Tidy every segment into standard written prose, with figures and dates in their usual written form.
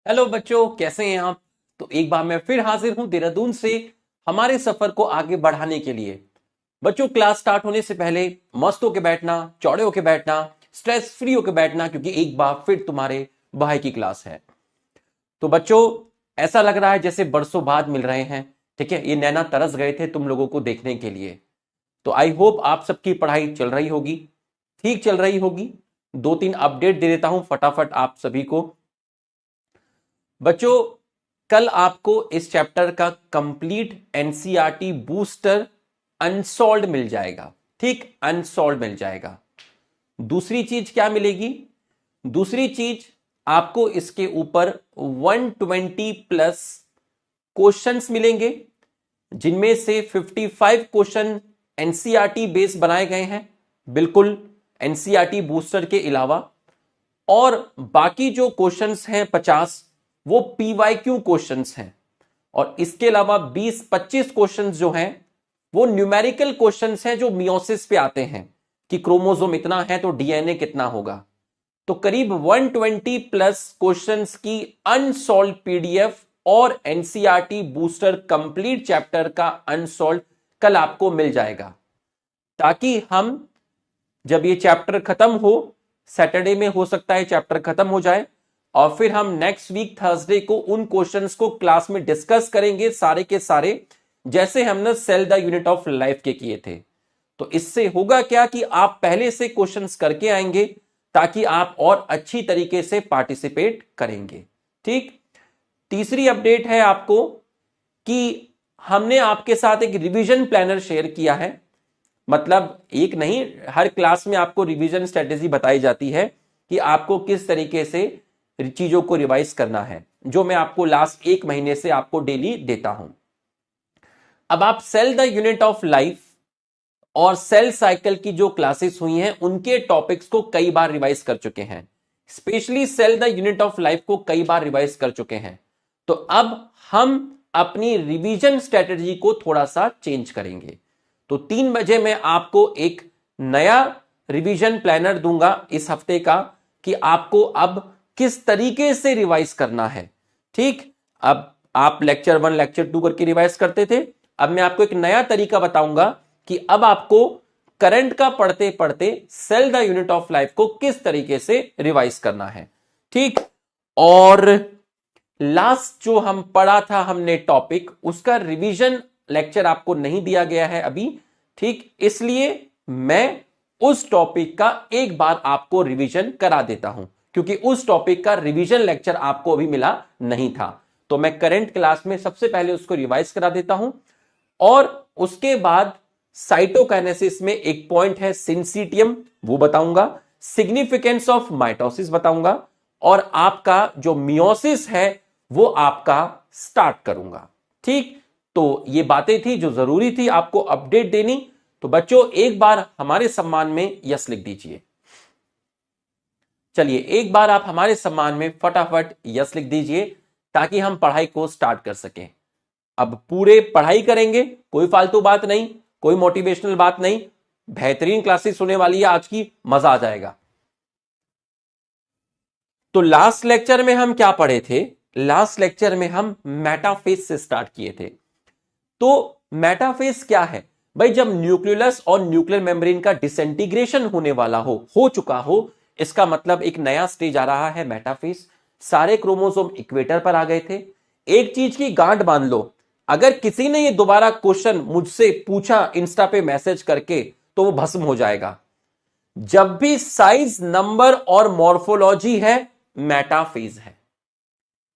Hello बच्चों, कैसे हैं आप। तो एक बार मैं फिर हाजिर हूं देहरादून से हमारे सफर को आगे बढ़ाने के लिए। बच्चों, क्लास स्टार्ट होने से पहले मस्त होके बैठना, चौड़े होके बैठना, स्ट्रेस फ्री होके बैठना, क्योंकि एक बार फिर तुम्हारे भाई की क्लास है। तो बच्चों, ऐसा लग रहा है जैसे बरसों बाद मिल रहे हैं। ठीक है, ये नैना तरस गए थे तुम लोगों को देखने के लिए। तो आई होप आप सबकी पढ़ाई चल रही होगी, ठीक चल रही होगी। दो तीन अपडेट दे देता हूं फटाफट आप सभी को। बच्चों, कल आपको इस चैप्टर का कंप्लीट एनसीईआरटी बूस्टर अनसॉल्व मिल जाएगा। ठीक, अनसॉल्व मिल जाएगा। दूसरी चीज क्या मिलेगी? दूसरी चीज, आपको इसके ऊपर 120 प्लस क्वेश्चंस मिलेंगे, जिनमें से 55 क्वेश्चन एनसीईआरटी बेस बनाए गए हैं, बिल्कुल एनसीईआरटी बूस्टर के अलावा। और बाकी जो क्वेश्चंस हैं 50, वो पीवाईक्यू क्वेश्चंस हैं। और इसके अलावा 20-25 क्वेश्चंस जो हैं वो न्यूमेरिकल क्वेश्चंस हैं, जो मियोसिस पे आते हैं कि क्रोमोसोम इतना है तो डीएनए कितना होगा। तो करीब 120 प्लस क्वेश्चंस की अनसॉल्व पीडीएफ और एनसीईआरटी बूस्टर कंप्लीट चैप्टर का अनसॉल्व कल आपको मिल जाएगा, ताकि हम जब ये चैप्टर खत्म हो, सैटरडे में हो सकता है चैप्टर खत्म हो जाए, और फिर हम नेक्स्ट वीक थर्सडे को उन क्वेश्चंस को क्लास में डिस्कस करेंगे सारे के सारे, जैसे हमने cell the unit of life के किए थे। तो इससे होगा क्या कि आप पहले से क्वेश्चंस करके आएंगे, ताकि आप और अच्छी तरीके से पार्टिसिपेट करेंगे। ठीक। तीसरी अपडेट है आपको कि हमने आपके साथ एक रिवीजन प्लानर शेयर किया है। मतलब एक नहीं, हर क्लास में आपको रिवीजन स्ट्रेटेजी बताई जाती है कि आपको किस तरीके से चीजों को रिवाइज करना है, जो मैं आपको लास्ट एक महीने से आपको डेली देता हूं। अब आप cell the unit of life और सेल साइकिल की जो क्लासेस हुई हैं, उनके टॉपिक्स को कई बार रिवाइज कर चुके हैं। Specially cell the unit of life को कई बार रिवाइज कर चुके हैं। तो अब हम अपनी रिवीजन स्ट्रेटेजी को थोड़ा सा चेंज करेंगे। तो 3 बजे मैं आपको एक नया रिवीजन प्लानर दूंगा इस हफ्ते का, कि आपको अब किस तरीके से रिवाइज करना है। ठीक। अब आप लेक्चर 1 लेक्चर 2 करके रिवाइज करते थे, अब मैं आपको एक नया तरीका बताऊंगा कि अब आपको करंट का पढ़ते पढ़ते cell the unit of life को किस तरीके से रिवाइज करना है। ठीक। और लास्ट जो हम पढ़ा था हमने टॉपिक, उसका रिवीजन लेक्चर आपको नहीं दिया गया है अभी। ठीक, इसलिए मैं उस टॉपिक का एक बार आपको रिवीजन करा देता हूं, क्योंकि उस टॉपिक का रिवीजन लेक्चर आपको अभी मिला नहीं था। तो मैं करंट क्लास में सबसे पहले उसको रिवाइज करा देता हूं, और उसके बाद साइटोकाइनेसिस में एक पॉइंट है सिंसीटियम, वो बताऊंगा। सिग्निफिकेंस ऑफ माइटोसिस बताऊंगा, और आपका जो मियोसिस है वो आपका स्टार्ट करूंगा। ठीक। तो ये बातें थी जो जरूरी थी आपको अपडेट देनी। तो बच्चों, एक बार हमारे सम्मान में यस लिख दीजिए। चलिए, एक बार आप हमारे सम्मान में फटाफट यस लिख दीजिए, ताकि हम पढ़ाई को स्टार्ट कर सकें। अब पूरे पढ़ाई करेंगे, कोई फालतू बात नहीं, कोई मोटिवेशनल बात नहीं, बेहतरीन क्लासेस होने वाली है आज की, मजा आ जाएगा। तो लास्ट लेक्चर में हम क्या पढ़े थे? लास्ट लेक्चर में हम मेटाफेज से स्टार्ट किए थे। तो मेटाफेज क्या है भाई? जब न्यूक्लियस और न्यूक्लियर मेम्ब्रेन का डिसइंटीग्रेशन होने वाला हो चुका हो, इसका मतलब एक नया स्टेज आ रहा है, मेटाफेज। सारे क्रोमोसोम इक्वेटर पर आ गए थे। एक चीज की गांठ बांध लो, अगर किसी ने ये दोबारा क्वेश्चन मुझसे पूछा इंस्टा पे मैसेज करके, तो वो भस्म हो जाएगा। जब भी साइज, नंबर और मॉर्फोलॉजी है, मेटाफेज है।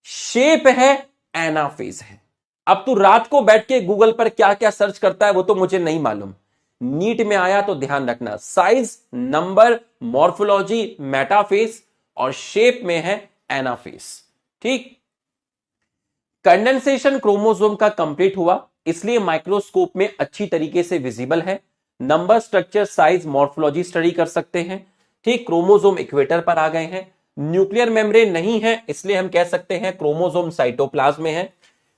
शेप है, एनाफेज है। अब तू रात को बैठ के गूगल पर क्या क्या सर्च करता है वो तो मुझे नहीं मालूम। नीट में आया तो ध्यान रखना, साइज, नंबर, मॉर्फोलॉजी मेटाफेज, और शेप में है एनाफेज। ठीक। कंडेंसेशन क्रोमोसोम का कंप्लीट हुआ, इसलिए माइक्रोस्कोप में अच्छी तरीके से विजिबल है। Number, structure, size, morphology study कर सकते हैं। ठीक। क्रोमोसोम इक्वेटर पर आ गए हैं। न्यूक्लियर मेम्ब्रेन नहीं है, इसलिए हम कह सकते हैं क्रोमोसोम साइटोप्लाज्म में है।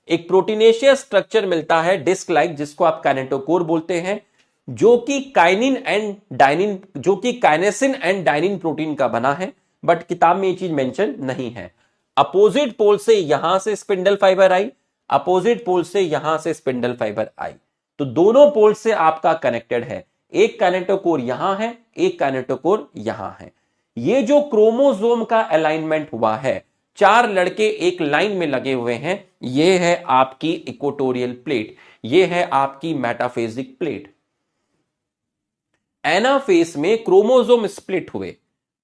एक प्रोटीनेशियस स्ट्रक्चर मिलता है डिस्क लाइक, जिसको आप काइनेटोकोर बोलते हैं, जो कि काइनेसिन एंड डाइनिन प्रोटीन का बना है, बट किताब में ये चीज मेंशन नहीं है। अपोजिट पोल से यहां से स्पिंडल फाइबर आई, अपोजिट पोल से यहां से स्पिंडल फाइबर आई, तो दोनों पोल से आपका कनेक्टेड है। एक काइनेटोकोर यहां है, एक काइनेटोकोर यहां है। ये जो क्रोमोसोम का अलाइनमेंट हुआ है, 4 लड़के एक लाइन में लगे हुए हैं, ये है आपकी इक्वेटोरियल प्लेट, ये है आपकी मेटाफेजिक प्लेट। एनाफेज में क्रोमोसोम स्प्लिट हुए,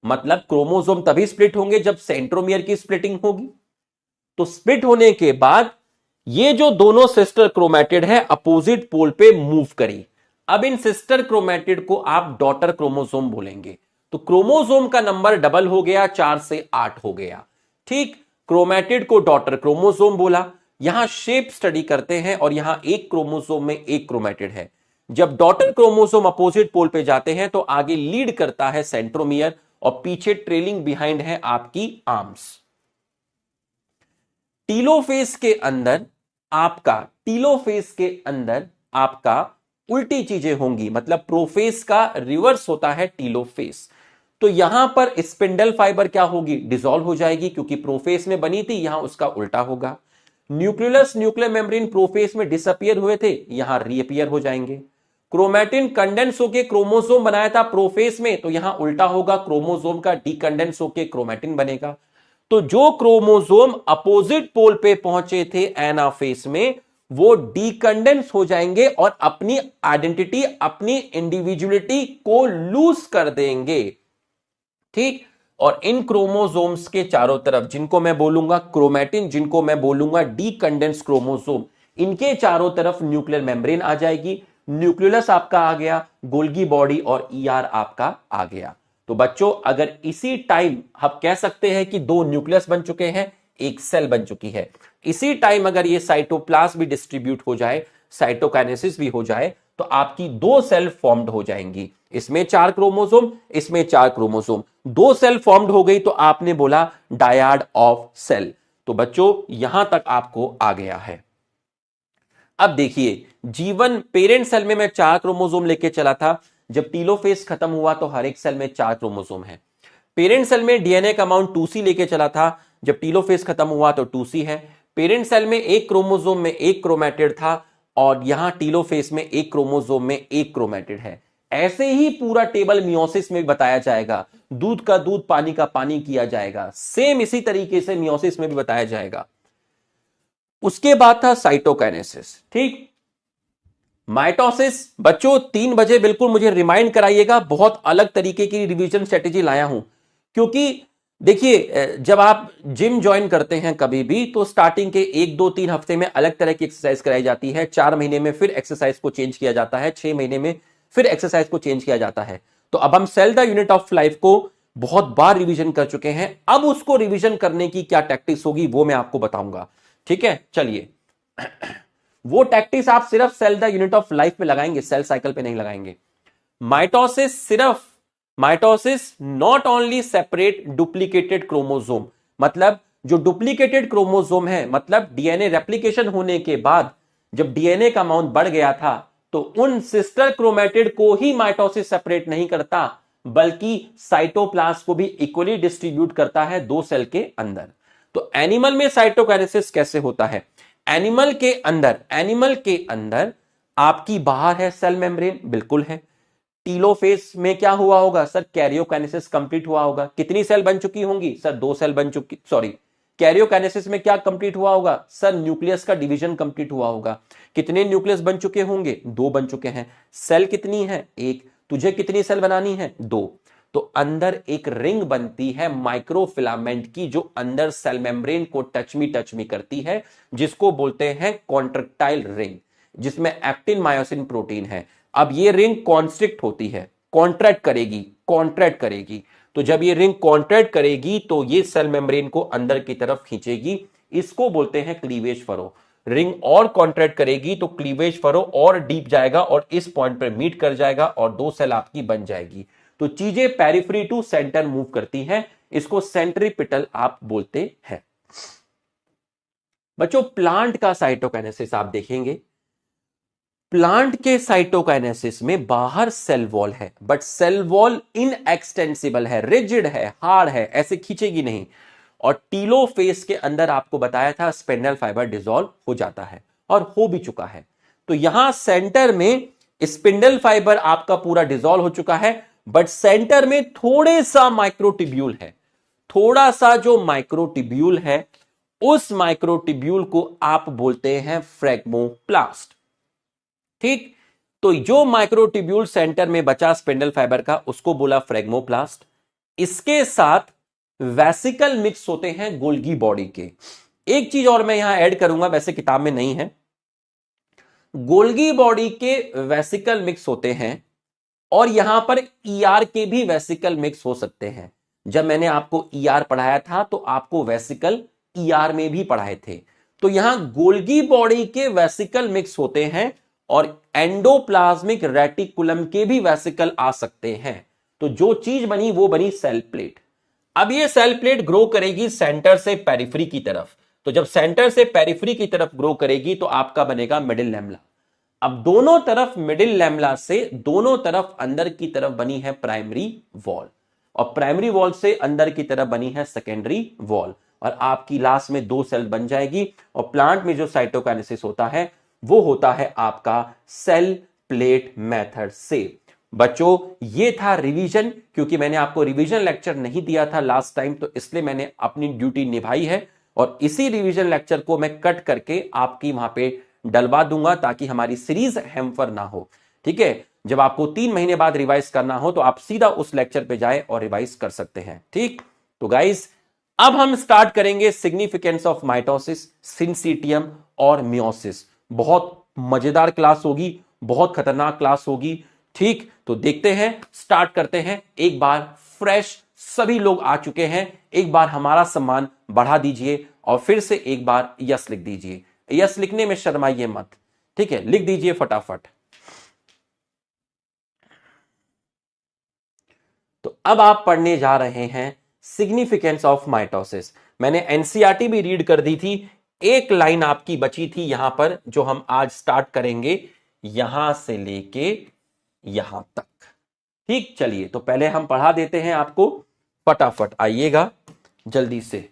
मतलब क्रोमोसोम तभी स्प्लिट होंगे जब सेंट्रोमियर की स्प्लिटिंग होगी। तो स्प्लिट होने के बाद ये जो दोनों सिस्टर क्रोमैटिड है अपोजिट पोल पे मूव करी। अब इन सिस्टर क्रोमैटिड को आप डॉटर क्रोमोसोम बोलेंगे। तो क्रोमोसोम का नंबर डबल हो गया, 4 से 8 हो गया। ठीक, क्रोमैटिड को डॉटर क्रोमोसोम बोला। यहां शेप स्टडी करते हैं और यहां एक क्रोमोसोम में एक क्रोमैटिड है। जब डॉटर क्रोमोसोम अपोजिट पोल पे जाते हैं तो आगे लीड करता है सेंट्रोमियर और पीछे ट्रेलिंग बिहाइंड है आपकी आर्म्स। टीलोफेज के अंदर आपका उल्टी चीजें होंगी, मतलब प्रोफेज का रिवर्स होता है टीलोफेज। तो यहां पर स्पिंडल फाइबर क्या होगी, डिसॉल्व हो जाएगी, क्योंकि प्रोफेज में बनी थी, यहां उसका उल्टा होगा। न्यूक्लियस न्यूक्लियर मेम्ब्रेन प्रोफेज में डिसअपियर हुए थे, यहां रीअपियर हो जाएंगे। क्रोमैटिन कंडेंस होकर क्रोमोसोम बनाया था प्रोफेज में, तो यहां उल्टा होगा, क्रोमोसोम का डीकंडेंस होकर क्रोमैटिन बनेगा। तो जो क्रोमोसोम अपोजिट पोल पे पहुंचे थे एनाफेज में, वो डीकंडेंस हो जाएंगे और अपनी आइडेंटिटी, अपनी इंडिविजुअलिटी को लूज कर देंगे। ठीक, और इन क्रोमोसोम्स के चारों तरफ, जिनको मैं बोलूंगा क्रोमैटिन, जिनको मैं बोलूंगा डीकंडेंस क्रोमोसोम, इनके चारों तरफ न्यूक्लियर मेम्ब्रेन आ जाएगी। न्यूक्लियस आपका आ गया, गोल्गी बॉडी और ईआर आपका आ गया। तो बच्चों, अगर इसी टाइम हम कह सकते हैं कि 2 न्यूक्लियस बन चुके हैं, एक सेल बन चुकी है। इसी टाइम अगर ये साइटोप्लाज्म भी डिस्ट्रीब्यूट हो जाए, साइटोकाइनेसिस भी हो जाए, तो आपकी 2 सेल फॉर्म्ड हो जाएंगी। इसमें 4 क्रोमोसोम, इसमें 4 क्रोमोसोम, 2 सेल फॉर्म्ड हो गई, तो आपने बोला डायड ऑफ सेल। तो बच्चों, यहां तक आपको आ गया है। अब देखिए, जीवन पेरेंट सेल में मैं 4 क्रोमोसोम लेके चला था, जब टीलोफेज खत्म हुआ तो हर एक सेल में 4 क्रोमोसोम है। पेरेंट सेल में डीएनए का अमाउंट 2C लेके चला था, जब टीलोफेज खत्म हुआ तो 2C है। पेरेंट सेल में एक क्रोमोसोम में एक क्रोमैटिड था, और यहां टीलोफेज में एक क्रोमोसोम में एक क्रोमैटिड है। ऐसे ही पूरा टेबल मियोसिस में बताया जाएगा, दूध का दूध पानी का पानी किया जाएगा, सेम इसी तरीके से मियोसिस में भी बताया जाएगा। उसके बाद था साइटोकाइनेसिस। ठीक, माइटोसिस। बच्चों 3 बजे बिल्कुल मुझे रिमाइंड कराइएगा, बहुत अलग तरीके की रिवीजन स्ट्रेटेजी लाया हूं। क्योंकि देखिए, जब आप जिम ज्वाइन करते हैं कभी भी, तो स्टार्टिंग के 1, 2, 3 हफ्ते में अलग तरह की एक्सरसाइज कराई जाती है, 4 महीने में फिर एक्सरसाइज को चेंज किया जाता है, 6 महीने में फिर एक्सरसाइज को चेंज किया जाता है। तो अब हम cell the unit of life को बहुत बार रिवीजन कर चुके हैं, अब उसको रिवीजन करने की क्या टैक्टिक्स होगी वो मैं आपको बताऊंगा। ठीक है, चलिए। वो टैक्टिक्स आप सिर्फ cell the unit of life पे लगाएंगे, सेल साइकिल पे नहीं लगाएंगे। Mitosis not only separate duplicated chromosome, मतलब जो डुप्लीकेटेड क्रोमोसोम है, मतलब डीएनए रेप्लिकेशन होने के बाद जब डीएनए का अमाउंट बढ़ गया था, तो उन सिस्टर क्रोमैटिड को ही माइटोसिस सेपरेट नहीं करता, बल्कि साइटोप्लाज्म को भी इक्वली डिस्ट्रीब्यूट करता है 2 सेल के अंदर। तो एनिमल में साइटोकाइनेसिस कैसे होता है? एनिमल के अंदर आपकी बाहर है सेल मेम्ब्रेन, बिल्कुल है। टीलोफेज में क्या हुआ होगा सर? कैरियोकाइनेसिस कंप्लीट हुआ होगा। कितनी सेल बन चुकी होंगी सर? 2 सेल बन चुकी, सॉरी, कैरियोकाइनेसिस में क्या कंप्लीट हुआ होगा सर? न्यूक्लियस का डिवीजन कंप्लीट हुआ होगा। कितने न्यूक्लियस बन चुके होंगे? 2 बन चुके हैं। सेल कितनी है? 1। तुझे कितनी सेल बनानी है? 2। तो अंदर एक रिंग बनती है माइक्रोफिलामेंट की, जो अंदर सेल मेम्ब्रेन को टच मी करती है, जिसको बोलते हैं कॉन्ट्रेक्टाइल रिंग, जिसमें एक्टिन मायोसिन प्रोटीन है। अब ये रिंग कॉन्स्ट्रिक्ट होती है, कॉन्ट्रैक्ट करेगी। तो जब ये रिंग कॉन्ट्रैक्ट करेगी तो ये सेल मेम्ब्रेन को अंदर की तरफ खींचेगी, इसको बोलते हैं क्लीवेज फरो। रिंग और कॉन्ट्रैक्ट करेगी तो क्लीवेज फरो और डीप जाएगा और इस पॉइंट पर मीट कर जाएगा और 2 सेल आपकी बन जाएगी। तो चीजें पेरिफेरी टू सेंटर मूव करती हैं, इसको सेंट्रीपिटल आप बोलते हैं। बच्चों प्लांट का साइटोकाइनेसिस आप देखेंगे, प्लांट के साइटोकाइनेसिस में बाहर सेल वॉल है, बट सेल वॉल इनएक्सटेंसिबल है, रिजिड है, हार्ड है, ऐसे खींचेगी नहीं। और टीलोफेज के अंदर आपको बताया था स्पिंडल फाइबर डिसॉल्व हो जाता है और हो भी चुका है। तो यहां सेंटर में स्पिंडल फाइबर आपका पूरा डिसॉल्व हो चुका है, बट सेंटर में थोड़े सा माइक्रोटिब्यूल है। थोड़ा सा जो माइक्रोटिब्यूल है, उस माइक्रोटिब्यूल को आप बोलते हैं फ्रेगमोप्लास्ट। ठीक, तो जो माइक्रोटिब्यूल सेंटर में बचा स्पिंडल फाइबर का, उसको बोला फ्रेगमोप्लास्ट। इसके साथ वेसिकल मिक्स होते हैं गोल्गी बॉडी के। एक चीज और मैं यहां ऐड करूंगा, वैसे किताब में नहीं है। गोल्गी बॉडी के वेसिकल मिक्स होते हैं और यहां पर ईआर के भी वेसिकल मिक्स हो सकते हैं। जब मैंने आपको ईआर पढ़ाया था तो आपको वेसिकल ईआर में भी पढ़ाए थे। तो यहां गोल्गी बॉडी के वेसिकल मिक्स होते हैं और एंडोप्लाज्मिक रेटिकुलम के भी वेसिकल आ सकते हैं। तो जो चीज बनी वो बनी सेल प्लेट। अब ये सेल प्लेट ग्रो करेगी सेंटर से पेरिफेरी की तरफ। तो जब सेंटर से पेरिफेरी की तरफ ग्रो करेगी तो आपका बनेगा मिडिल लैमेला। अब दोनों तरफ मिडिल लैमेला से दोनों तरफ अंदर की तरफ बनी है प्राइमरी वॉल, और प्राइमरी वॉल से अंदर की तरफ बनी है सेकेंडरी वॉल, और आपकी लास्ट में 2 सेल बन जाएगी। और प्लांट में जो साइटोकाइनेसिस होता है वो होता है आपका सेल प्लेट मेथड से। बच्चों ये था रिवीजन, क्योंकि मैंने आपको रिवीजन लेक्चर नहीं दिया था लास्ट टाइम, तो इसलिए मैंने अपनी ड्यूटी निभाई है और इसी रिवीजन लेक्चर को मैं कट करके आपकी वहां पे डलवा दूंगा ताकि हमारी सीरीज हैम्पर ना हो। ठीक है, जब आपको 3 महीने बाद रिवाइज करना हो तो आप सीधा उस लेक्चर पे जाए और रिवाइज कर सकते हैं। ठीक, तो गाइस अब हम स्टार्ट करेंगे सिग्निफिकेंस ऑफ माइटोसिस, सिंसिटियम और मियोसिस। बहुत मजेदार क्लास होगी, बहुत खतरनाक क्लास होगी। ठीक, तो देखते हैं, स्टार्ट करते हैं। एक बार फ्रेश सभी लोग आ चुके हैं, एक बार हमारा सम्मान बढ़ा दीजिए और फिर से एक बार यस लिख दीजिए। यस लिखने में शर्माइए मत, ठीक है, लिख दीजिए फटाफट। तो अब आप पढ़ने जा रहे हैं सिग्निफिकेंस ऑफ माइटोसिस। मैंने एनसीईआरटी भी रीड कर दी थी, एक लाइन आपकी बची थी यहां पर जो हम आज स्टार्ट करेंगे, यहां से लेके यहां तक। ठीक, चलिए तो पहले हम पढ़ा देते हैं आपको, फटाफट आइएगा जल्दी से।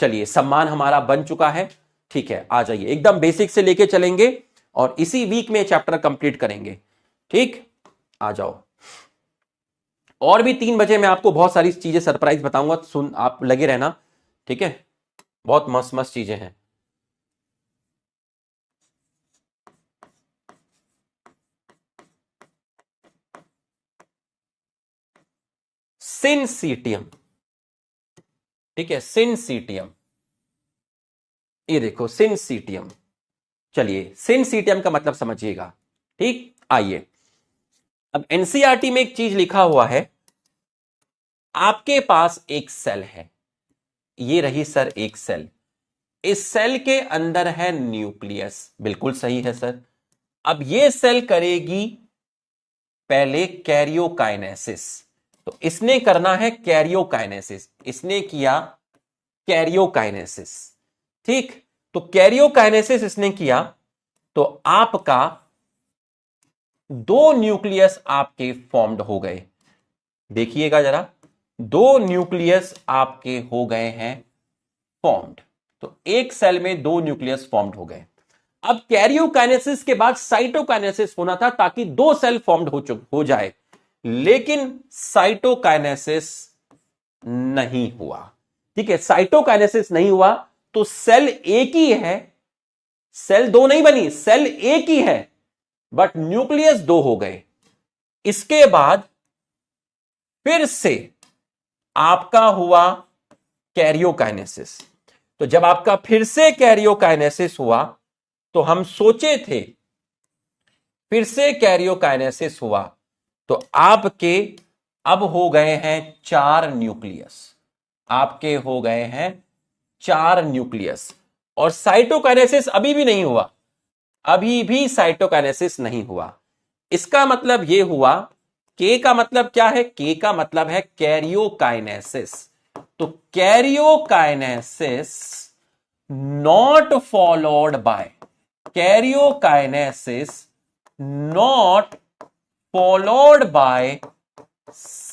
चलिए, सम्मान हमारा बन चुका है। ठीक है, आ जाइए, एकदम बेसिक से लेके चलेंगे और इसी वीक में चैप्टर कंप्लीट करेंगे। ठीक, आ जाओ। और भी 3 बजे मैं आपको बहुत सारी चीजें सरप्राइज बताऊंगा, सुन आप लगे रहना। ठीक है, बहुत मस्त मस्त चीजें हैं। सिंसिटियम, ठीक है, सिंसिटियम, ये देखो सिंसिटियम। चलिए, सिंसिटियम का मतलब समझिएगा। ठीक, आइए, अब एनसीईआरटी में एक चीज लिखा हुआ है, आपके पास एक सेल है, ये रही सर एक सेल, इस सेल के अंदर है न्यूक्लियस। बिल्कुल सही है सर। अब ये सेल करेगी पहले कैरियोकाइनेसिस, तो इसने करना है कैरियोकाइनेसिस, इसने किया कैरियोकाइनेसिस। ठीक, तो कैरियोकाइनेसिस इसने किया तो आपका 2 न्यूक्लियस आपके फॉर्म्ड हो गए। देखिएगा जरा, 2 न्यूक्लियस आपके हो गए हैं फॉर्म्ड। तो एक सेल में 2 न्यूक्लियस फॉर्म्ड हो गए। अब कैरियोकाइनेसिस के बाद साइटोकाइनेसिस होना था ताकि 2 सेल फॉर्म्ड हो जाए, लेकिन साइटोकाइनेसिस नहीं हुआ। ठीक है, साइटोकाइनेसिस नहीं हुआ तो सेल एक ही है, सेल 2 नहीं बनी, सेल एक ही है, बट न्यूक्लियस 2 हो गए। इसके बाद फिर से आपका हुआ कैरियोकाइनेसिस। तो जब आपका फिर से कैरियोकाइनेसिस हुआ तो हम सोचे थे, फिर से कैरियोकाइनेसिस हुआ तो आपके अब हो गए हैं 4 न्यूक्लियस, आपके हो गए हैं 4 न्यूक्लियस। और साइटोकाइनेसिस अभी भी नहीं हुआ, अभी भी साइटोकाइनेसिस नहीं हुआ। इसका मतलब यह हुआ, के का मतलब क्या है, के का मतलब है कैरियोकाइनेसिस। तो karyokinesis not followed bye, karyokinesis not followed by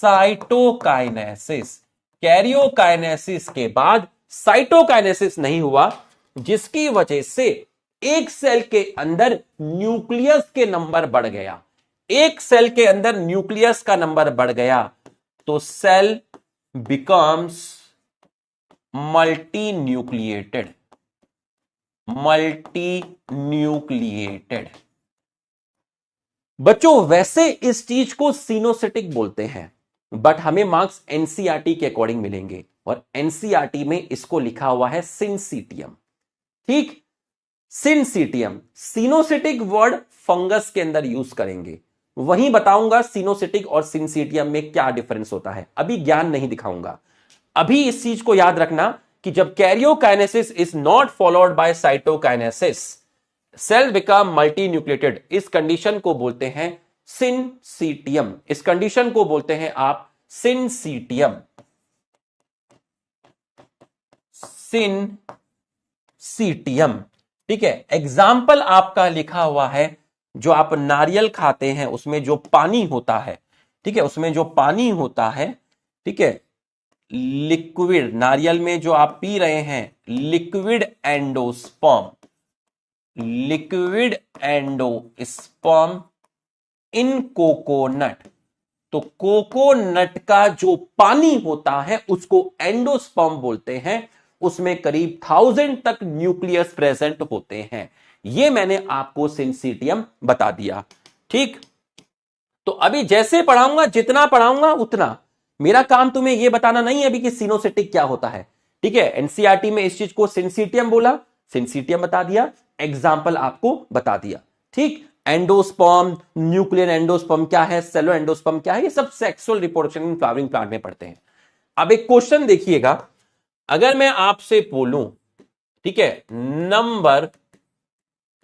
cytokinesis. Karyokinesis के बाद साइटोकाइनेसिस नहीं हुआ, जिसकी वजह से एक सेल के अंदर न्यूक्लियस के नंबर बढ़ गया। एक सेल के अंदर न्यूक्लियस का नंबर बढ़ गया तो cell becomes multi nucleated. Multi nucleated बच्चों, वैसे इस चीज को सिनोसिटिक बोलते हैं, बट हमें मार्क्स एनसीईआरटी के अकॉर्डिंग मिलेंगे और एनसीईआरटी में इसको लिखा हुआ है सिनसीटियम। ठीक, सिनसीटियम। सिनोसिटिक वर्ड फंगस के अंदर यूज करेंगे, वहीं बताऊंगा सिनोसिटिक और सिनसीटियम में क्या डिफरेंस होता है। अभी ज्ञान नहीं दिखाऊंगा। अभी इस चीज को याद रखना कि जब karyokinesis is not followed by cytokinesis, cell become multi nucleated. इस कंडीशन को बोलते हैं सिनसीटियम। इस कंडीशन को बोलते हैं आप सिनसीटियम। सिनसीटियम, ठीक है। एग्जाम्पल आपका लिखा हुआ है, जो आप नारियल खाते हैं उसमें जो पानी होता है, ठीक है, उसमें जो पानी होता है, ठीक है, लिक्विड, नारियल में जो आप पी रहे हैं liquid endosperm, liquid endosperm in coconut. तो कोकोनट का जो पानी होता है उसको एंडोस्पर्म बोलते हैं, उसमें करीब 1000 तक न्यूक्लियस प्रेजेंट होते हैं। यह मैंने आपको सिनसीटियम बता दिया। ठीक, तो अभी जैसे पढ़ाऊंगा, जितना पढ़ाऊंगा उतना, मेरा काम तुम्हें यह बताना नहीं है अभी कि सिनोसिटिक क्या होता है। ठीक है, एनसीईआरटी में इस चीज को सिनसीटियम बोला, सिनसीटियम बता दिया, एग्जाम्पल आपको बता दिया। ठीक, एंडोस्पर्म, न्यूक्लियर एंडोस्पर्म क्या है, सेलो एंडोस्पर्म क्या है, ये सब sexual reproduction in flowering plant में पढ़ते हैं। अब एक क्वेश्चन देखिएगा, अगर मैं आपसे बोलूं, ठीक है, number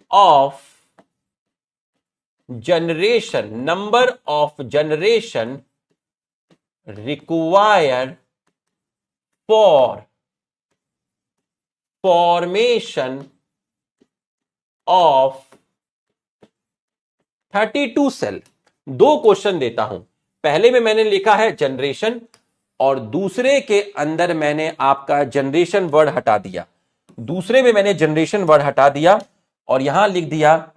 of generation required for formation of 32 cell. दो क्वेश्चन देता हूं, पहले में मैंने लिखा है जनरेशन और दूसरे के अंदर मैंने आपका जनरेशन वर्ड हटा दिया। दूसरे में मैंने जनरेशन वर्ड हटा दिया और यहां लिख दिया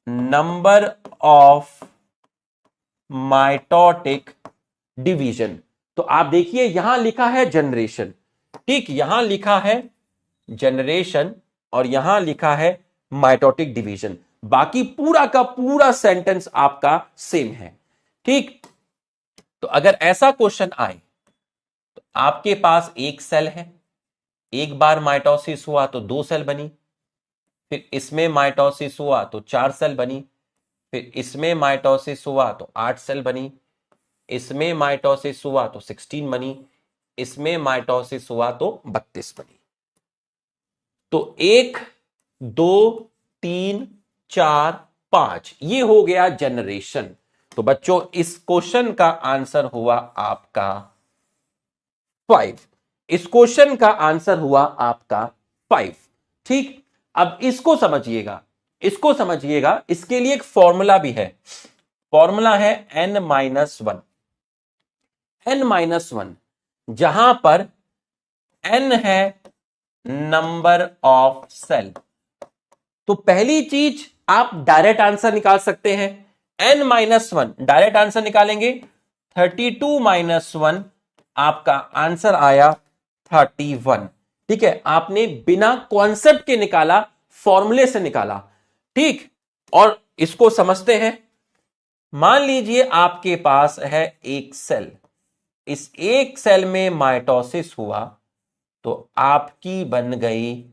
नंबर ऑफ माइटोटिक डिवीजन। तो आप देखिए यहां लिखा है जनरेशन, ठीक, यहां लिखा है जनरेशन और यहां लिखा है माइटोटिक डिवीजन। बाकी पूरा का पूरा सेंटेंस आपका सेम है। ठीक, तो अगर ऐसा क्वेश्चन आए तो आपके पास एक सेल है, एक बार माइटोसिस हुआ तो 2 सेल बनी, फिर इसमें माइटोसिस हुआ तो 4 सेल बनी, फिर इसमें माइटोसिस हुआ तो 8 सेल बनी, इसमें माइटोसिस हुआ तो 16 बनी, इसमें माइटोसिस हुआ तो 32 बनी। तो 1 2 3 4 5, ये हो गया जनरेशन। तो बच्चों इस क्वेश्चन का आंसर हुआ आपका 5। इस क्वेश्चन का आंसर हुआ आपका 5। ठीक, अब इसको समझिएगा, इसको समझिएगा, इसके लिए एक फॉर्मूला भी है। फॉर्मूला है n-1। n-1 जहां पर n है नंबर ऑफ सेल। तो पहली चीज आप डायरेक्ट आंसर निकाल सकते हैं। n-1 डायरेक्ट आंसर निकालेंगे, 32 - 1 आपका आंसर आया 31। ठीक है, आपने बिना कॉन्सेप्ट के निकाला, फॉर्मूले से निकाला। ठीक, और इसको समझते हैं। मान लीजिए आपके पास है एक सेल, इस एक सेल में माइटोसिस हुआ तो आपकी बन गई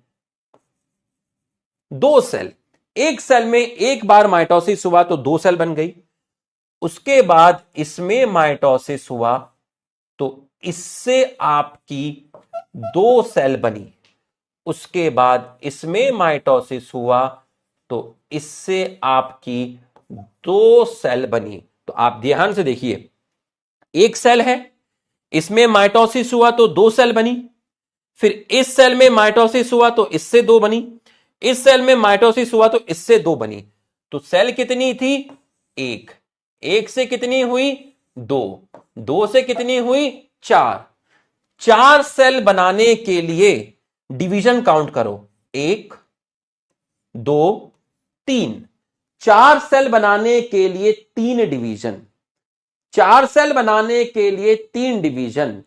2 सेल। एक सेल में एक बार माइटोसिस हुआ तो 2 सेल बन गई, उसके बाद इसमें माइटोसिस हुआ तो इससे आपकी 2 सेल बनी, उसके बाद इसमें माइटोसिस हुआ तो इससे आपकी 2 सेल बनी। तो आप ध्यान से देखिए, एक सेल है, इसमें माइटोसिस हुआ तो 2 सेल बनी, फिर इस सेल में माइटोसिस हुआ तो इससे 2 बनी, इस सेल में माइटोसिस हुआ तो इससे 2 बनी। तो सेल कितनी थी? 1। 1 से कितनी हुई? 2। 2 से कितनी हुई? 4। 4 सेल बनाने के लिए डिवीजन काउंट करो, 1 2 3, 4 सेल बनाने के लिए 3 डिवीजन, 4 सेल बनाने के लिए 3 डिवीजन,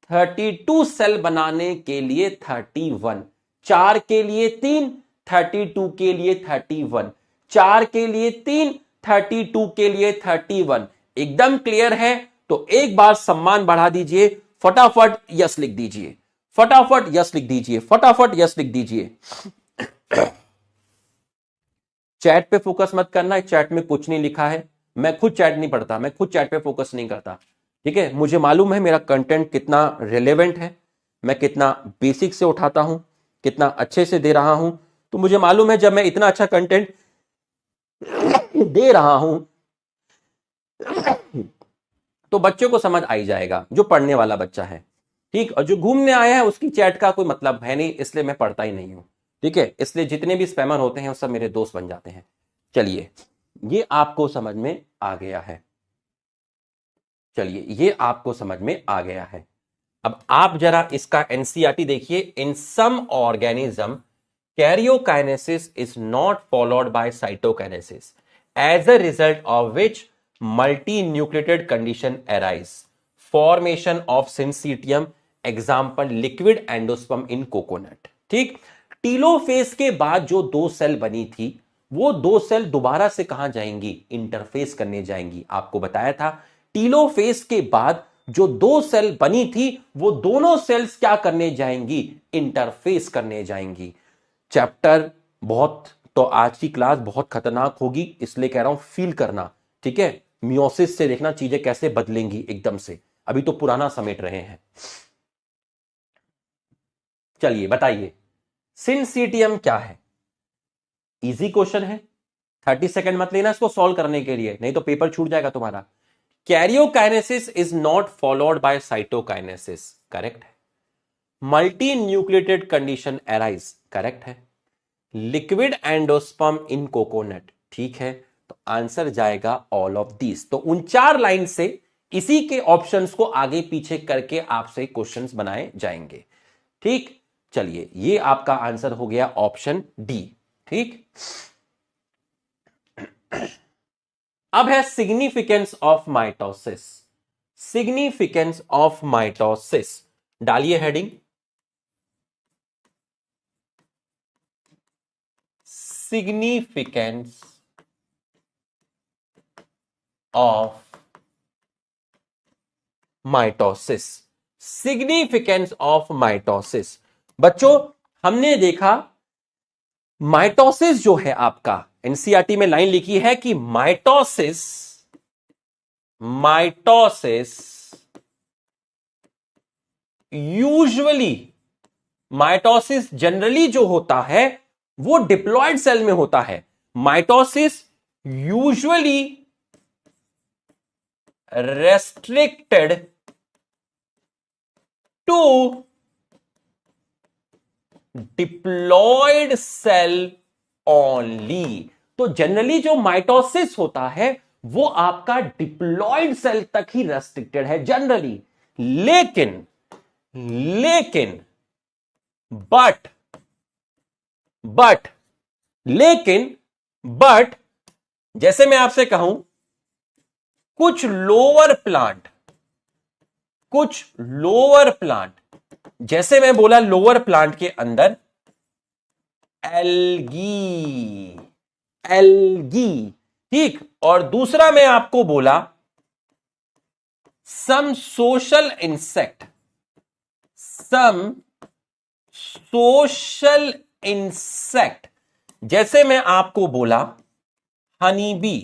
32 सेल बनाने के लिए 31, 4 के लिए 3, 32 के लिए 31, 4 के लिए 3, 32 के लिए 31। एकदम क्लियर है? तो एक बार सम्मान बढ़ा दीजिए, फटाफट यस लिख दीजिए, फटाफट यस लिख दीजिए, फटाफट यस लिख दीजिए। चैट पे फोकस मत करना, चैट में कुछ नहीं लिखा है, मैं खुद चैट नहीं पढ़ता, मैं खुद चैट पे फोकस नहीं करता, ठीक है? मुझे मालूम है मेरा कंटेंट कितना रिलेवेंट है, मैं कितना बेसिक से उठाता हूं, कितना अच्छे से दे रहा हूं। तो मुझे मालूम है जब मैं इतना अच्छा कंटेंट दे रहा हूं तो बच्चों को समझ आ ही जाएगा, जो पढ़ने वाला बच्चा है, ठीक। और जो घूमने आया है उसकी चैट का कोई मतलब है नहीं, इसलिए मैं पढ़ता ही नहीं हूं, ठीक है? इसलिए जितने भी स्पैमर होते हैं वो सब मेरे दोस्त बन जाते हैं। चलिए, ये आपको समझ में आ गया है, चलिए ये आपको समझ में आ गया है। अब आप जरा इसका एनसीईआरटी देखिए। In some organism karyokinesis is not followed by cytokinesis, as a result of which multinucleated condition arise, formation of syncytium, example liquid endosperm in coconut। ठीक, टीलोफेज के बाद जो 2 सेल बनी थी वो 2 सेल दोबारा से कहां जाएंगी? इंटरफेस करने जाएंगी। आपको बताया था टीलोफेज के बाद जो 2 सेल बनी थी वो दोनों सेल्स क्या करने जाएंगी? इंटरफेस करने जाएंगी। चैप्टर बहुत, तो आज की क्लास बहुत खतरनाक होगी, इसलिए कह रहा हूं फील करना, ठीक है? मियोसिस से देखना चीजें कैसे बदलेंगी एकदम से, अभी तो पुराना समेट रहे हैं। चलिए बताइए, सिंसीटियम क्या है? इजी क्वेश्चन है, 30 सेकंड मत लेना इसको सॉल्व करने के लिए, नहीं तो पेपर छूट जाएगा तुम्हारा। Karyokinesis is not followed by cytokinesis, correct है। Multi nucleated condition arise, correct है। लिक्विड एंडोस्पर्म इन कोकोनट, ठीक है। तो आंसर जाएगा ऑल ऑफ दिस। तो उन 4 लाइन से इसी के ऑप्शंस को आगे पीछे करके आपसे क्वेश्चंस बनाए जाएंगे, ठीक। चलिए, ये आपका आंसर हो गया ऑप्शन डी, ठीक। अब है significance of mitosis. Significance of mitosis, डालिए heading, significance of mitosis. Significance of mitosis, बच्चों हमने देखा माइटोसिस जो है आपका, एनसीईआरटी में लाइन लिखी है कि माइटोसिस यूजुअली, माइटोसिस जनरली जो होता है वो डिप्लॉयड सेल में होता है। Mitosis usually restricted to diploid cell only. तो जनरली जो माइटोसिस होता है वो आपका डिप्लॉयड सेल तक ही रेस्ट्रिक्टेड है जनरली। लेकिन बट जैसे मैं आपसे कहूं, कुछ लोअर प्लांट, जैसे मैं बोला लोअर प्लांट के अंदर एल्गी, ठीक। और दूसरा मैं आपको बोला सम सोशल इंसेक्ट, जैसे मैं आपको बोला हनी बी।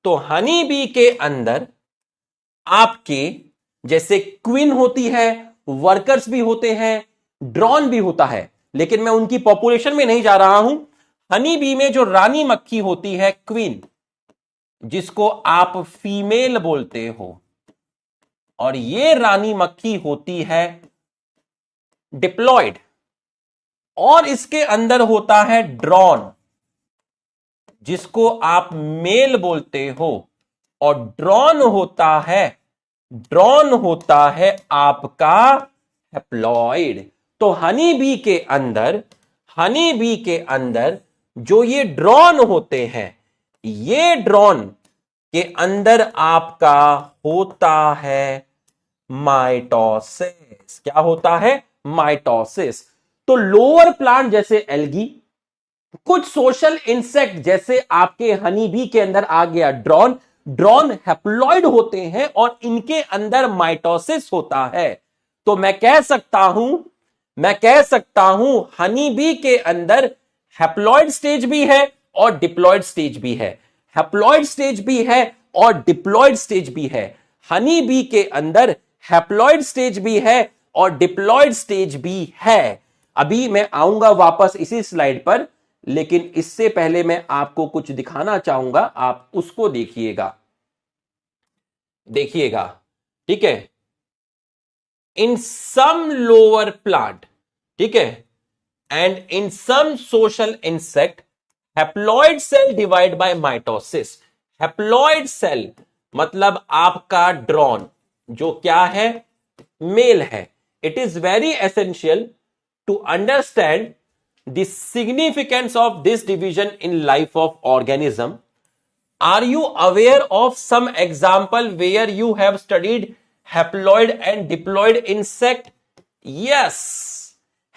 तो हनी बी के अंदर आपके जैसे क्वीन होती है, वर्कर्स भी होते हैं, ड्रोन भी होता है, लेकिन मैं उनकी पॉपुलेशन में नहीं जा रहा हूं। हनी बी में जो रानी मक्खी होती है क्वीन, जिसको आप फीमेल बोलते हो, और ये रानी मक्खी होती है डिप्लॉयड, और इसके अंदर होता है ड्रोन, जिसको आप मेल बोलते हो, और ड्रोन होता है ड्रॉन होता है आपका हैप्लॉइड। तो हनी बी के अंदर जो ये ड्रॉन होते हैं, ये ड्रॉन के अंदर आपका होता है माइटोसिस। क्या होता है? माइटोसिस। तो लोअर प्लांट जैसे एल्गी, कुछ सोशल इंसेक्ट जैसे आपके हनी बी के अंदर आ गया ड्रॉन, ड्रॉन हैप्लॉइड होते हैं और इनके अंदर माइटोसिस होता है। तो मैं कह सकता हूं हनी बी के अंदर हैप्लॉइड स्टेज भी है और डिप्लॉइड स्टेज भी है, हैप्लॉइड स्टेज भी है और डिप्लॉइड स्टेज भी है। हनी बी के अंदर हैप्लॉइड स्टेज भी है और डिप्लॉइड स्टेज भी है। अभी मैं आऊंगा वापस इसी स्लाइड पर, लेकिन इससे पहले मैं आपको कुछ दिखाना चाहूंगा, आप उसको देखिएगा। ठीक है। इन सम लोअर प्लांट, ठीक है, and in some social insect, haploid cell divide by mitosis. Haploid cell मतलब आपका ड्रॉन जो क्या है? मेल है। It is very essential to understand the significance of this division in life of organism. Are you aware of some example where you have studied haploid and diploid insect? Yes.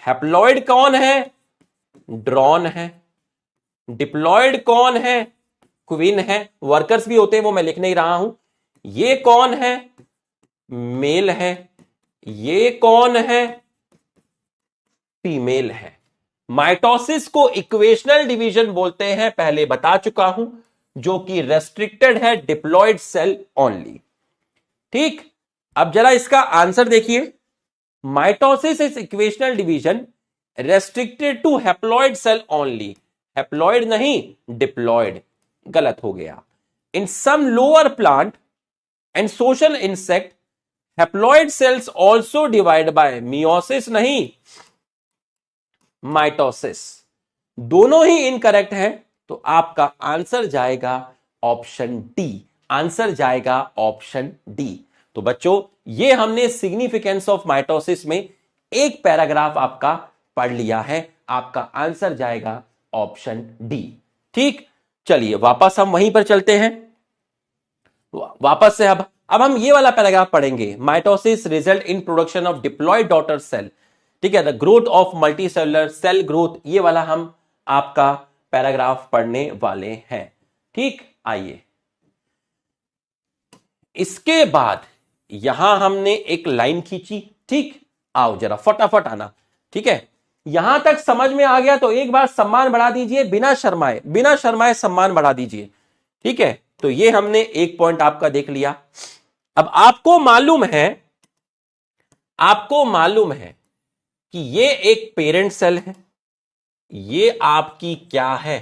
Haploid कौन है? Drawn है। Diploid कौन है? Queen है। Workers भी होते हैं, वो मैं लिख नहीं रहा हूं। ये कौन है? मेल है। ये कौन है? फीमेल है। माइटोसिस को इक्वेशनल डिवीजन बोलते हैं, पहले बता चुका हूं, जो कि रेस्ट्रिक्टेड है डिप्लॉयड सेल ओनली। ठीक, अब जरा इसका आंसर देखिए। Mitosis is equational division restricted to haploid cell only. Haploid नहीं, डिप्लॉयड। गलत हो गया। In some lower plant and social insect, haploid cells also divide by meiosis नहीं, माइटोसिस। दोनों ही इनकरेक्ट है, तो आपका आंसर जाएगा ऑप्शन डी। आंसर जाएगा ऑप्शन डी। तो बच्चों, ये हमने सिग्निफिकेंस ऑफ माइटोसिस में एक पैराग्राफ आपका पढ़ लिया है। आपका आंसर जाएगा ऑप्शन डी। ठीक, चलिए वापस हम वहीं पर चलते हैं। वापस से अब हम ये वाला पैराग्राफ पढ़ेंगे। Mitosis result in production of diploid daughter cell. ठीक है, the growth of multicellular cell growth, ये वाला हम आपका पैराग्राफ पढ़ने वाले हैं। ठीक, आइए इसके बाद यहां हमने एक लाइन खींची। ठीक, आओ जरा फटाफट आना। ठीक है, यहां तक समझ में आ गया तो एक बार सम्मान बढ़ा दीजिए, बिना शर्माए सम्मान बढ़ा दीजिए। ठीक है, तो ये हमने एक पॉइंट आपका देख लिया। अब आपको मालूम है कि ये एक पेरेंट सेल है, ये आपकी क्या है?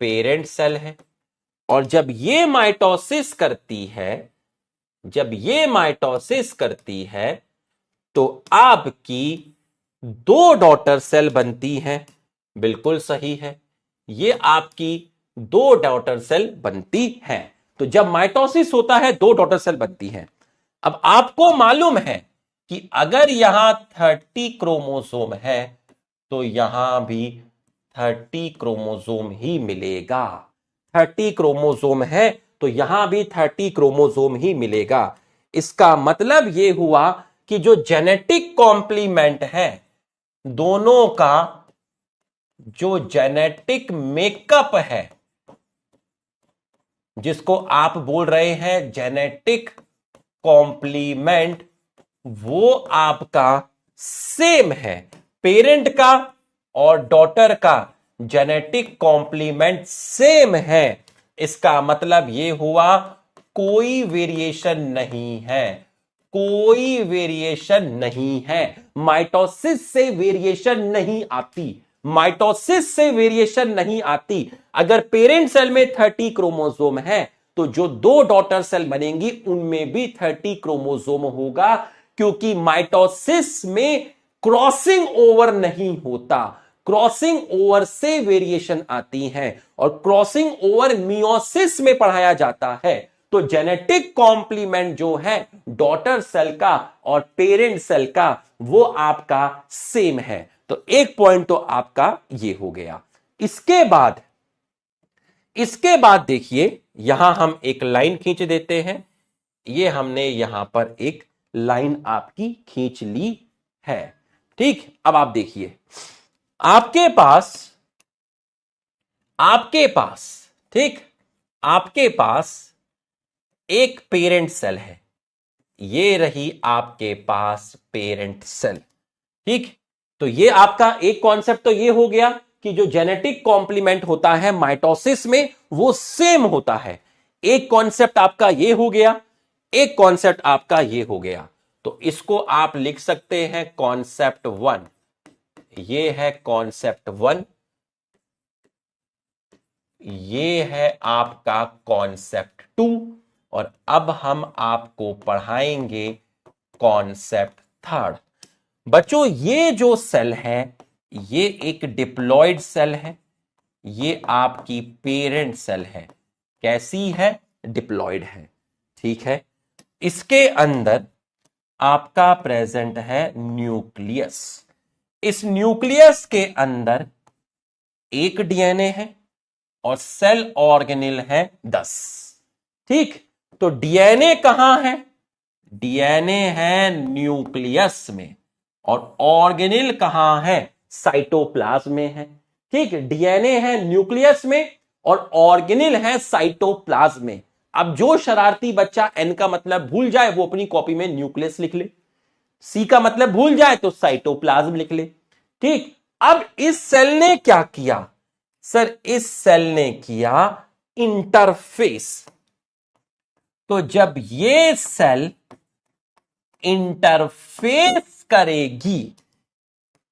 पेरेंट सेल है। और जब ये माइटोसिस करती है तो आपकी दो डॉटर सेल बनती हैं। बिल्कुल सही है, ये आपकी दो डॉटर सेल बनती हैं। तो जब माइटोसिस होता है, दो डॉटर सेल बनती हैं। अब आपको मालूम है कि अगर यहां 30 क्रोमोसोम है तो यहां भी 30 क्रोमोसोम ही मिलेगा। 30 क्रोमोसोम है तो यहां भी 30 क्रोमोसोम ही मिलेगा। इसका मतलब यह हुआ कि जो जेनेटिक कॉम्प्लीमेंट है, दोनों का जो जेनेटिक मेकअप है, जिसको आप बोल रहे हैं जेनेटिक कॉम्प्लीमेंट, वो आपका सेम है। पेरेंट का और डॉटर का जेनेटिक कॉम्प्लीमेंट सेम है। इसका मतलब यह हुआ कोई वेरिएशन नहीं है, कोई वेरिएशन नहीं है। माइटोसिस से वेरिएशन नहीं आती, माइटोसिस से वेरिएशन नहीं आती। अगर पेरेंट सेल में 30 क्रोमोसोम है तो जो दो डॉटर सेल बनेंगी उनमें भी 30 क्रोमोसोम होगा, क्योंकि माइटोसिस में क्रॉसिंग ओवर नहीं होता। क्रॉसिंग ओवर से वेरिएशन आती है और क्रॉसिंग ओवर मियोसिस में पढ़ाया जाता है। तो जेनेटिक कॉम्प्लीमेंट जो है डॉटर सेल का और पेरेंट सेल का वो आपका सेम है। तो एक पॉइंट तो आपका ये हो गया। इसके बाद देखिए यहां हम एक लाइन खींच देते हैं। ये हमने यहां पर एक लाइन आपकी खींच ली है। ठीक, अब आप देखिए आपके पास ठीक, आपके पास एक पेरेंट सेल है। ये रही आपके पास पेरेंट सेल। ठीक, तो ये आपका एक कॉन्सेप्ट तो ये हो गया कि जो जेनेटिक कॉम्प्लीमेंट होता है माइटोसिस में वो सेम होता है। एक कॉन्सेप्ट आपका ये हो गया, एक कॉन्सेप्ट आपका ये हो गया। तो इसको आप लिख सकते हैं कॉन्सेप्ट 1। ये है कॉन्सेप्ट 1, ये है आपका कॉन्सेप्ट 2, और अब हम आपको पढ़ाएंगे कॉन्सेप्ट 3। बच्चों ये जो सेल है ये एक डिप्लॉयड सेल है, ये आपकी पेरेंट सेल है। कैसी है? डिप्लॉयड है। ठीक है, इसके अंदर आपका प्रेजेंट है न्यूक्लियस। इस न्यूक्लियस के अंदर एक डीएनए है और सेल ऑर्गेनेल है 10। ठीक, तो डीएनए कहां है? डीएनए है न्यूक्लियस में, और ऑर्गेनेल कहां है? साइटोप्लाज्म में है। ठीक, डीएनए है न्यूक्लियस में और ऑर्गेनेल है साइटोप्लाज्म में। अब जो शरारती बच्चा एन का मतलब भूल जाए वो अपनी कॉपी में न्यूक्लियस लिख ले, सी का मतलब भूल जाए तो साइटोप्लाज्म लिख ले। ठीक, अब इस सेल ने क्या किया? सर इस सेल ने किया इंटरफेस। तो जब ये सेल इंटरफेस करेगी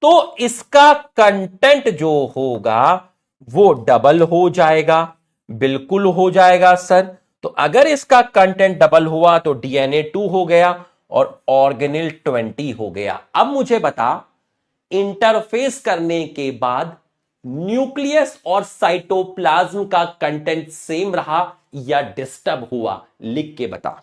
तो इसका कंटेंट जो होगा वो डबल हो जाएगा। बिल्कुल हो जाएगा सर। तो अगर इसका कंटेंट डबल हुआ तो डीएनए 2 हो गया और ऑर्गेनेल 20 हो गया। अब मुझे बता, इंटरफेस करने के बाद न्यूक्लियस और साइटोप्लाज्म का कंटेंट सेम रहा या डिस्टर्ब हुआ? लिख के बता।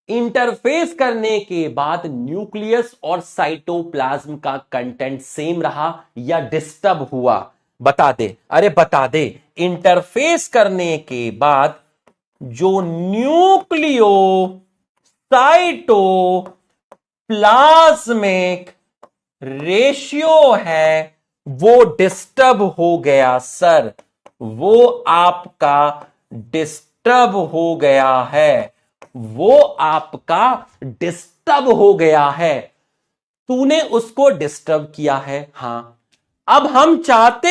इंटरफेस करने के बाद न्यूक्लियस और साइटोप्लाज्म का कंटेंट सेम रहा या डिस्टर्ब हुआ? बता दे, अरे बता दे। इंटरफेस करने के बाद जो न्यूक्लियो साइटोप्लाज्मिक रेशियो है वो डिस्टर्ब हो गया सर, वो आपका डिस्टर्ब हो गया है, वो आपका डिस्टर्ब हो गया है। तूने उसको डिस्टर्ब किया है। हां, अब हम चाहते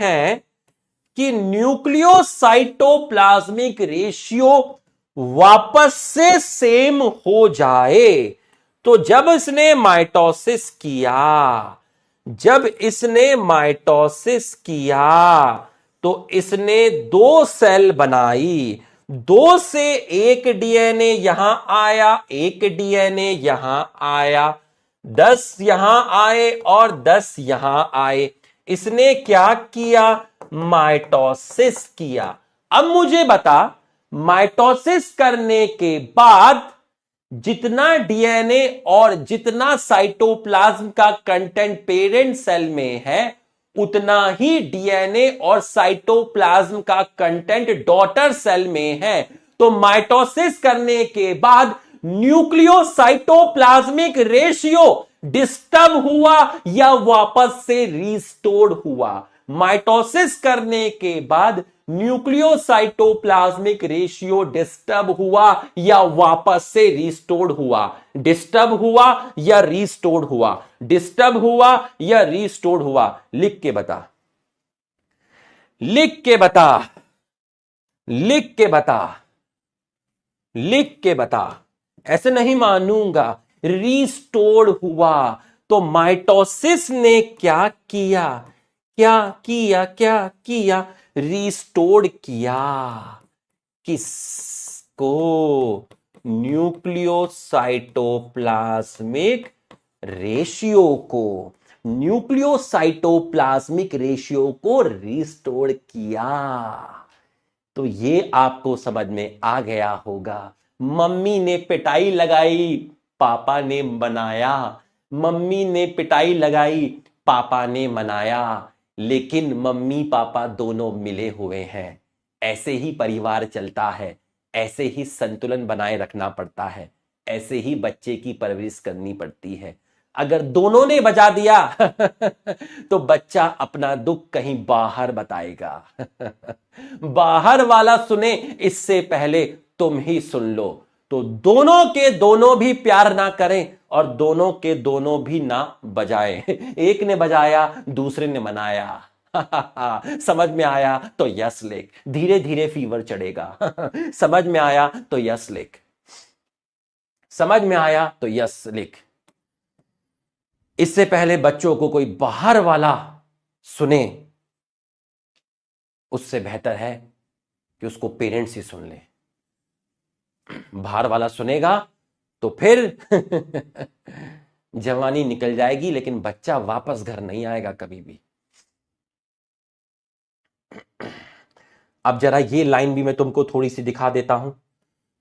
हैं कि न्यूक्लियोसाइटोप्लाज्मिक रेशियो वापस से सेम हो जाए। तो जब इसने माइटोसिस किया तो इसने 2 सेल बनाई। 2 से एक डीएनए यहां आया, एक डीएनए यहां आया, 10 यहां आए और 10 यहां आए। इसने क्या किया? माइटोसिस किया। अब मुझे बता, माइटोसिस करने के बाद जितना डीएनए और जितना साइटोप्लाज्म का कंटेंट पेरेंट सेल में है उतना ही डीएनए और साइटोप्लाज्म का कंटेंट डॉटर सेल में है। तो माइटोसिस करने के बाद न्यूक्लियोसाइटोप्लाज्मिक रेशियो डिस्टर्ब हुआ या वापस से रिस्टोर्ड हुआ? माइटोसिस करने के बाद न्यूक्लियोसाइटोप्लाज्मिक रेशियो डिस्टर्ब हुआ या वापस से रिस्टोर्ड हुआ? डिस्टर्ब हुआ या रिस्टोर्ड हुआ? डिस्टर्ब हुआ या रिस्टोर्ड हुआ? लिख के बता, लिख के बता, लिख के बता, लिख के बता। ऐसे नहीं मानूंगा। रिस्टोर्ड हुआ। तो माइटोसिस ने क्या किया? क्या किया? क्या किया? रिस्टोर्ड किया। किसको? न्यूक्लियोसाइटोप्लाज्मिक रेशियो को। न्यूक्लियोसाइटोप्लाज्मिक रेशियो को रिस्टोर किया। तो ये आपको समझ में आ गया होगा। मम्मी ने पिटाई लगाई, पापा ने बनाया। मम्मी ने पिटाई लगाई, पापा ने मनाया, लेकिन मम्मी पापा दोनों मिले हुए हैं। ऐसे ही परिवार चलता है, ऐसे ही संतुलन बनाए रखना पड़ता है, ऐसे ही बच्चे की परवरिश करनी पड़ती है। अगर दोनों ने बजा दिया तो बच्चा अपना दुख कहीं बाहर बताएगा। बाहर वाला सुने इससे पहले तुम ही सुन लो। तो दोनों के दोनों भी प्यार ना करें और दोनों के दोनों भी ना बजाएं। एक ने बजाया, दूसरे ने मनाया। समझ में आया तो यस लिख, धीरे धीरे फीवर चढ़ेगा। समझ में आया तो यस लिख, समझ में आया तो यस लिख। इससे पहले बच्चों को कोई बाहर वाला सुने, उससे बेहतर है कि उसको पेरेंट्स ही सुन ले। बाहर वाला सुनेगा तो फिर जवानी निकल जाएगी, लेकिन बच्चा वापस घर नहीं आएगा कभी भी। अब जरा ये लाइन भी मैं तुमको थोड़ी सी दिखा देता हूं,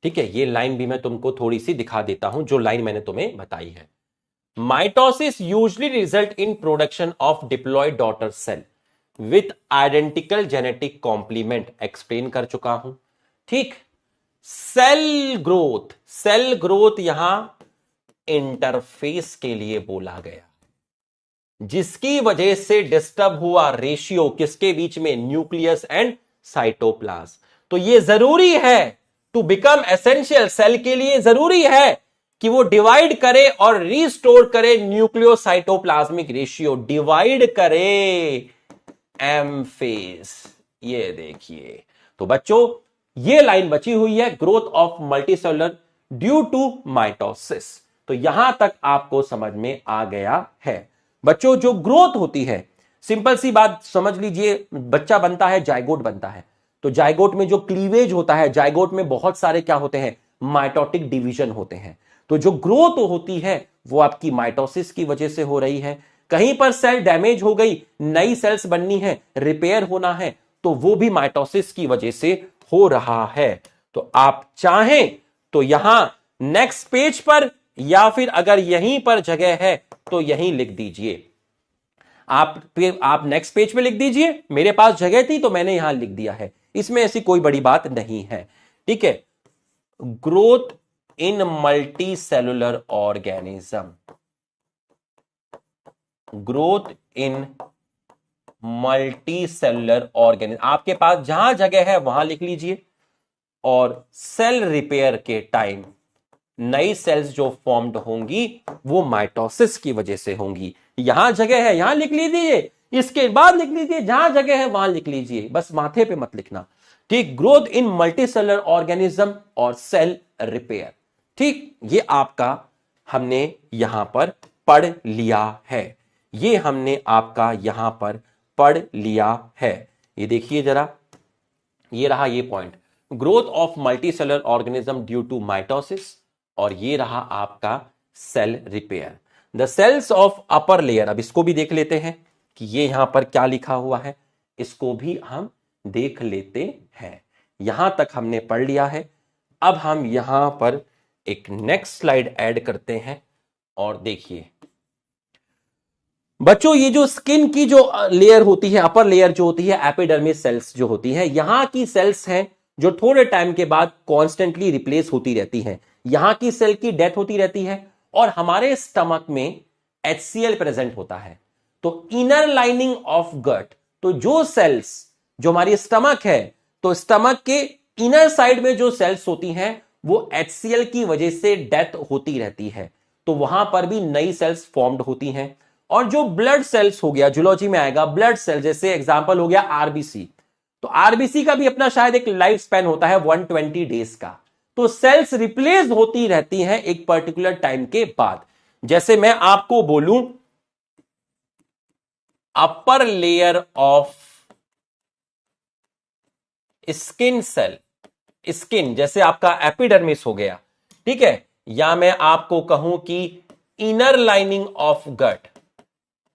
ठीक है? ये लाइन भी मैं तुमको थोड़ी सी दिखा देता हूं, जो लाइन मैंने तुम्हें बताई है। Mitosis usually result in production of diploid daughter cell with identical genetic complement, explain कर चुका हूं, ठीक। सेल ग्रोथ यहां इंटरफेस के लिए बोला गया, जिसकी वजह से डिस्टर्ब हुआ रेशियो किसके बीच में, न्यूक्लियस एंड साइटोप्लाज्म। तो ये जरूरी है, टू बिकम एसेंशियल, सेल के लिए जरूरी है कि वो डिवाइड करे और रिस्टोर करे न्यूक्लियोसाइटोप्लाज्मिक रेशियो, डिवाइड करे एम फेज। ये देखिए, तो बच्चों ये लाइन बची हुई है, growth of multicellular due to mitosis. तो यहां तक आपको समझ में आ गया है। बच्चों जो ग्रोथ होती है, सिंपल सी बात समझ लीजिए, बच्चा बनता है, जायगोट बनता है, तो जायगोट में जो क्लीवेज होता है, जायगोट में बहुत सारे क्या होते हैं, माइटोटिक डिवीजन होते हैं। तो जो ग्रोथ होती है वो आपकी माइटोसिस की वजह से हो रही है। कहीं पर सेल डैमेज हो गई, नई सेल्स बननी है, रिपेयर होना है, तो वो भी माइटोसिस की वजह से हो रहा है। तो आप चाहें तो यहां नेक्स्ट पेज पर, या फिर अगर यहीं पर जगह है तो यहीं लिख दीजिए। आप नेक्स्ट पेज पे लिख दीजिए, मेरे पास जगह थी तो मैंने यहां लिख दिया है, इसमें ऐसी कोई बड़ी बात नहीं है, ठीक है। Growth in multi cellular organism, growth in multi cellular organism, आपके पास जहां जगह है वहां लिख लीजिए। और सेल रिपेयर के टाइम नई सेल्स जो फॉर्म्ड होंगी वो माइटोसिस की वजह से होंगी। यहां जगह है यहां लिख लीजिए, इसके बाद लिख लीजिए, जहां जगह है वहां लिख लीजिए, बस माथे पे मत लिखना, ठीक। ग्रोथ इन मल्टीसेलुलर ऑर्गेनिज्म और सेल रिपेयर, ठीक। ये आपका हमने यहां पर पढ़ लिया है, ये हमने आपका यहां पर पढ़ लिया है। ये देखिए जरा, ये रहा ये point, growth of multicellular organism due to mitosis, और ये रहा आपका cell repair. The cells of upper layer, अब इसको भी देख लेते हैं कि ये यहां पर क्या लिखा हुआ है, इसको भी हम देख लेते हैं। यहां तक हमने पढ़ लिया है। अब हम यहां पर एक नेक्स्ट स्लाइड ऐड करते हैं, और देखिए बच्चों, ये जो स्किन की जो लेयर होती है, अपर लेयर जो होती है, एपिडर्मिस सेल्स जो होती है, यहां की सेल्स हैं जो थोड़े टाइम के बाद कॉन्स्टेंटली रिप्लेस होती रहती हैं। यहां की सेल की डेथ होती रहती है, और हमारे स्टमक में HCl प्रेजेंट होता है। तो इनर लाइनिंग ऑफ गट, तो जो सेल्स जो हमारी स्टमक है, तो स्टमक के इनर साइड में जो सेल्स होती हैं वो HCl की वजह से डेथ होती रहती है, तो वहां पर भी नई सेल्स फॉर्म्ड होती हैं। और जो ब्लड सेल्स हो गया, जूलॉजी में आएगा ब्लड सेल, जैसे एग्जांपल हो गया आरबीसी, तो आरबीसी का भी अपना शायद एक लाइफ स्पैन होता है 120 डेज का। तो सेल्स रिप्लेस होती रहती हैं एक पर्टिकुलर टाइम के बाद। जैसे मैं आपको बोलूं, upper layer of skin cell, skin जैसे आपका एपिडर्मिस हो गया, ठीक है, या मैं आपको कहूं कि inner lining of gut,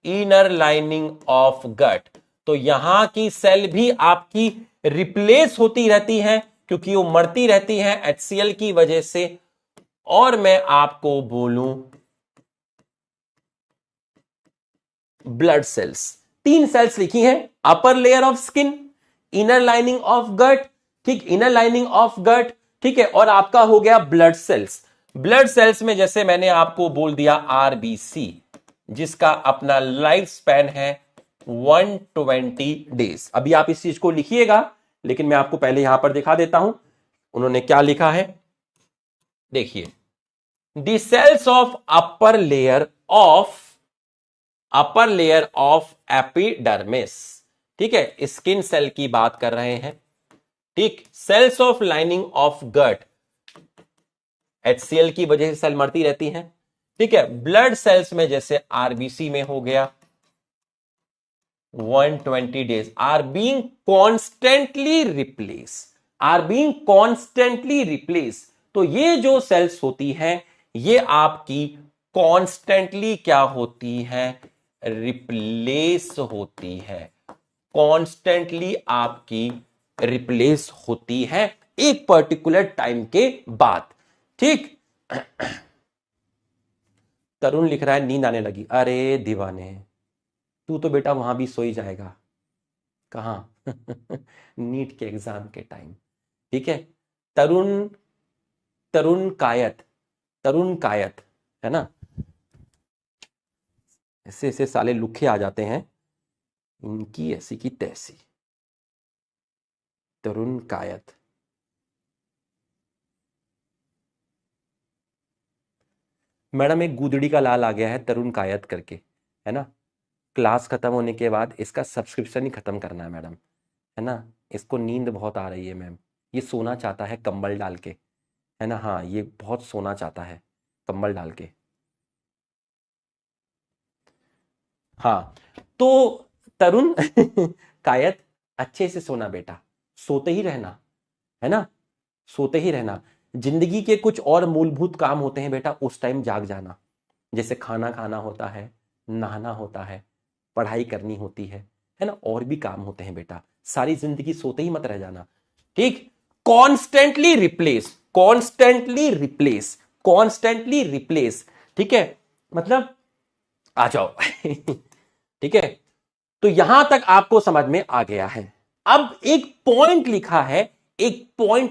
inner lining of gut. तो यहां की सेल भी आपकी रिप्लेस होती रहती है क्योंकि वो मरती रहती है HCl की वजह से। और मैं आपको बोलूं ब्लड सेल्स, 3 सेल्स लिखी हैं, upper layer of skin, inner lining of gut, ठीक, इनर लाइनिंग ऑफ गट, ठीक है, और आपका हो गया ब्लड सेल्स। ब्लड सेल्स में जैसे मैंने आपको बोल दिया RBC, जिसका अपना लाइफ स्पैन है 120 डेज। अभी आप इस चीज को लिखिएगा, लेकिन मैं आपको पहले यहां पर दिखा देता हूं उन्होंने क्या लिखा है। देखिए, the cells of upper layer of epidermis, ठीक है, स्किन सेल की बात कर रहे हैं, ठीक। Cells of lining of gut, HCl की वजह से सेल मरती रहती हैं, ठीक है। ब्लड सेल्स में जैसे RBC में हो गया 120 days, are being constantly replace. तो ये जो सेल्स होती हैं ये आपकी कॉन्स्टेंटली क्या होती है, रिप्लेस होती है, कॉन्स्टेंटली आपकी रिप्लेस होती है एक पर्टिकुलर टाइम के बाद, ठीक। तरुण लिख रहा है नींद आने लगी। अरे दीवाने, तू तो बेटा वहां भी सो ही जाएगा, कहां नीट के एग्जाम के टाइम, ठीक है। तरुण तरुण कायत है ना, ऐसे ऐसे साले लुखे आ जाते हैं, इनकी ऐसी की तैसी। तरुण कायत, मैडम एक गुदड़ी का लाल आ गया है तरुण कायत करके, है ना। क्लास खत्म होने के बाद इसका सब्सक्रिप्शन ही खत्म करना है मैडम, है ना। इसको नींद बहुत आ रही है मैम, ये सोना चाहता है कंबल डाल के, है ना। हाँ, ये बहुत सोना चाहता है कंबल डाल के। हाँ, तो तरुण कायत, अच्छे से सोना बेटा, सोते ही रहना, है ना, सोते ही रहना। जिंदगी के कुछ और मूलभूत काम होते हैं बेटा, उस टाइम जाग जाना, जैसे खाना खाना होता है, नहाना होता है, पढ़ाई करनी होती है ना, और भी काम होते हैं बेटा। सारी जिंदगी सोते ही मत रह जाना, ठीक। कॉन्स्टेंटली रिप्लेस, ठीक है, मतलब आ जाओ ठीक है। तो यहां तक आपको समझ में आ गया है। अब एक पॉइंट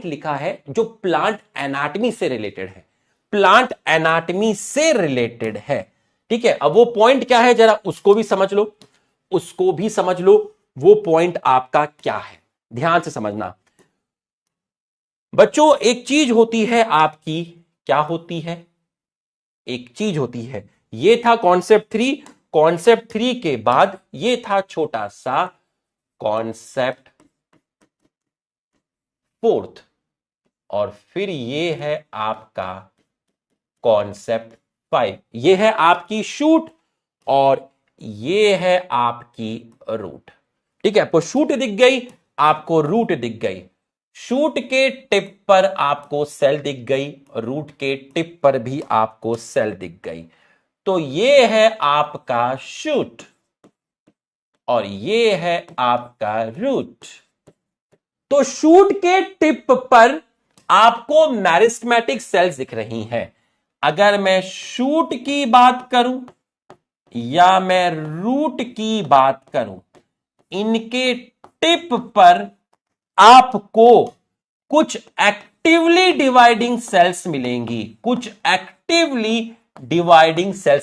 लिखा है जो प्लांट एनाटमी से रिलेटेड है, ठीक है। अब वो पॉइंट क्या है जरा उसको भी समझ लो, वो पॉइंट आपका क्या है, ध्यान से समझना बच्चों। एक चीज होती है आपकी, क्या होती है, एक चीज होती है, ये था कॉन्सेप्ट 3 के बाद ये था छोटा सा कॉन्सेप्ट 4, और फिर ये है आपका कॉन्सेप्ट 5। ये है आपकी शूट और ये है आपकी रूट, ठीक है। तो शूट दिख गई, आपको रूट दिख गई, शूट के टिप पर आपको सेल दिख गई, रूट के टिप पर भी आपको सेल दिख गई। तो ये है आपका शूट और ये है आपका रूट। तो शूट के टिप पर आपको मैरिस्टेमेटिक सेल्स दिख रही हैं। अगर मैं शूट की बात करूं या मैं रूट की बात करूं, इनके टिप पर आपको कुछ एक्टिवली डिवाइडिंग सेल्स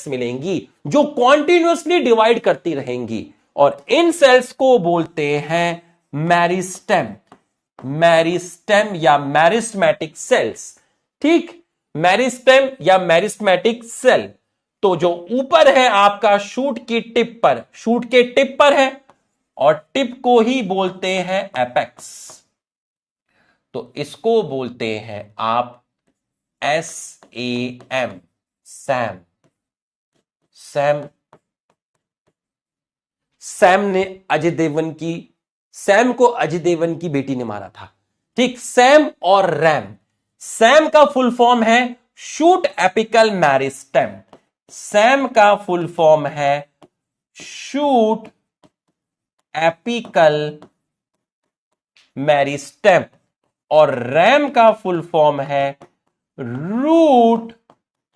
मिलेंगी जो कॉन्टिन्यूअसली डिवाइड करती रहेंगी, और इन सेल्स को बोलते हैं मैरिस्टेम या मैरिस्टेमेटिक सेल्स, ठीक। मैरिस्टेम या मैरिस्टेमेटिक सेल। तो जो ऊपर है आपका शूट के टिप पर है, और टिप को ही बोलते हैं एपेक्स, तो इसको बोलते हैं आप SAM, सैम को अजय देवगन की बेटी ने मारा था, ठीक। सैम और रैम, सैम का फुल फॉर्म है शूट एपिकल मैरिस्टेम, सैम का फुल फॉर्म है शूट एपिकल मेरिस्टेम, और रैम का फुल फॉर्म है रूट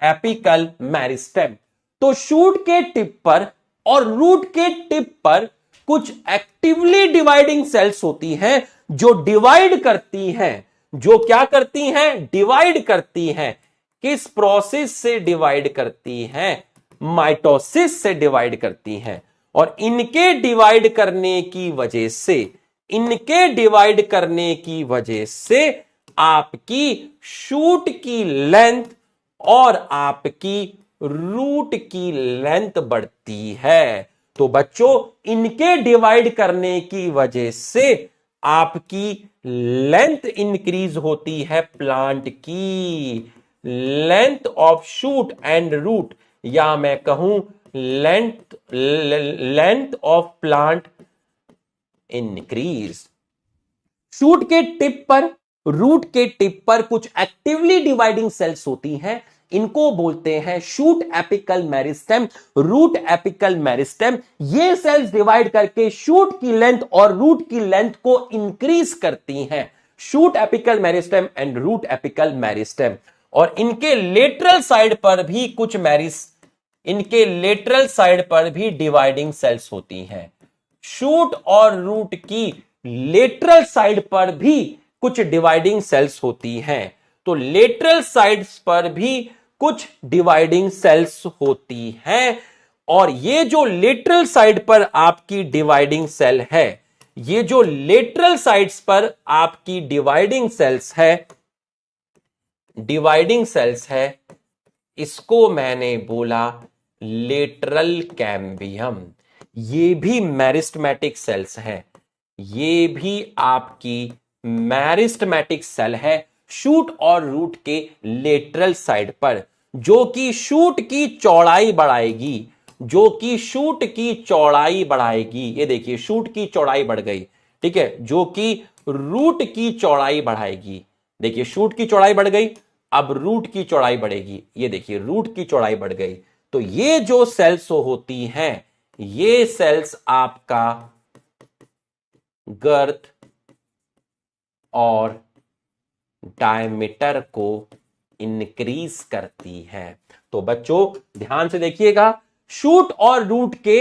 एपिकल मेरिस्टेम। तो शूट के टिप पर और रूट के टिप पर कुछ एक्टिवली डिवाइडिंग सेल्स होती हैं जो डिवाइड करती हैं। जो क्या करती हैं? डिवाइड करती हैं। किस प्रोसेस से डिवाइड करती हैं? माइटोसिस से डिवाइड करती हैं। और इनके डिवाइड करने की वजह से, इनके डिवाइड करने की वजह से आपकी शूट की लेंथ और आपकी रूट की लेंथ बढ़ती है। तो बच्चों, इनके डिवाइड करने की वजह से आपकी लेंथ इंक्रीज होती है प्लांट की। Length of shoot and root, या मैं कहूं length of plant increase. Shoot के टिप पर, रूट के टिप पर कुछ एक्टिवली डिवाइडिंग सेल्स होती हैं, इनको बोलते हैं shoot apical meristem, root apical meristem. ये सेल्स डिवाइड करके शूट की लेंथ और रूट की लेंथ को इंक्रीज करती हैं। Shoot apical meristem and root apical meristem. और इनके लेटरल साइड पर भी कुछ इनके लेटरल साइड पर भी डिवाइडिंग सेल्स होती हैं। शूट और रूट की लेटरल साइड पर भी कुछ डिवाइडिंग सेल्स होती हैं। तो लेटरल साइड्स पर भी कुछ डिवाइडिंग सेल्स होती हैं। और ये जो लेटरल साइड पर आपकी डिवाइडिंग सेल है, ये जो लेटरल साइड्स पर आपकी डिवाइडिंग सेल्स है, इसको मैंने बोला लेटरल कैम्बियम। ये भी मेरिस्टेमेटिक सेल्स हैं। ये भी आपकी मेरिस्टेमेटिक सेल है शूट और रूट के लेटरल साइड पर, जो कि शूट की चौड़ाई बढ़ाएगी, जो कि शूट की चौड़ाई बढ़ाएगी। ये देखिए, शूट की चौड़ाई बढ़ गई, ठीक है, जो कि रूट की चौड़ाई बढ़ाएगी। देखिए, शूट की चौड़ाई बढ़ गई, अब रूट की चौड़ाई बढ़ेगी। ये देखिए, रूट की चौड़ाई बढ़ गई। तो ये जो सेल्स होती हैं, ये सेल्स आपका गर्थ और डायमीटर को इंक्रीज करती है। तो बच्चों, ध्यान से देखिएगा, शूट और रूट के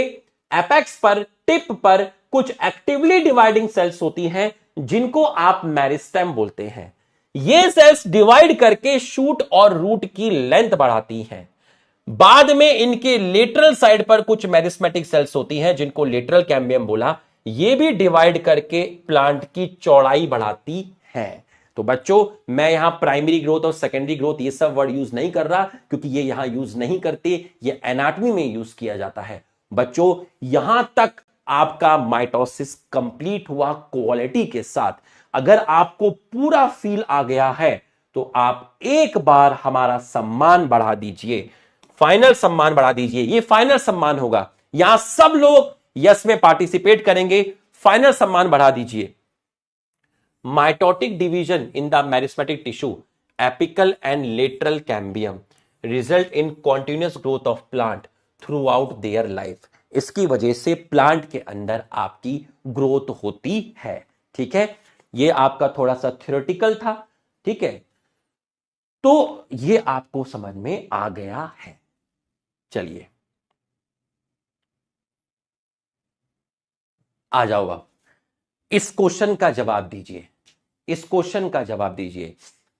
एपेक्स पर, टिप पर कुछ एक्टिवली डिवाइडिंग सेल्स होती हैं जिनको आप मेरिस्टेम बोलते हैं। ये सेल्स डिवाइड करके शूट और रूट की लेंथ बढ़ाती हैं। बाद में इनके लेटरल साइड पर कुछ मेरिस्मेटिक सेल्स होती हैं जिनको लेटरल कैम्बियम बोला। ये भी डिवाइड करके प्लांट की चौड़ाई बढ़ाती है। तो बच्चों, मैं यहां प्राइमरी ग्रोथ और सेकेंडरी ग्रोथ ये सब वर्ड यूज नहीं कर रहा, क्योंकि ये यहां यूज नहीं करते, ये एनाटॉमी में यूज किया जाता है। बच्चों, यहां तक आपका माइटोसिस कंप्लीट हुआ क्वालिटी के साथ। अगर आपको पूरा फील आ गया है तो आप एक बार हमारा सम्मान बढ़ा दीजिए, फाइनल सम्मान बढ़ा दीजिए। ये फाइनल सम्मान होगा, यहां सब लोग यस में पार्टिसिपेट करेंगे। फाइनल सम्मान बढ़ा दीजिए। Mitotic division in the meristematic tissue, apical and lateral cambium result in continuous growth of plant throughout their life. इसकी वजह से प्लांट के अंदर आपकी ग्रोथ होती है। ठीक है, ये आपका थोड़ा सा थ्योरेटिकल था। ठीक है, तो ये आपको समझ में आ गया है। चलिए आ जाओ, अब इस क्वेश्चन का जवाब दीजिए। इस क्वेश्चन का जवाब दीजिए।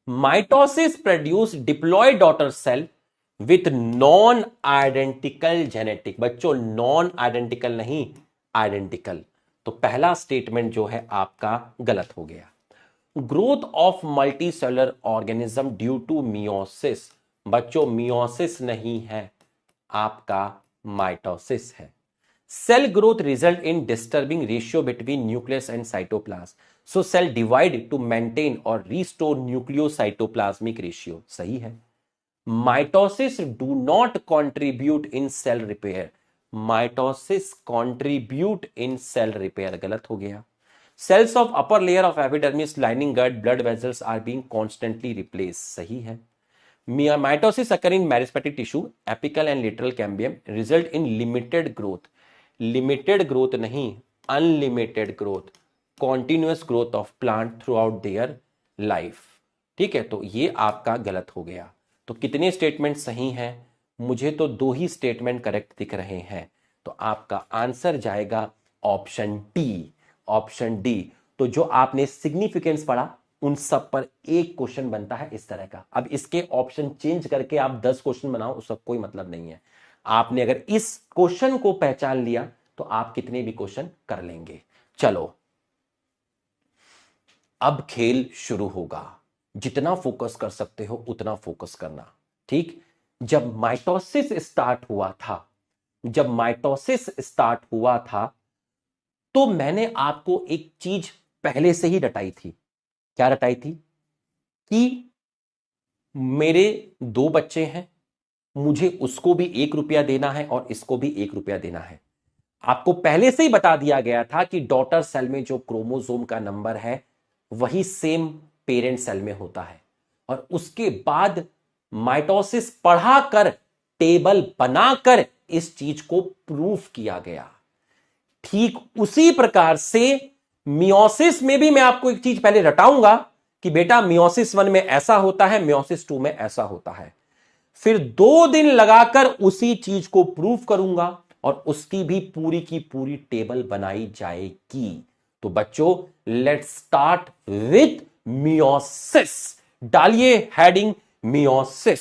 Mitosis produce diploid daughter cell with non identical genetic. बच्चों, नॉन आइडेंटिकल नहीं, आइडेंटिकल। तो पहला स्टेटमेंट जो है आपका गलत हो गया। Growth of multi cellular organism due to meiosis. बच्चों, मियोसिस नहीं है, आपका माइटोसिस है। Cell growth result in disturbing ratio between nucleus and cytoplasm. So cell divide to maintain or restore nucleocytoplasmic ratio. सही है। Mitosis do not contribute in cell repair. Mitosis contribute in cell repair. गलत हो गया। Cells of upper layer of epidermis lining gut blood vessels are being constantly replaced. सही है। Mitosis occur in meristematic tissue, apical and lateral cambium result in limited growth. Limited growth नहीं, unlimited growth, continuous growth of plant throughout their life. ठीक है, तो ये आपका गलत हो गया। तो कितने स्टेटमेंट सही हैं? मुझे तो 2 ही स्टेटमेंट करेक्ट दिख रहे हैं, तो आपका आंसर जाएगा ऑप्शन डी, ऑप्शन डी। तो जो आपने सिग्निफिकेंस पढ़ा उन सब पर एक क्वेश्चन बनता है इस तरह का। अब इसके ऑप्शन चेंज करके आप 10 क्वेश्चन बनाओ, उसका कोई मतलब नहीं है। आपने अगर इस क्वेश्चन को पहचान लिया तो आप कितने भी क्वेश्चन कर लेंगे। चलो अब खेल शुरू होगा, जितना फोकस कर सकते हो उतना फोकस करना। ठीक, जब माइटोसिस स्टार्ट हुआ था, जब माइटोसिस स्टार्ट हुआ था तो मैंने आपको एक चीज पहले से ही रटाई थी। क्या रटाई थी? कि मेरे 2 बच्चे हैं, मुझे उसको भी 1 रुपया देना है और इसको भी 1 रुपया देना है। आपको पहले से ही बता दिया गया था कि डॉटर सेल में जो क्रोमोसोम का नंबर है वही सेम पेरेंट सेल में होता है। और उसके बाद माइटोसिस पढ़ाकर, टेबल बनाकर इस चीज को प्रूफ किया गया। ठीक उसी प्रकार से मियोसिस में भी मैं आपको एक चीज पहले रटाऊंगा कि बेटा मियोसिस 1 में ऐसा होता है, मियोसिस 2 में ऐसा होता है। फिर 2 दिन लगाकर उसी चीज को प्रूफ करूंगा और उसकी भी पूरी की पूरी टेबल बनाई जाएगी। तो बच्चों लेट्स स्टार्ट विथ मियोसिस। डालिए हेडिंग मियोसिस,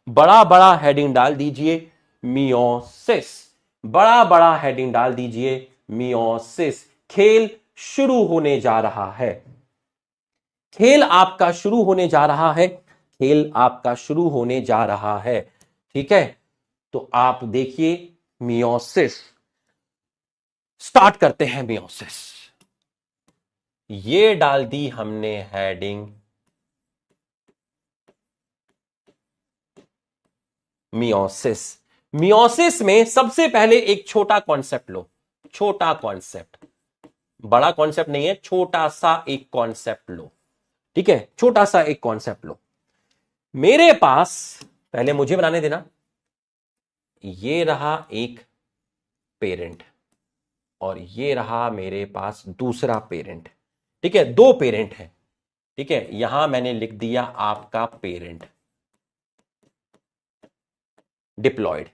बड़ा बड़ा हेडिंग डाल दीजिए मियोसिस, बड़ा बड़ा हेडिंग डाल दीजिए मियोसिस। खेल शुरू होने जा रहा है, खेल आपका शुरू होने जा रहा है, खेल आपका शुरू होने जा रहा है। ठीक है, तो आप देखिए मियोसिस, स्टार्ट करते हैं मियोसिस। ये डाल दी हमने हेडिंग मियोसिस। मियोसिस में सबसे पहले एक छोटा कॉन्सेप्ट लो, छोटा कॉन्सेप्ट, बड़ा कॉन्सेप्ट नहीं है, छोटा सा एक कॉन्सेप्ट लो। ठीक है, छोटा सा एक कॉन्सेप्ट लो। मेरे पास, पहले मुझे बनाने देना, ये रहा एक पेरेंट और ये रहा मेरे पास दूसरा पेरेंट। ठीक है, 2 पेरेंट है। ठीक है, यहां मैंने लिख दिया आपका पेरेंट डिप्लॉयड।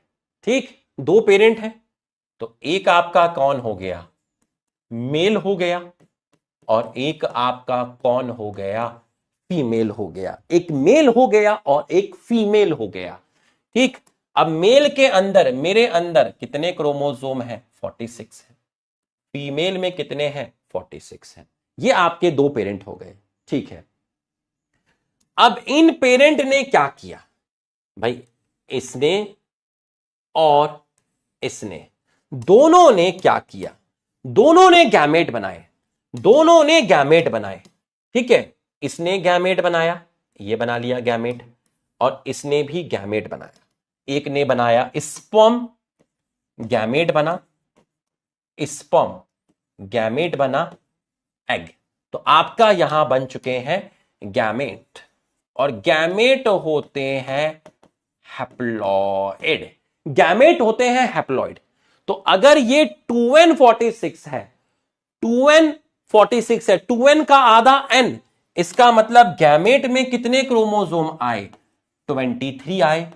ठीक, 2 पेरेंट है, तो एक आपका कौन हो गया? मेल हो गया, और एक आपका कौन हो गया? फीमेल हो गया। एक मेल हो गया और एक फीमेल हो गया। ठीक, अब मेल के अंदर, मेरे अंदर कितने क्रोमोसोम हैं? 46 है। फीमेल में कितने हैं? 46 है। ये आपके 2 पेरेंट हो गए। ठीक है, अब इन पेरेंट ने क्या किया भाई? इसने और इसने, दोनों ने क्या किया? दोनों ने गैमेट बनाए, दोनों ने गैमेट बनाए। ठीक है, इसने गैमेट बनाया, ये बना लिया गैमेट, और इसने भी गैमेट बनाया। एक ने बनाया स्पर्म, गैमेट बना, स्पर्म गैमेट बना, एग। तो आपका यहां बन चुके हैं गैमेट, और गैमेट होते हैं हैप्लॉइड। गैमेट होते हैं हैप्लॉइड। तो अगर ये 2n46 है, 2n46 है, 2n का आधा n, इसका मतलब गैमेट में कितने क्रोमोसोम आए? 23 आए।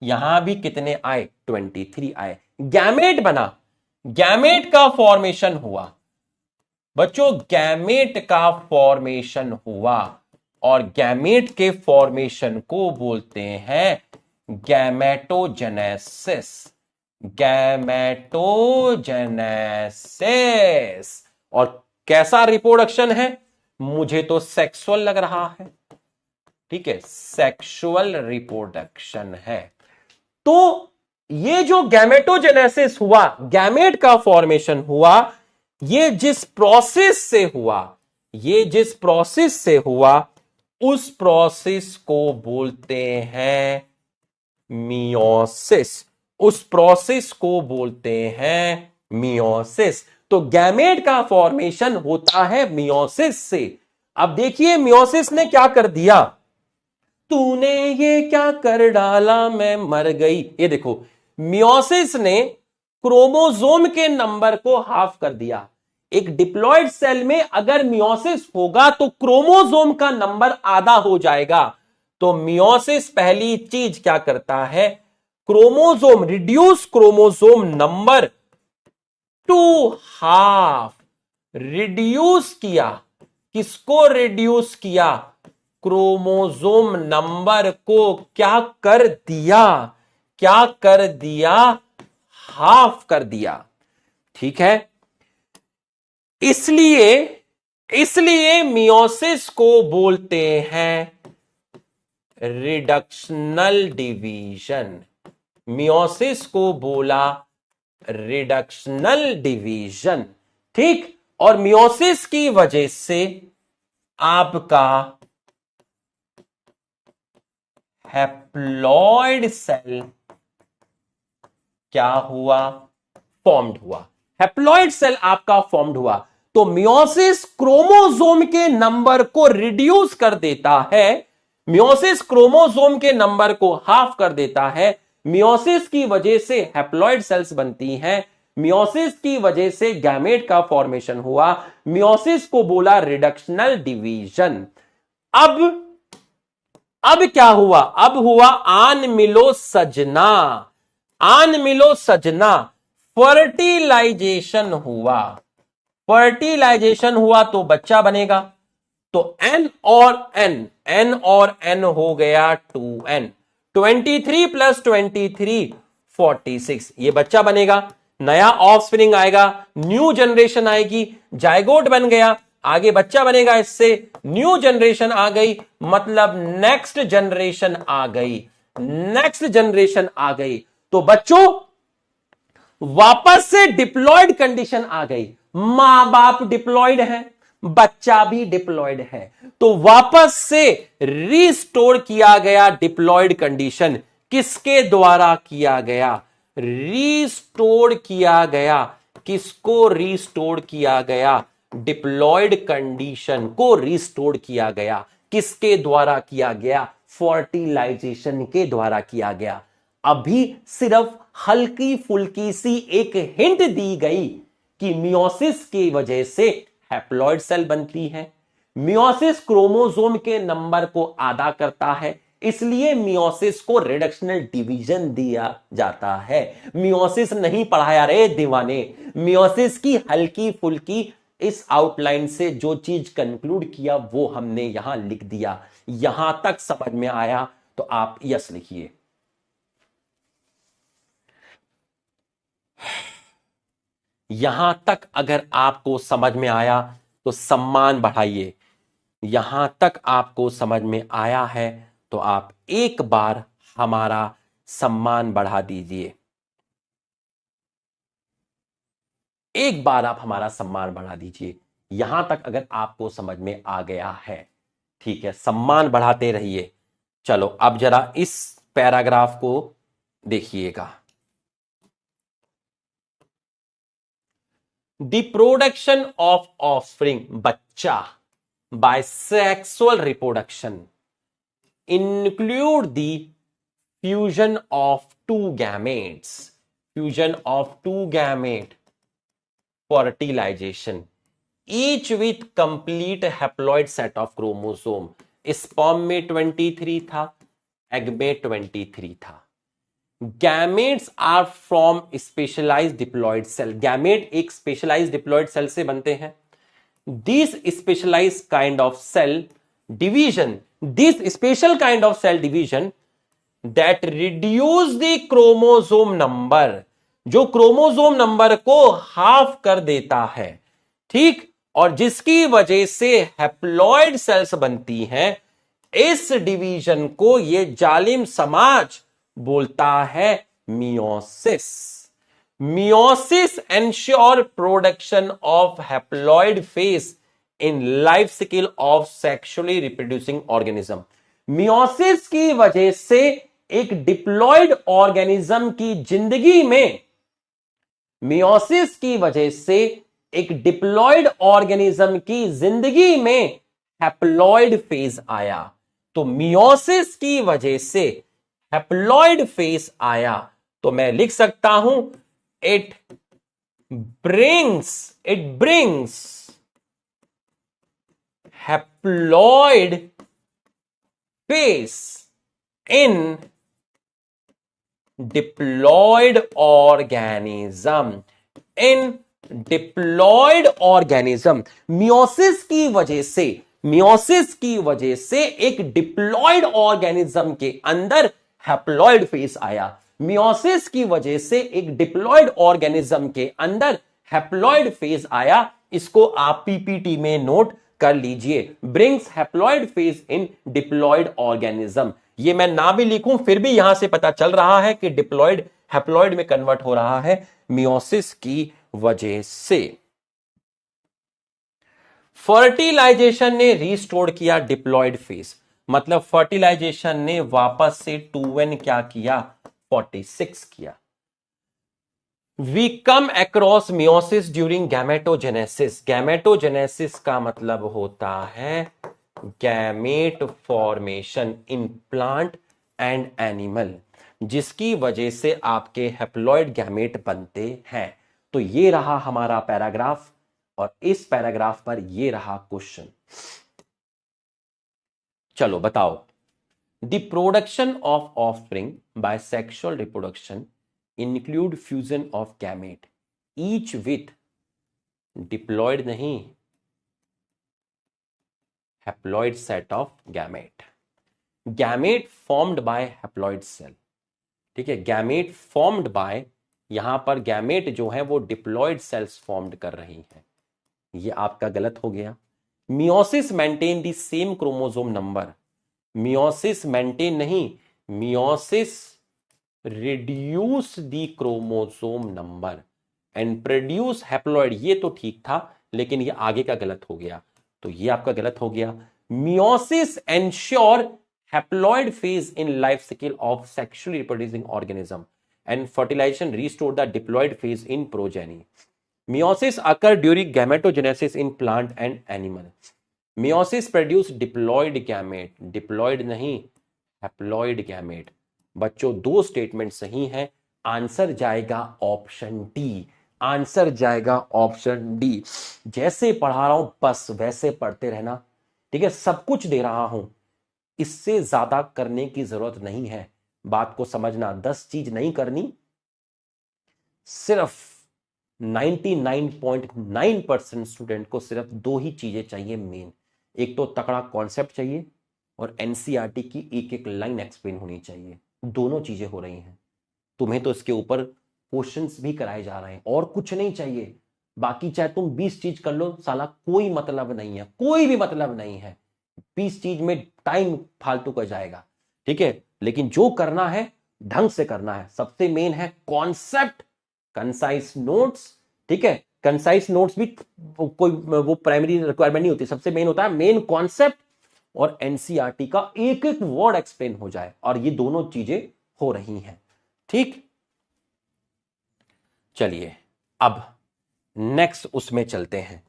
यहां भी कितने आए? 23 आए। गैमेट बना, गैमेट का फॉर्मेशन हुआ बच्चों, गैमेट का फॉर्मेशन हुआ, और गैमेट के फॉर्मेशन को बोलते हैं गैमेटोजेनेसिस। गैमेटोजेनेसिस। और कैसा रिप्रोडक्शन है? मुझे तो सेक्सुअल लग रहा है। ठीक है, सेक्सुअल रिप्रोडक्शन है। तो ये जो गैमेटोजेनेसिस हुआ, गैमेट का फॉर्मेशन हुआ, ये जिस प्रोसेस से हुआ, ये जिस प्रोसेस से हुआ, उस प्रोसेस को बोलते हैं मियोसिस। उस प्रोसेस को बोलते हैं मियोसिस। तो गैमेट का फॉर्मेशन होता है मियोसिस से। अब देखिए मियोसिस ने क्या कर दिया, तूने ये क्या कर डाला मैं मर गई। ये देखो मियोसिस ने क्रोमोसोम के नंबर को हाफ कर दिया। एक डिप्लॉयड सेल में अगर मियोसिस होगा तो क्रोमोसोम का नंबर आधा हो जाएगा। तो मियोसिस पहली चीज क्या करता है, chromosome, reduce chromosome number two half. Reduce किया, किसको रिड्यूस किया, क्रोमोसोम नंबर को क्या कर दिया, क्या कर दिया, हाफ कर दिया। ठीक है, इसलिए इसलिए मियोसिस को बोलते हैं रिडक्शनल डिवीजन। मियोसिस को बोला रिडक्शनल डिवीजन। ठीक, और मियोसिस की वजह से आपका हैप्लॉयड सेल क्या हुआ, फॉर्म्ड हुआ। हैप्लॉयड सेल आपका फॉर्म्ड हुआ। तो मियोसिस क्रोमोसोम के नंबर को रिड्यूस कर देता है, मियोसिस क्रोमोसोम के नंबर को हाफ कर देता है। मियोसिस की वजह से हैप्लॉयड सेल्स बनती हैं, मियोसिस की वजह से गैमेट का फॉर्मेशन हुआ। मियोसिस को बोला रिडक्शनल डिवीजन। अब क्या हुआ, अब हुआ आन मिलो सजना, आन मिलो सजना, फर्टिलाइजेशन हुआ। फर्टिलाइजेशन हुआ तो बच्चा बनेगा। तो n और n हो गया 2n, 23 प्लस 23 46, ये बच्चा बनेगा, नया ऑफस्प्रिंग आएगा, न्यू जनरेशन आएगी, जायगोट बन गया, आगे बच्चा बनेगा, इससे न्यू जनरेशन आ गई, मतलब नेक्स्ट जनरेशन आ गई, नेक्स्ट जनरेशन आ गई। तो बच्चों वापस से डिप्लॉयड कंडीशन आ गई, मां बाप डिप्लॉयड है, बच्चा भी डिप्लॉयड है, तो वापस से रिस्टोर किया गया डिप्लॉयड कंडीशन। किसके द्वारा किया गया, रिस्टोर किया गया, किसको रिस्टोर किया गया, डिप्लॉयड कंडीशन को रिस्टोर किया गया। किसके द्वारा किया गया, फर्टिलाइजेशन के द्वारा किया गया। अभी सिर्फ हल्की फुल्की सी एक हिंट दी गई कि मियोसिस की वजह से हैप्लॉयड सेल बनती है, मियोसिस क्रोमोसोम के नंबर को आधा करता है, इसलिए मियोसिस को रिडक्शनल डिवीजन दिया जाता है। मियोसिस नहीं पढ़ाया रे दीवाने, मियोसिस की हल्की फुल्की इस आउटलाइन से जो चीज कंक्लूड किया वो हमने यहां लिख दिया। यहां तक समझ में आया तो आप यस लिखिए। यहां तक अगर आपको समझ में आया तो सम्मान बढ़ाइए। यहां तक आपको समझ में आया है तो आप एक बार हमारा सम्मान बढ़ा दीजिए, एक बार आप हमारा सम्मान बढ़ा दीजिए। यहां तक अगर आपको समझ में आ गया है, ठीक है, सम्मान बढ़ाते रहिए। चलो अब जरा इस पैराग्राफ को देखिएगा। द प्रोडक्शन ऑफ ऑफस्प्रिंग, बच्चा, by sexual reproduction include the fusion of two gametes, fusion of two gamete, fertilization, each with complete haploid set of chromosome। Sperm में 23 था, एग में 23 था। Gametes are from specialised diploid cell, gamete एक specialised diploid cell से बनते हैं। This specialized kind of cell division, this special kind of cell division that reduce the chromosome number, जो chromosome number को हाफ कर देता है, ठीक, और जिसकी वजह से हैप्लॉयड सेल्स बनती हैं। इस डिवीजन को ये जालिम समाज बोलता है meiosis. Meiosis ensure production of haploid phase in life cycle of sexually reproducing organism। Meiosis की वजह से एक डिप्लॉयड ऑर्गेनिज्म की जिंदगी में, मियोसिस की वजह से एक डिप्लॉयड ऑर्गेनिज्म की जिंदगी में हैप्लॉयड फेज आया। तो मियोसिस की वजह से हैप्लॉयड फेज आया, तो मैं लिख सकता हूं it brings haploid phase in diploid organism meiosis की वजह से एक डिप्लॉयड ऑर्गेनिज्म के अंदर हैप्लॉयड फेस आया। मियोसिस की वजह से एक डिप्लॉयड ऑर्गेनिज्म के अंदर हैप्लॉयड फेज आया। इसको आप पीपीटी में नोट कर लीजिए। Brings haploid phase in diploid organism. ये मैं ना भी लिखूं फिर भी यहां से पता चल रहा है कि डिप्लॉयड हैप्लॉयड में कन्वर्ट हो रहा है मियोसिस की वजह से। फर्टिलाइजेशन ने रिस्टोर किया डिप्लॉयड फेज, मतलब फर्टिलाइजेशन ने वापस से 2n क्या किया, 46 किया। We come across meiosis during gametogenesis. Gametogenesis का मतलब होता है gamete formation in plant and animal, जिसकी वजह से आपके हैप्लॉयड गैमेट बनते हैं। तो ये रहा हमारा पैराग्राफ और इस पैराग्राफ पर ये रहा क्वेश्चन। चलो बताओ, the production of offspring by sexual reproduction include fusion of gamete each with diploid नहीं, haploid set of gamete. Gamete formed by haploid cell, ठीक है, गैमेट फॉर्म्ड बाय, यहां पर गैमेट जो है वो डिप्लॉयड सेल्स फॉर्म्ड कर रही हैं। ये आपका गलत हो गया। Meiosis maintain the same chromosome number, meiosis maintain नहीं, meiosis reduce the chromosome number and produce haploid. ये तो ठीक था लेकिन ये आगे का गलत हो गया, तो ये आपका गलत हो गया। Meiosis ensure haploid phase in life cycle of sexually reproducing organism and fertilisation restore the diploid phase in progeny. Meiosis occur during gametogenesis in plant and animal. Meiosis produce diploid gamete, diploid नहीं, haploid gamete। बच्चों दो statement सही हैं, answer जाएगा option D, answer जाएगा option D. जैसे पढ़ा रहा हूं बस वैसे पढ़ते रहना, ठीक है, सब कुछ दे रहा हूं, इससे ज्यादा करने की जरूरत नहीं है। बात को समझना, 10 चीज नहीं करनी, सिर्फ 99.9% स्टूडेंट को सिर्फ दो ही चीजें चाहिए मेन। एक तो तकड़ा कॉन्सेप्ट चाहिए और एनसीईआरटी की एक एक लाइन एक्सप्लेन होनी चाहिए। दोनों चीजें हो रही हैं। तुम्हें तो इसके ऊपर क्वेश्चंस भी कराए जा रहे हैं और कुछ नहीं चाहिए। बाकी चाहे तुम 20 चीज कर लो, साला कोई मतलब नहीं है, कोई भी मतलब नहीं है। 20 चीज में टाइम फालतू का जाएगा, ठीक है, लेकिन जो करना है ढंग से करना है। सबसे मेन है कॉन्सेप्ट, कंसाइज नोट्स, ठीक है, कंसाइज नोट्स भी कोई वो प्राइमरी रिक्वायरमेंट नहीं होती। सबसे मेन होता है मेन कॉन्सेप्ट और एनसीईआरटी का एक एक वर्ड एक्सप्लेन हो जाए, और ये दोनों चीजें हो रही हैं, ठीक। चलिए अब नेक्स्ट उसमें चलते हैं।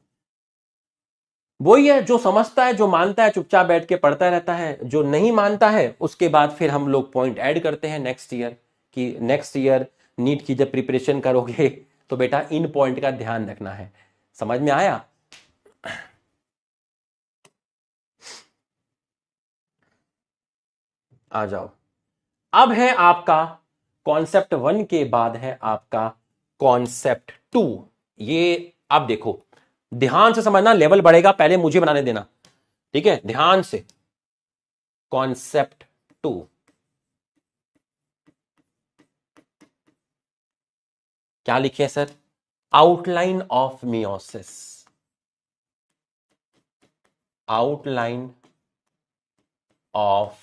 वही है, जो समझता है, जो मानता है, चुपचाप बैठ के पढ़ता रहता है। जो नहीं मानता है उसके बाद फिर हम लोग पॉइंट ऐड करते हैं नेक्स्ट ईयर, कि नेक्स्ट ईयर नीट की जब प्रिपरेशन करोगे तो बेटा इन पॉइंट का ध्यान रखना है। समझ में आया? आ जाओ। अब है आपका कॉन्सेप्ट 1 के बाद है आपका कॉन्सेप्ट 2। ये अब देखो, ध्यान से समझना, लेवल बढ़ेगा, पहले मुझे बनाने देना, ठीक है, ध्यान से। कॉन्सेप्ट 2, क्या लिखे sir? Outline of meiosis, outline of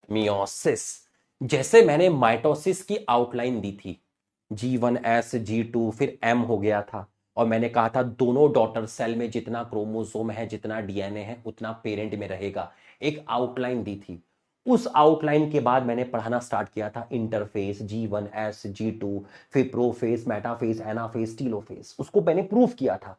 meiosis. जैसे मैंने माइटोसिस की आउटलाइन दी थी, G1S G2 फिर M हो गया था, और मैंने कहा था दोनों डॉटर सेल में जितना क्रोमोसोम है, जितना डीएनए है, उतना पेरेंट में रहेगा। एक आउटलाइन दी थी। उस आउटलाइन के बाद मैंने पढ़ाना स्टार्ट किया था इंटरफेस, G1S G2, फिर प्रोफेस, मेटाफेस, एनाफेस, टीलोफेस, उसको मैंने प्रूफ किया था।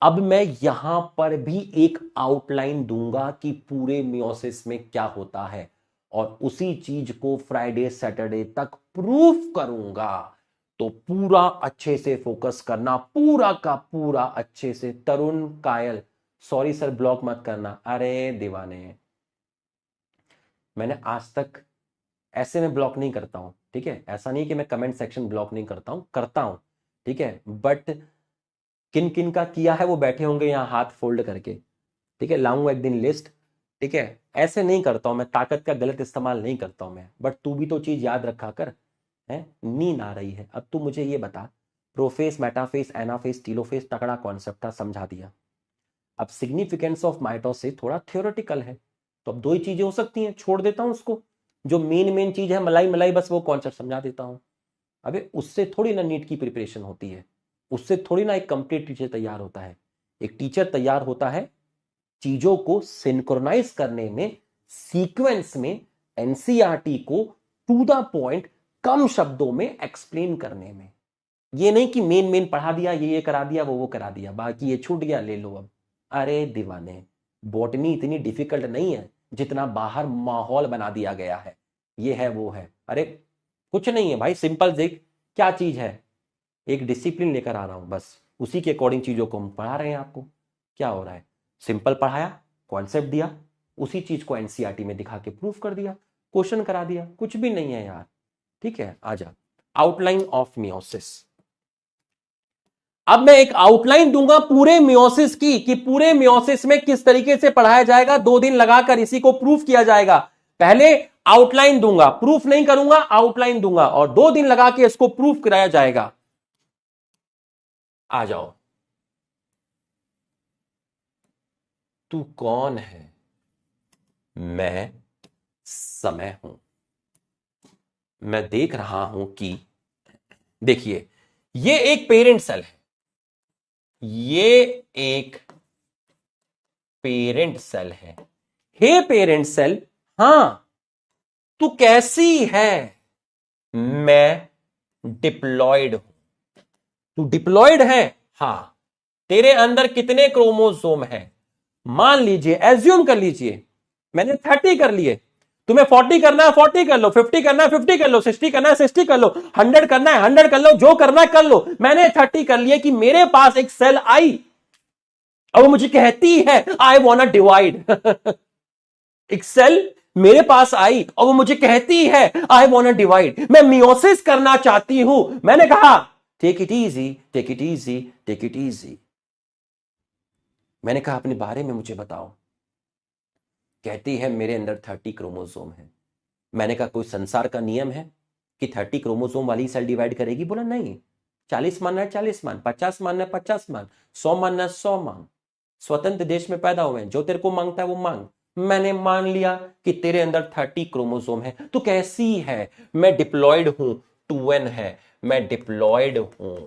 अब मैं यहां पर भी एक आउटलाइन दूंगा कि पूरे मियोसिस में क्या होता है। और उसी चीज को फ्राइडे सैटरडे तक प्रूफ करूंगा। तो पूरा अच्छे से फोकस करना, पूरा का पूरा अच्छे से। तरुण कायल, सॉरी सर ब्लॉक मत करना। अरे दीवाने, मैंने आज तक ऐसे में ब्लॉक नहीं करता हूं, ठीक है। ऐसा नहीं कि मैं कमेंट सेक्शन ब्लॉक नहीं करता हूं, करता हूं, ठीक है। बट किन किन का किया है वो बैठे होंगे यहां हाथ फोल्ड करके, ठीक है। लाऊंगा एक दिन लिस्ट, ठीक है। ऐसे नहीं करता हूं मैं, ताकत का गलत इस्तेमाल नहीं करता हूं मैं। बट तू भी तो चीज याद रखा कर, है। नींद आ रही है। अब तू मुझे ये बता, प्रोफेस, मेटाफेस, एनाफेस, टीलोफेस तगड़ा कॉन्सेप्ट था, समझा दिया। अब सिग्निफिकेंस ऑफ माइटोसिस थोड़ा थियोरेटिकल है, तो अब दो ही चीजें हो सकती हैं, छोड़ देता हूं उसको। जो मेन मेन चीज है मलाई मलाई, बस वो कॉन्सेप्ट समझा देता हूं। अबे उससे थोड़ी ना नीट की प्रिपरेशन होती है, उससे थोड़ी ना एक कंप्लीट टीचर तैयार होता है। एक टीचर तैयार होता है चीजों को सिंक्रोनाइज करने में, सीक्वेंस में, एनसीईआरटी को टू द पॉइंट कम शब्दों में एक्सप्लेन करने में। ये नहीं कि मेन मेन पढ़ा दिया, ये करा दिया, वो करा दिया, बाकी ये छूट गया ले लो अब। अरे दीवाने, बॉटनी इतनी डिफिकल्ट नहीं है जितना बाहर माहौल बना दिया गया है, ये है वो है। अरे कुछ नहीं है भाई, सिंपल देख क्या चीज है। एक डिसिप्लिन लेकर आ रहा हूं, बस उसी के अकॉर्डिंग चीजों को हम पढ़ा रहे हैं आपको। क्या हो रहा है, सिंपल पढ़ाया, कॉन्सेप्ट दिया, उसी चीज को एनसीईआरटी में दिखा के प्रूफ कर दिया, क्वेश्चन करा दिया, कुछ भी नहीं है यार, ठीक है। आजा, आउटलाइन ऑफ मियोसिस। अब मैं एक आउटलाइन दूंगा पूरे मियोसिस की, कि पूरे मियोसिस में किस तरीके से पढ़ाया जाएगा। 2 दिन लगाकर इसी को प्रूफ किया जाएगा। पहले आउटलाइन दूंगा, प्रूफ नहीं करूंगा, आउटलाइन दूंगा, और 2 दिन लगा के इसको प्रूफ कराया जाएगा। आ जाओ। तू कौन है? मैं समय हूं। मैं देख रहा हूं कि, देखिए, ये एक पेरेंट सेल है, ये एक पेरेंट सेल है। हे पेरेंट सेल, हां तू कैसी है? मैं डिप्लॉयड हूं। तू डिप्लॉयड है? हां। तेरे अंदर कितने क्रोमोसोम हैं? मान लीजिए, एज्यूम कर लीजिए, मैंने 30 कर लिए। तुम्हें 40 करना है 40 कर लो, 50 करना है 50 कर लो, 60 करना है 60 कर लो, 100 करना है 100 कर लो, जो करना है कर लो। मैंने 30 कर लिए कि मेरे पास एक सेल आई, अब वो मुझे कहती है आई वांट टू डिवाइड। एक सेल मेरे पास आई और वो मुझे कहती है आई वांट टू डिवाइड, मैं मियोसिस करना चाहती हूं। मैंने कहा take it easy, take it easy, take it easy. मैंने कहा अपने बारे में मुझे बताओ। कहती है मेरे अंदर 30 क्रोमोसोम है। मैंने कहा कोई संसार का नियम है कि 30 क्रोमोसोम वाली सेल डिवाइड करेगी? बोला नहीं। 40 मानना है 40 मान, 50 मानना है 50 मान, 100 मानना है 100 मान। स्वतंत्र देश में पैदा हुए हैं, जो तेरे को मांगता है वो मांग। मैंने मान लिया कि तेरे अंदर 30 क्रोमोसोम है। तो कैसी है? मैं डिप्लॉयड हूं, 2n है, मैं डिप्लॉयड हूं,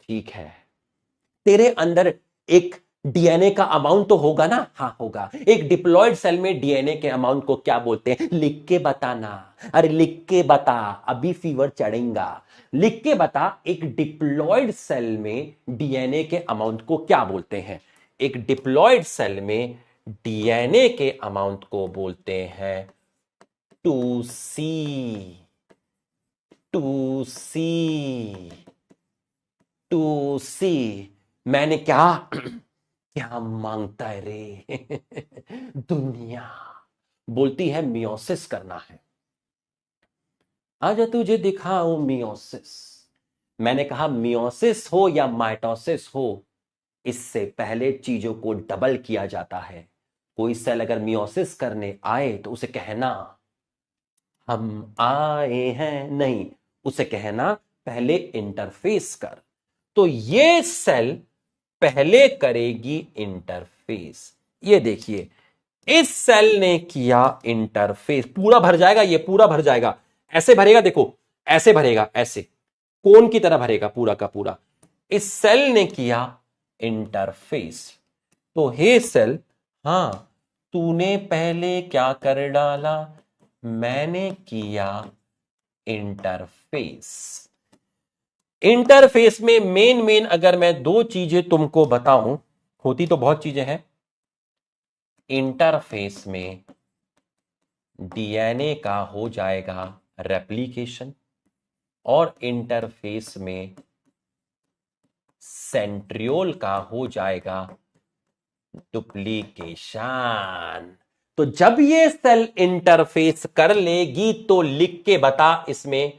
ठीक है। तेरे अंदर एक डीएनए का अमाउंट तो होगा ना? हाँ होगा। एक डिप्लॉयड सेल में डीएनए के अमाउंट को क्या बोलते हैं? लिख के बताना। अरे लिख के बता, अभी फीवर चढ़ेगा। लिख के बता, एक डिप्लॉयड सेल में डीएनए के अमाउंट को क्या बोलते हैं? एक डिप्लॉयड सेल में डीएनए के अमाउंट को बोलते हैं 2C। 2C, 2C। मैंने क्या क्या मांगता है रे? दुनिया बोलती है मियोसिस करना है। आजा तुझे दिखाऊं मियोसिस। मैंने कहा मियोसिस हो या माइटोसिस हो, इससे पहले चीजों को डबल किया जाता है। कोई सेल अगर मियोसिस करने आए तो उसे कहना हम आए हैं, नहीं, उसे कहना पहले इंटरफेस कर। तो ये सेल पहले करेगी इंटरफेस। ये देखिए, इस सेल ने किया इंटरफेस। पूरा भर जाएगा, ये पूरा भर जाएगा। ऐसे भरेगा, देखो ऐसे भरेगा, ऐसे कोन की तरह भरेगा पूरा का पूरा। इस सेल ने किया इंटरफेस। तो हे सेल, हां तूने पहले क्या कर डाला? मैंने किया इंटरफेस। इंटरफेस में मेन अगर मैं 2 चीजें तुमको बताऊं, होती तो बहुत चीजें हैं। इंटरफेस में डीएनए का हो जाएगा रेप्लिकेशन और इंटरफेस में सेंट्रियोल का हो जाएगा डुप्लीकेशन। तो जब ये सेल इंटरफेस कर लेगी तो लिख के बता इसमें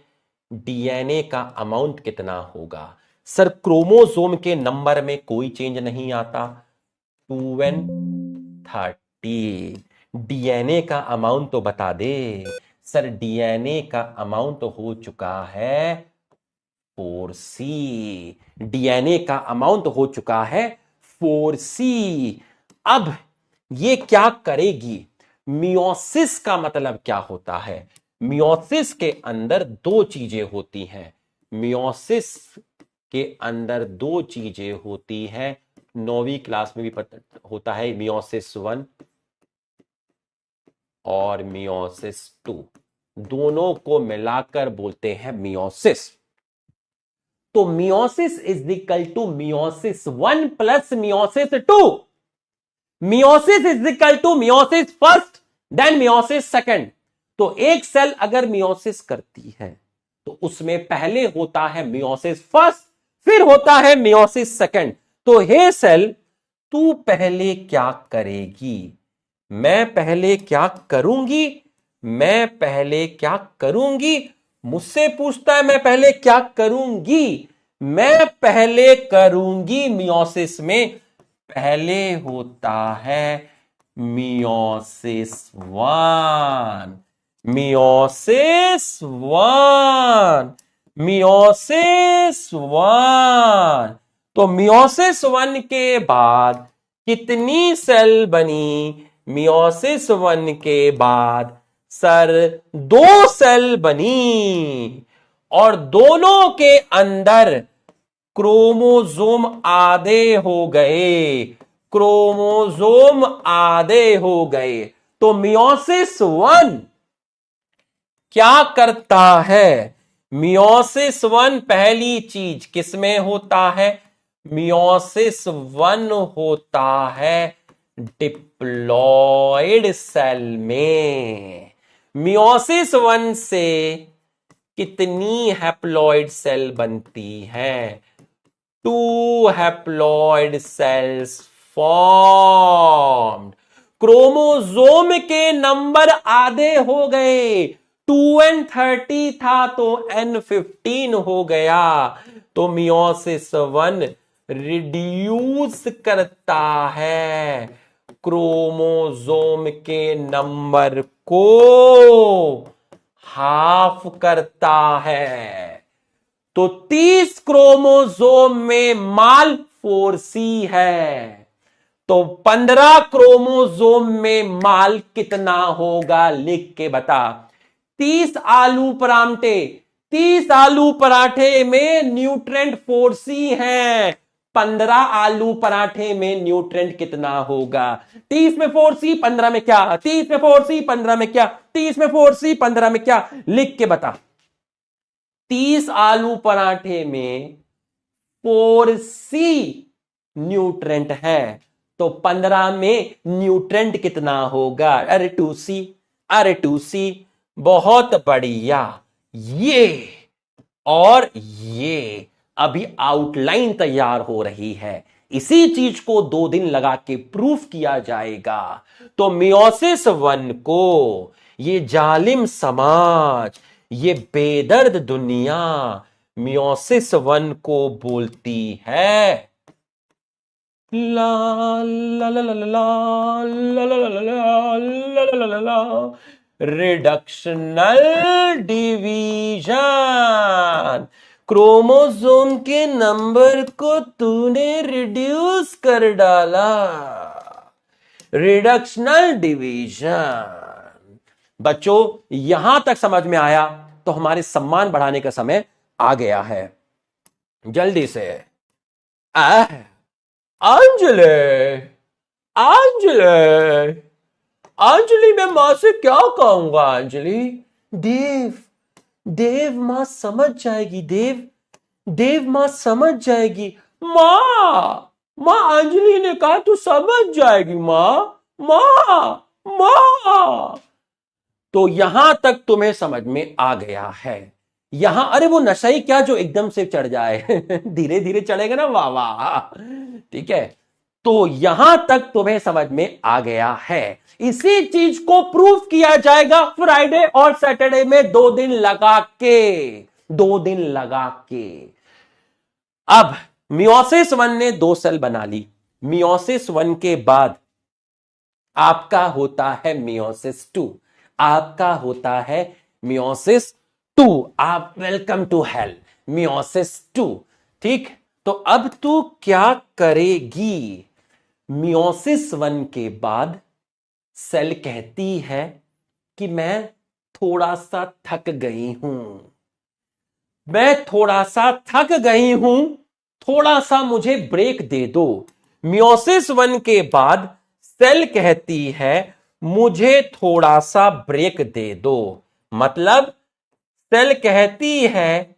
डीएनए का अमाउंट कितना होगा। सर क्रोमोसोम के नंबर में कोई चेंज नहीं आता, 2n30। डीएनए का अमाउंट तो बता दे। सर डीएनए का अमाउंट हो चुका है 4c। डीएनए का अमाउंट हो चुका है 4c। अब ये क्या करेगी? मियोसिस का मतलब क्या होता है? मियोसिस के अंदर दो चीजें होती हैं। मियोसिस के अंदर दो चीजें होती हैं, 9वीं क्लास में भी पता होता है, मियोसिस 1 और मियोसिस 2, दोनों को मिलाकर बोलते हैं मियोसिस। तो meiosis is equal to meiosis 1 plus meiosis 2। Meiosis is equal to meiosis first then meiosis second. तो एक सेल अगर मियोसिस करती है तो उसमें पहले होता है मियोसिस फर्स्ट, फिर होता है मियोसिस सेकंड। तो हे सेल, तू पहले क्या करेगी? मैं पहले क्या करूंगी? मैं पहले क्या करूंगी? मुझसे पूछता है मैं पहले क्या करूंगी? मैं पहले करूंगी मियोसिस में पहले होता है मियोसिस 1। Meiosis 1, meiosis 1। तो मियोसिस 1 के बाद कितनी सेल बनी? मियोसिस 1 के बाद सर 2 सेल बनी और दोनों के अंदर क्रोमोसोम आधे हो गए। क्रोमोसोम आधे हो गए। तो मियोसिस 1 क्या करता है? मियोसिस 1 पहली चीज किसमें होता है? मियोसिस 1 होता है डिप्लॉयड सेल में। मियोसिस 1 से कितनी हैप्लॉयड सेल बनती हैं? 2 हैप्लॉयड सेल्स फॉर्म्ड। क्रोमोसोम के नंबर आधे हो गए। 2n30 था तो n15 हो गया। तो मियोसिस 1 रिड्यूस करता है क्रोमोसोम के नंबर को, हाफ करता है। तो 30 क्रोमोसोम में माल 4c है, तो 15 क्रोमोसोम में माल कितना होगा? लिख के बता। 30 आलू परांठे, 30 आलू पराठे में न्यूट्रेंट 4c है। 15 आलू पराठे में न्यूट्रेंट कितना होगा? 30 में 4c 15 में क्या? 30 में 4c 15 में क्या? 30 में 4c 15 में क्या? लिख के बता। 30 आलू पराठे में 4c न्यूट्रेंट है, तो 15 में न्यूट्रेंट कितना होगा? अरे 2c, अरे 2c। बहुत बढ़िया। ये और ये अभी आउटलाइन तैयार हो रही है, इसी चीज को 2 दिन लगा के प्रूफ किया जाएगा। तो मियोसिस 1 को ये जालिम समाज, ये बेदर्द दुनिया मियोसिस 1 को बोलती है ला ला ला ला ला ला ला ला ला ला ला रिडक्शनल डिवीजन। क्रोमोसोम के नंबर को तूने रिड्यूस कर डाला, रिडक्शनल डिवीजन। बच्चों यहां तक समझ में आया तो हमारे सम्मान बढ़ाने का समय आ गया है। जल्दी से अंजलि, अंजलि, अंजलि मैं मां से क्या कहूंगा? अंजलि, देव, देव मां समझ जाएगी। देव, देव मां समझ जाएगी। मां, मां अंजलि ने कहा तू समझ जाएगी। मां, मां, मां। तो यहां तक तुम्हें समझ में आ गया है। यहां अरे वो नशा ही क्या जो एकदम से चढ़ जाए धीरे धीरे चढ़ेगा ना, वाह वाह, ठीक है। तो यहां तक तुम्हें समझ में आ गया है। इसी चीज को प्रूफ किया जाएगा फ्राइडे और सैटरडे में 2 दिन लगा के, 2 दिन लगा के। अब मियोसिस 1 ने 2 सेल बना ली। मियोसिस 1 के बाद आपका होता है मियोसिस 2, आपका होता है मियोसिस 2। आप वेलकम टू हेल, मियोसिस 2, ठीक। तो अब तू क्या करेगी? मियोसिस 1 के बाद सेल कहती है कि मैं थोड़ा सा थक गई हूं, मैं थोड़ा सा थक गई हूं, थोड़ा सा मुझे ब्रेक दे दो। मियोसिस 1 के बाद सेल कहती है मुझे थोड़ा सा ब्रेक दे दो। मतलब सेल कहती है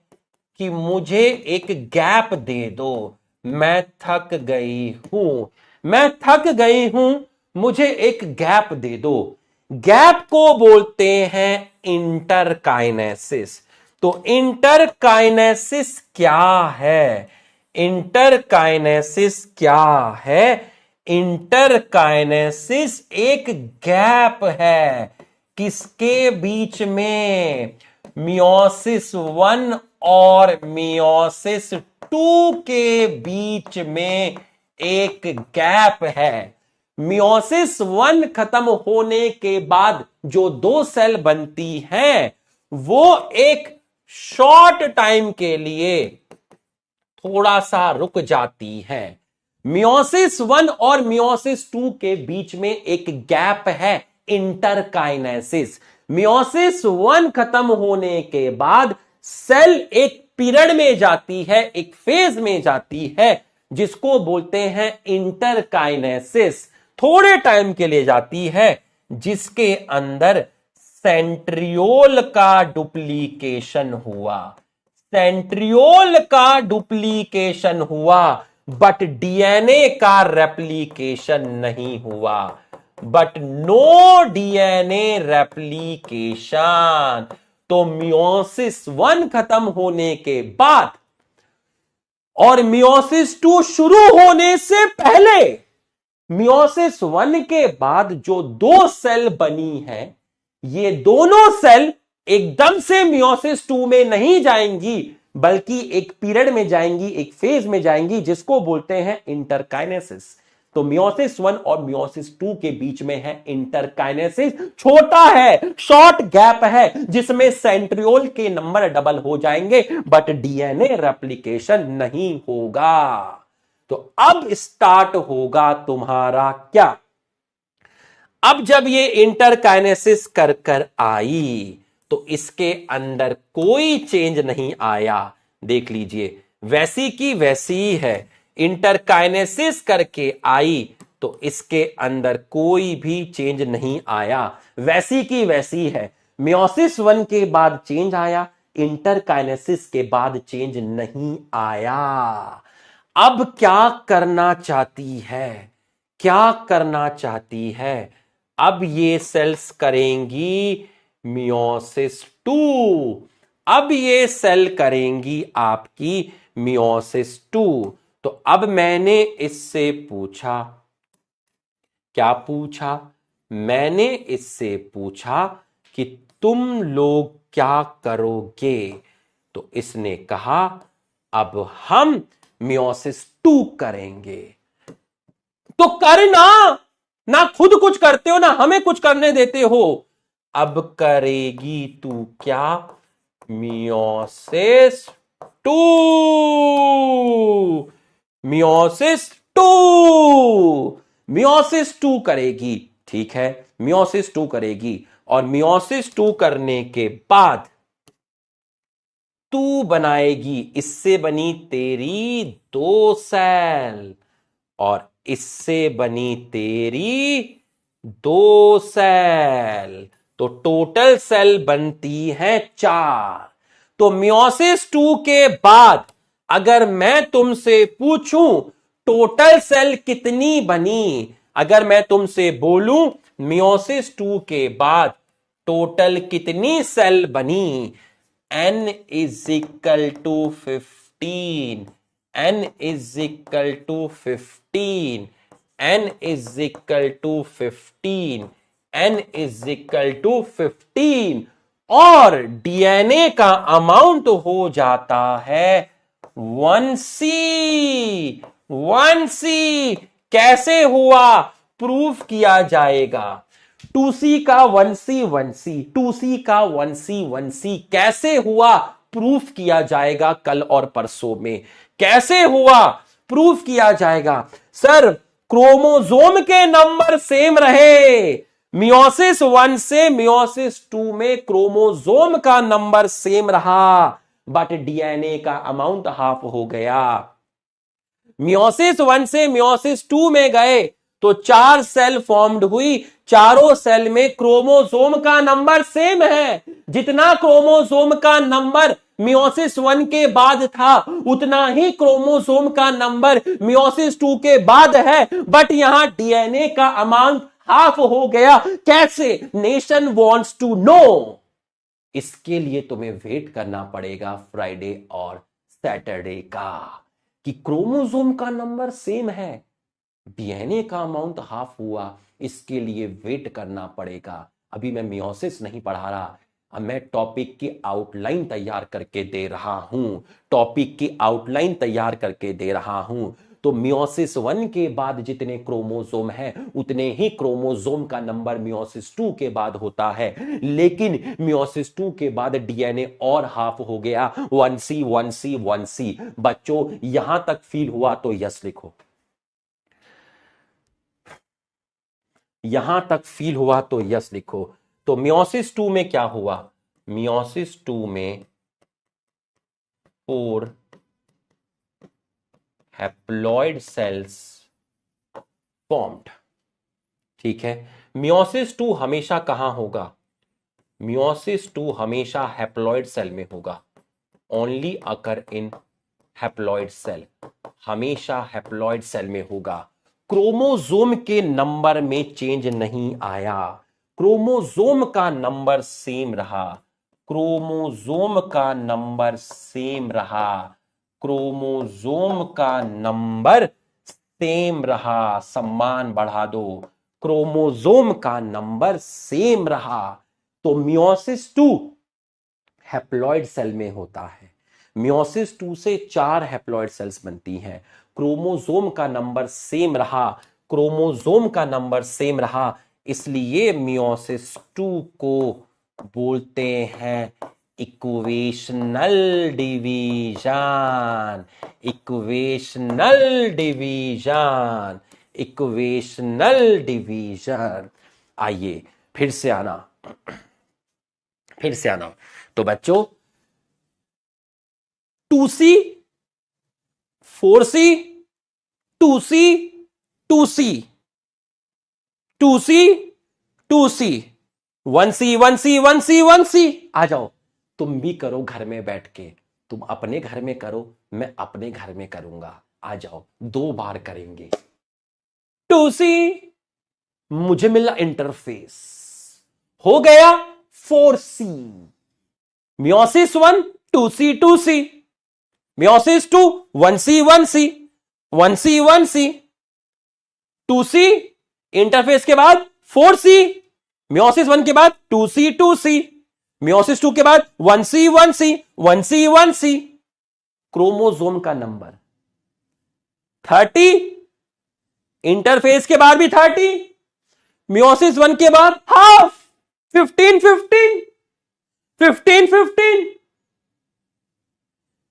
कि मुझे एक गैप दे दो, मैं थक गई हूं, मैं थक गई हूं, मुझे एक गैप दे दो। गैप को बोलते हैं इंटरकाइनेसिस। तो इंटरकाइनेसिस क्या है? इंटरकाइनेसिस क्या है? इंटरकाइनेसिस एक गैप है। किसके बीच में? मियोसिस 1 और मियोसिस 2 के बीच में एक गैप है। मियोसिस 1 खत्म होने के बाद जो 2 सेल बनती हैं वो एक शॉर्ट टाइम के लिए थोड़ा सा रुक जाती हैं। मियोसिस 1 और मियोसिस 2 के बीच में एक गैप है, इंटरकाइनेसिस। मियोसिस 1 खत्म होने के बाद सेल एक पीरियड में जाती है, एक फेज में जाती है, जिसको बोलते हैं इंटरकाइनेसिस। थोड़े टाइम के लिए जाती है, जिसके अंदर सेंट्रियोल का डुप्लीकेशन हुआ, सेंट्रियोल का डुप्लीकेशन हुआ, बट डीएनए का रेप्लीकेशन नहीं हुआ, बट नो डीएनए रेप्लीकेशन। तो मियोसिस 1 खत्म होने के बाद और मियोसिस 2 शुरू होने से पहले, मियोसिस 1 के बाद जो 2 सेल बनी है, ये दोनों सेल एकदम से मियोसिस 2 में नहीं जाएंगी, बल्कि एक पीरियड में जाएंगी, एक फेज में जाएंगी, जिसको बोलते हैं इंटरकाइनेसिस। तो मियोसिस 1 और मियोसिस 2 के बीच में है इंटरकाइनेसिस। छोटा है, शॉर्ट गैप है, जिसमें सेंट्रियोल के नंबर डबल हो जाएंगे, बट डीएनए रेप्लिकेशन नहीं होगा। तो अब स्टार्ट होगा तुम्हारा क्या? अब जब ये इंटरकाइनेसिस कर कर आई तो इसके अंदर कोई चेंज नहीं आया। देख लीजिए, वैसी की वैसी ही है। इंटरकाइनेसिस करके आई तो इसके अंदर कोई भी चेंज नहीं आया, वैसी की वैसी है। मियोसिस 1 के बाद चेंज आया, इंटरकाइनेसिस के बाद चेंज नहीं आया। अब क्या करना चाहती है? क्या करना चाहती है? अब ये सेल्स करेंगी मियोसिस 2। अब ये सेल करेंगी आपकी मियोसिस 2। तो अब मैंने इससे पूछा, क्या पूछा? मैंने इससे पूछा कि तुम लोग क्या करोगे? तो इसने कहा अब हम मियोसिस 2 करेंगे। तो करना ना, खुद कुछ करते हो ना हमें कुछ करने देते हो। अब करेगी तू क्या? मियोसिस 2, मियोसिस 2, मियोसिस 2 करेगी। ठीक है, मियोसिस 2 करेगी और मियोसिस 2 करने के बाद तू बनाएगी, इससे बनी तेरी 2 सेल और इससे बनी तेरी 2 सेल, तो टोटल सेल बनती है 4। तो मियोसिस 2 के बाद अगर मैं तुमसे पूछूं टोटल सेल कितनी बनी, अगर मैं तुमसे बोलूं मियोसिस 2 के बाद टोटल कितनी सेल बनी? n is equal to 15, n is equal to 15, n is equal to 15, n is equal to 15 और डीएनए का अमाउंट हो जाता है 1c। 1c कैसे हुआ? प्रूफ किया जाएगा। 2c का 1c 1c, 2c का 1c 1c कैसे हुआ? प्रूफ किया जाएगा कल और परसों में। कैसे हुआ? प्रूफ किया जाएगा। सर क्रोमोसोम के नंबर सेम रहे, मियोसिस 1 से मियोसिस 2 में क्रोमोसोम का नंबर सेम रहा, बट डीएनए का अमाउंट हाफ हो गया। मियोसिस 1 से मियोसिस 2 में गए तो 4 सेल फॉर्म्ड हुई, चारों सेल में क्रोमोसोम का नंबर सेम है। जितना क्रोमोसोम का नंबर मियोसिस 1 के बाद था उतना ही क्रोमोसोम का नंबर मियोसिस 2 के बाद है, बट यहां डीएनए का अमाउंट हाफ हो गया। कैसे? Nation wants to know. इसके लिए तुम्हें वेट करना पड़ेगा फ्राइडे और सैटरडे का, कि क्रोमोसोम का नंबर सेम है, डीएनए का अमाउंट हाफ हुआ। इसके लिए वेट करना पड़ेगा। अभी मैं मियोसिस नहीं पढ़ा रहा, अब मैं टॉपिक की आउटलाइन तैयार करके दे रहा हूं, टॉपिक की आउटलाइन तैयार करके दे रहा हूं। तो मियोसिस 1 के बाद जितने क्रोमोसोम हैं उतने ही क्रोमोसोम का नंबर मियोसिस 2 के बाद होता है, लेकिन मियोसिस 2 के बाद डीएनए और हाफ हो गया, 1c 1c 1c। बच्चों यहां तक फील हुआ तो यस लिखो, यहां तक फील हुआ तो यस लिखो। तो मियोसिस 2 में क्या हुआ? मियोसिस 2 में 4 हैप्लॉइड सेल्स फॉर्म्ड। ठीक है, मियोसिस 2 हमेशा कहां होगा? मियोसिस 2 हमेशा हैप्लॉइड सेल में होगा। ओनली अकर इन हैप्लॉइड सेल, हमेशा हैप्लॉइड सेल में होगा। क्रोमोसोम के नंबर में चेंज नहीं आया, क्रोमोसोम का नंबर सेम रहा, क्रोमोसोम का नंबर सेम रहा, क्रोमोसोम का नंबर सेम रहा। सम्मान बढ़ा दो, क्रोमोसोम का नंबर सेम रहा। तो मियोसिस 2 हैप्लॉइड सेल में होता है। मियोसिस 2 से 4 हैप्लॉइड सेल्स बनती हैं। क्रोमोसोम का नंबर सेम रहा, क्रोमोसोम का नंबर सेम रहा, इसलिए मियोसिस 2 को बोलते हैं equational division. Equational division, equational division. आइए फिर से आना, फिर से आना। तो बच्चों 2c 4c 2c 2c 2c 2c 1c 1c 1c 1c। आ जाओ, तुम भी करो घर में बैठ के, तुम अपने घर में करो, मैं अपने घर में करूंगा। आ जाओ, 2 बार करेंगे। 2c मुझे मिला इंटरफेस, हो गया 4c। Meiosis 1 2c 2c, meiosis 2 1c 1c 1c 1c, 2c interface के बाद 4c, मियोसिस 1 के बाद 2c 2c, मियोसिस 2 के बाद 1c 1c 1c 1c। Chromosome का नंबर 30, इंटरफेस के बाद भी 30, मियोसिस 1 के बाद हाफ 15 15 15 15,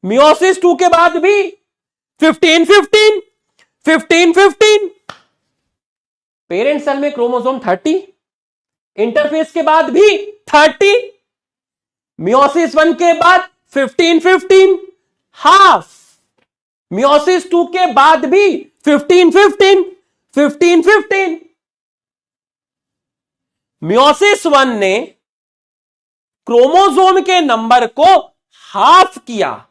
मियोसिस 2 के बाद भी 15 15 15 15। पेरेंट सेल में क्रोमोसोम 30, इंटरफेस के बाद भी 30, मियोसिस 1 के बाद 15 15, हाफ, मियोसिस 2 के बाद भी 15 15 15 15। मियोसिस 1 ने क्रोमोसोम के नंबर को हाफ किया।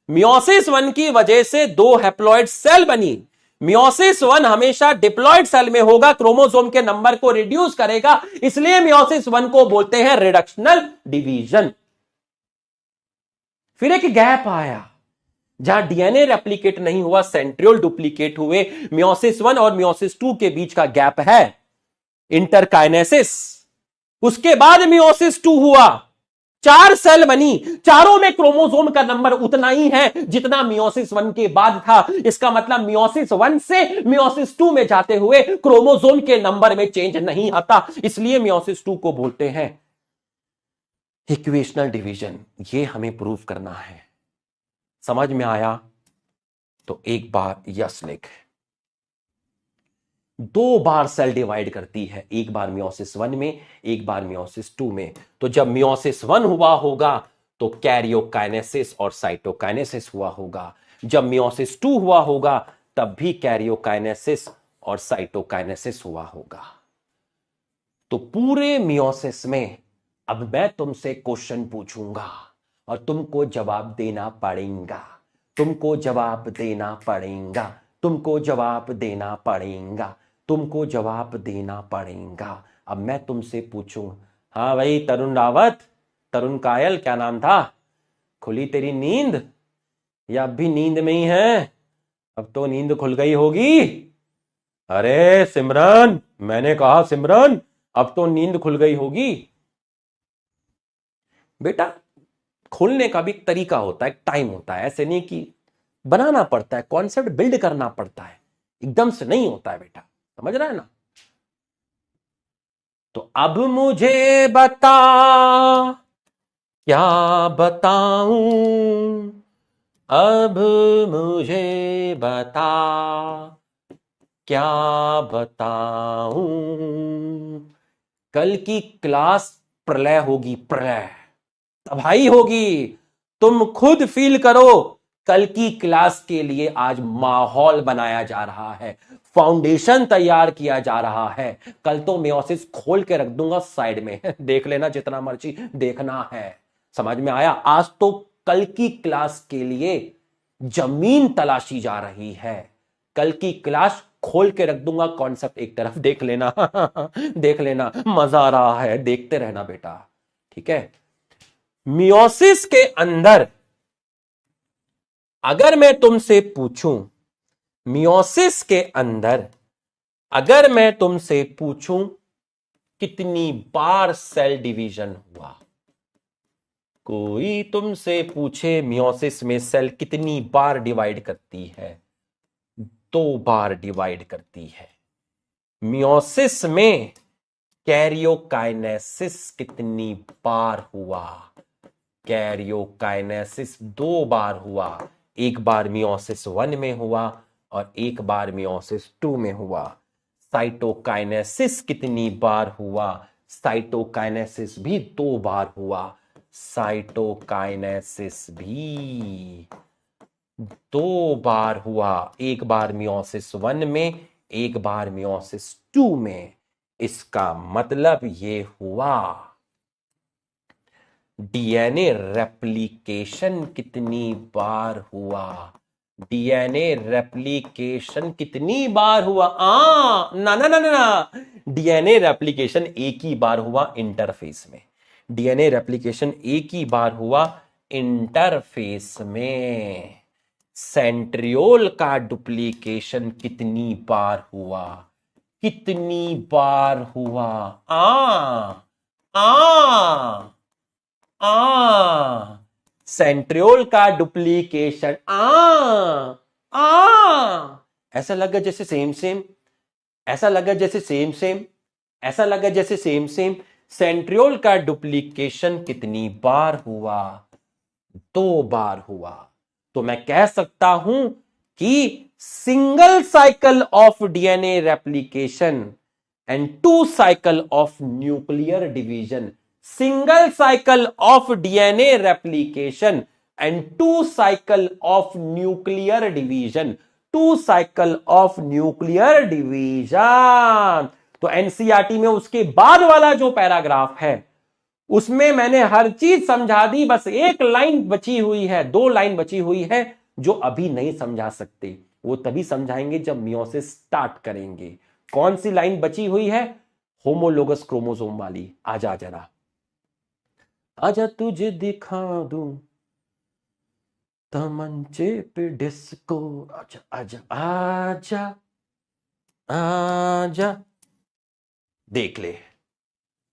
मियोसिस 1 की वजह से 2 हैप्लॉइड सेल बनी, मियोसिस 1 हमेशा डिप्लॉयड सेल में होगा, क्रोमोसोम के नंबर को रिड्यूस करेगा, इसलिए मियोसिस 1 को बोलते हैं रिडक्शनल डिवीजन। फिर एक गैप आया जहां डीएनए रेप्लिकेट नहीं हुआ, सेंट्रियोल डुप्लीकेट हुए। मियोसिस 1 और मियोसिस 2 के बीच का गैप है इंटरकाइनेसिस। उसके बाद मियोसिस 2 हुआ, 4 सेल बनी, चारों में क्रोमोसोम का नंबर उतना ही है जितना मियोसिस 1 के बाद था। इसका मतलब मियोसिस 1 से मियोसिस 2 में जाते हुए क्रोमोसोम के नंबर में चेंज नहीं आता, इसलिए मियोसिस 2 को बोलते हैं इक्वेशनल डिवीजन। ये हमें प्रूव करना है। समझ में आया तो एक बार यस लिख। 2 बार सेल डिवाइड करती है, एक बार मियोसिस 1 में, एक बार मियोसिस 2 में। तो जब मियोसिस 1 हुआ होगा तो कैरियोकाइनेसिस और साइटोकाइनेसिस हुआ होगा, जब मियोसिस 2 हुआ होगा तब भी कैरियोकाइनेसिस और साइटोकाइनेसिस हुआ होगा। तो पूरे मियोसिस में अब मैं तुमसे क्वेश्चन पूछूंगा और तुमको जवाब देना पड़ेगा, तुमको जवाब देना पड़ेगा, तुमको जवाब देना पड़ेगा, तुमको जवाब देना पड़ेगा। अब मैं तुमसे पूछूं, हाँ भाई तरुण रावत, तरुण कायल, क्या नाम था, खुली तेरी नींद या अब भी नींद में ही है? अब तो नींद खुल गई होगी। अरे सिमरन, मैंने कहा सिमरन, अब तो नींद खुल गई होगी। बेटा खोलने का भी एक तरीका होता है, एक टाइम होता है, ऐसे नहीं कि बनाना पड़ता है, कॉन्सेप्ट बिल्ड करना पड़ता है, एकदम से नहीं होता है बेटा, समझ रहा है ना। तो अब मुझे बता क्या बताऊं, अब मुझे बता क्या बताऊं। कल की क्लास प्रलय होगी, प्रलय तबाही होगी, तुम खुद फील करो। कल की क्लास के लिए आज माहौल बनाया जा रहा है, फाउंडेशन तैयार किया जा रहा है। कल तो मियोसिस खोल के रख दूंगा साइड में, देख लेना जितना मर्जी देखना है। समझ में आया? आज तो कल की क्लास के लिए जमीन तलाशी जा रही है। कल की क्लास खोल के रख दूंगा, कॉन्सेप्ट एक तरफ देख लेना देख लेना, मजा आ रहा है, देखते रहना बेटा, ठीक है। मियोसिस के अंदर अगर मैं तुमसे पूछूं, मियोसिस के अंदर अगर मैं तुमसे पूछूं कितनी बार सेल डिवीजन हुआ, कोई तुमसे पूछे मियोसिस में सेल कितनी बार डिवाइड करती है? 2 बार डिवाइड करती है। मियोसिस में कैरियोकाइनेसिस कितनी बार हुआ? कैरियोकाइनेसिस 2 बार हुआ, एक बार मियोसिस 1 में हुआ और एक बार मियोसिस 2 में हुआ। साइटोकाइनेसिस कितनी बार हुआ? साइटोकाइनेसिस भी 2 बार हुआ, साइटोकाइनेसिस भी 2 बार हुआ, एक बार मियोसिस 1 में, एक बार मियोसिस 2 में। इसका मतलब ये हुआ डीएनए रेप्लिकेशन कितनी बार हुआ? डीएनए रेप्लिकेशन कितनी बार हुआ? ना ना ना ना, डीएनए रेप्लिकेशन एक ही बार हुआ इंटरफेस में। डीएनए रेप्लिकेशन एक ही बार हुआ इंटरफेस में। सेंट्रियोल का डुप्लीकेशन कितनी बार हुआ? कितनी बार हुआ? सेंट्रियोल का डुप्लीकेशन ऐसा लगा जैसे सेम सेम, ऐसा लगा जैसे सेम सेम, ऐसा लगा जैसे सेम सेम। सेंट्रियोल का डुप्लीकेशन कितनी बार हुआ? 2 बार हुआ। तो मैं कह सकता हूं कि single cycle of DNA replication and 2 cycle of nuclear division, single cycle of DNA replication and 2 cycle of nuclear division, 2 cycle of nuclear division. तो एनसीईआरटी में उसके बाद वाला जो पैराग्राफ है उसमें मैंने हर चीज समझा दी, बस एक लाइन बची हुई है, 2 लाइन बची हुई है जो अभी नहीं समझा सकते। वो तभी समझाएंगे जब मियोसिस स्टार्ट करेंगे। कौन सी लाइन बची हुई है? होमोलोगस क्रोमोसोम वाली। आजा जरा, आजा तुझे दिखा दूं तमंचे पे डिस्को, आजा आजा आजा आजा। देख ले,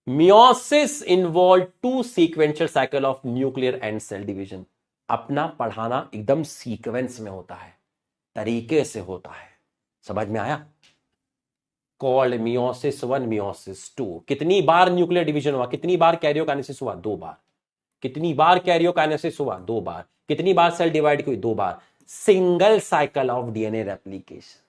meiosis involve two sequential cycle of nuclear and cell division. अपना पढ़ाना एकदम सीक्वेंस में होता है, तरीके से होता है। समझ में आया? Called meiosis 1, meiosis 2। कितनी बार न्यूक्लियर डिवीजन हुआ? कितनी बार कैरियोकाइनेसिस हुआ? 2 बार। कितनी बार कैरियोकाइनेसिस हुआ? 2 बार। कितनी बार सेल डिवाइड हुई? 2 बार। Single cycle of DNA replication,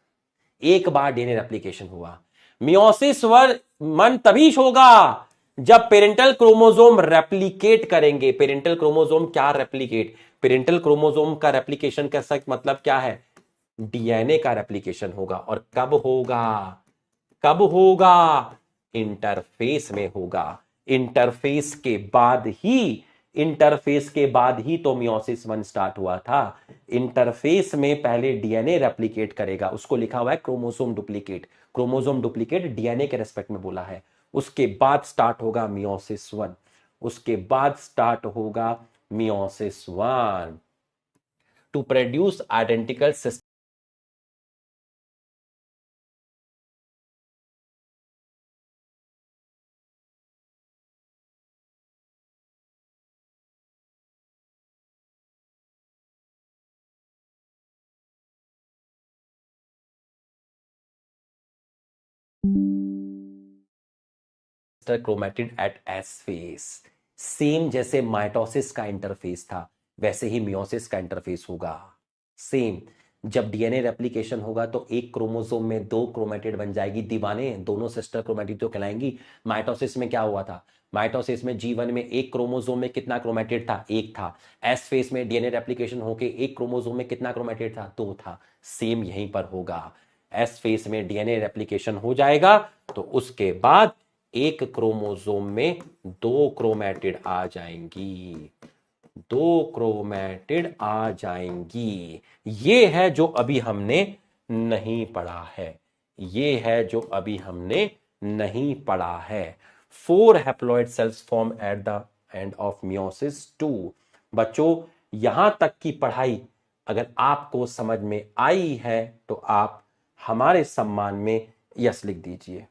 एक बार डीएनए रेप्लिकेशन हुआ। मियोसिस 1 तभी होगा जब पेरेंटल क्रोमोसोम रेप्लिकेट करेंगे। पेरेंटल क्रोमोसोम क्या रेप्लिकेट? पेरेंटल क्रोमोसोम का रेप्लिकेशन का सच मतलब क्या है? डीएनए का रेप्लिकेशन होगा। और कब होगा? कब होगा? इंटरफेस में होगा। इंटरफेस के बाद ही, इंटरफेस के बाद ही तो मियोसिस 1 स्टार्ट हुआ था। इंटरफेस में पहले डीएनए रेप्लिकेट करेगा, उसको लिखा हुआ है chromosome duplicate. Chromosome duplicate DNA के रेस्पेक्ट में बोला है। उसके बाद स्टार्ट होगा मियोसिस 1। उसके बाद स्टार्ट होगा meiosis 1 to produce identical sister chromatid at S phase. Same जैसे माइटोसिस का इंटरफेस था, वैसे ही मियोसिस का इंटरफेस होगा। सेम, जब डीएनए रेप्लिकेशन होगा तो एक क्रोमोसोम में 2 क्रोमेटिड बन जाएगी। दीवाने, दोनों सिस्टर क्रोमेटिड तो कहलाएंगी। माइटोसिस में क्या हुआ था? माइटोसिस में G1 में एक क्रोमोसोम में कितना क्रोमेटिड था? 1 था। एस फेस में डीएनए रेप्लिकेशन होके एक क्रोमोसोम में कितना क्रोमेटिड था? 2 था। सेम यहीं पर होगा। एस फेस में डीएनए रेप्लिकेशन हो जाएगा तो उसके बाद एक क्रोमोसोम में 2 क्रोमेटिड आ जाएंगी। 2 क्रोमेटिड आ जाएंगी। ये है जो अभी हमने नहीं पढ़ा है। ये है जो अभी हमने नहीं पढ़ा है। 4 haploid cells form at the end of meiosis 2। बच्चों, यहां तक की पढ़ाई अगर आपको समझ में आई है तो आप हमारे सम्मान में यस लिख दीजिए।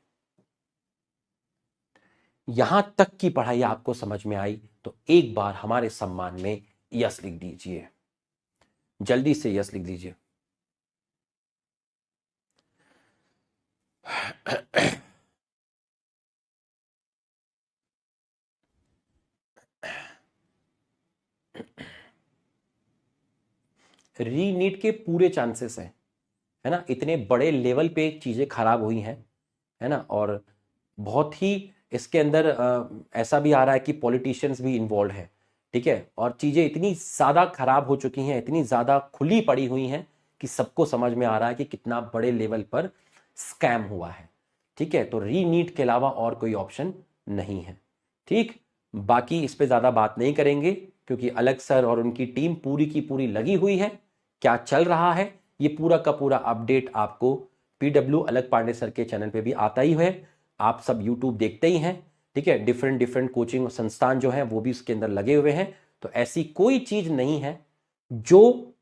यहां तक की पढ़ाई आपको समझ में आई तो एक बार हमारे सम्मान में यस लिख दीजिए। जल्दी से यस लिख दीजिए। रीनीट के पूरे चांसेस हैं, है ना। इतने बड़े लेवल पे चीजें खराब हुई हैं, है ना। और बहुत ही इसके अंदर ऐसा भी आ रहा है कि पॉलिटिशियंस भी इन्वॉल्व है, ठीक है। और चीजें इतनी ज्यादा खराब हो चुकी हैं, इतनी ज्यादा खुली पड़ी हुई हैं कि सबको समझ में आ रहा है कि कितना बड़े लेवल पर स्कैम हुआ है, ठीक है। तो रीनीट के अलावा और कोई ऑप्शन नहीं है, ठीक। बाकी इस पे ज्यादा बात नहीं करेंगे क्योंकि अलग सर और उनकी टीम पूरी की पूरी लगी हुई है। क्या चल रहा है ये पूरा का पूरा अपडेट आपको पीडब्ल्यू अलग पांडे सर के चैनल पे भी आता ही है। आप सब यूट्यूब देखते ही हैं, ठीक है। डिफरेंट डिफरेंट कोचिंग संस्थान जो हैं वो भी उसके अंदर लगे हुए हैं। तो ऐसी कोई चीज नहीं है जो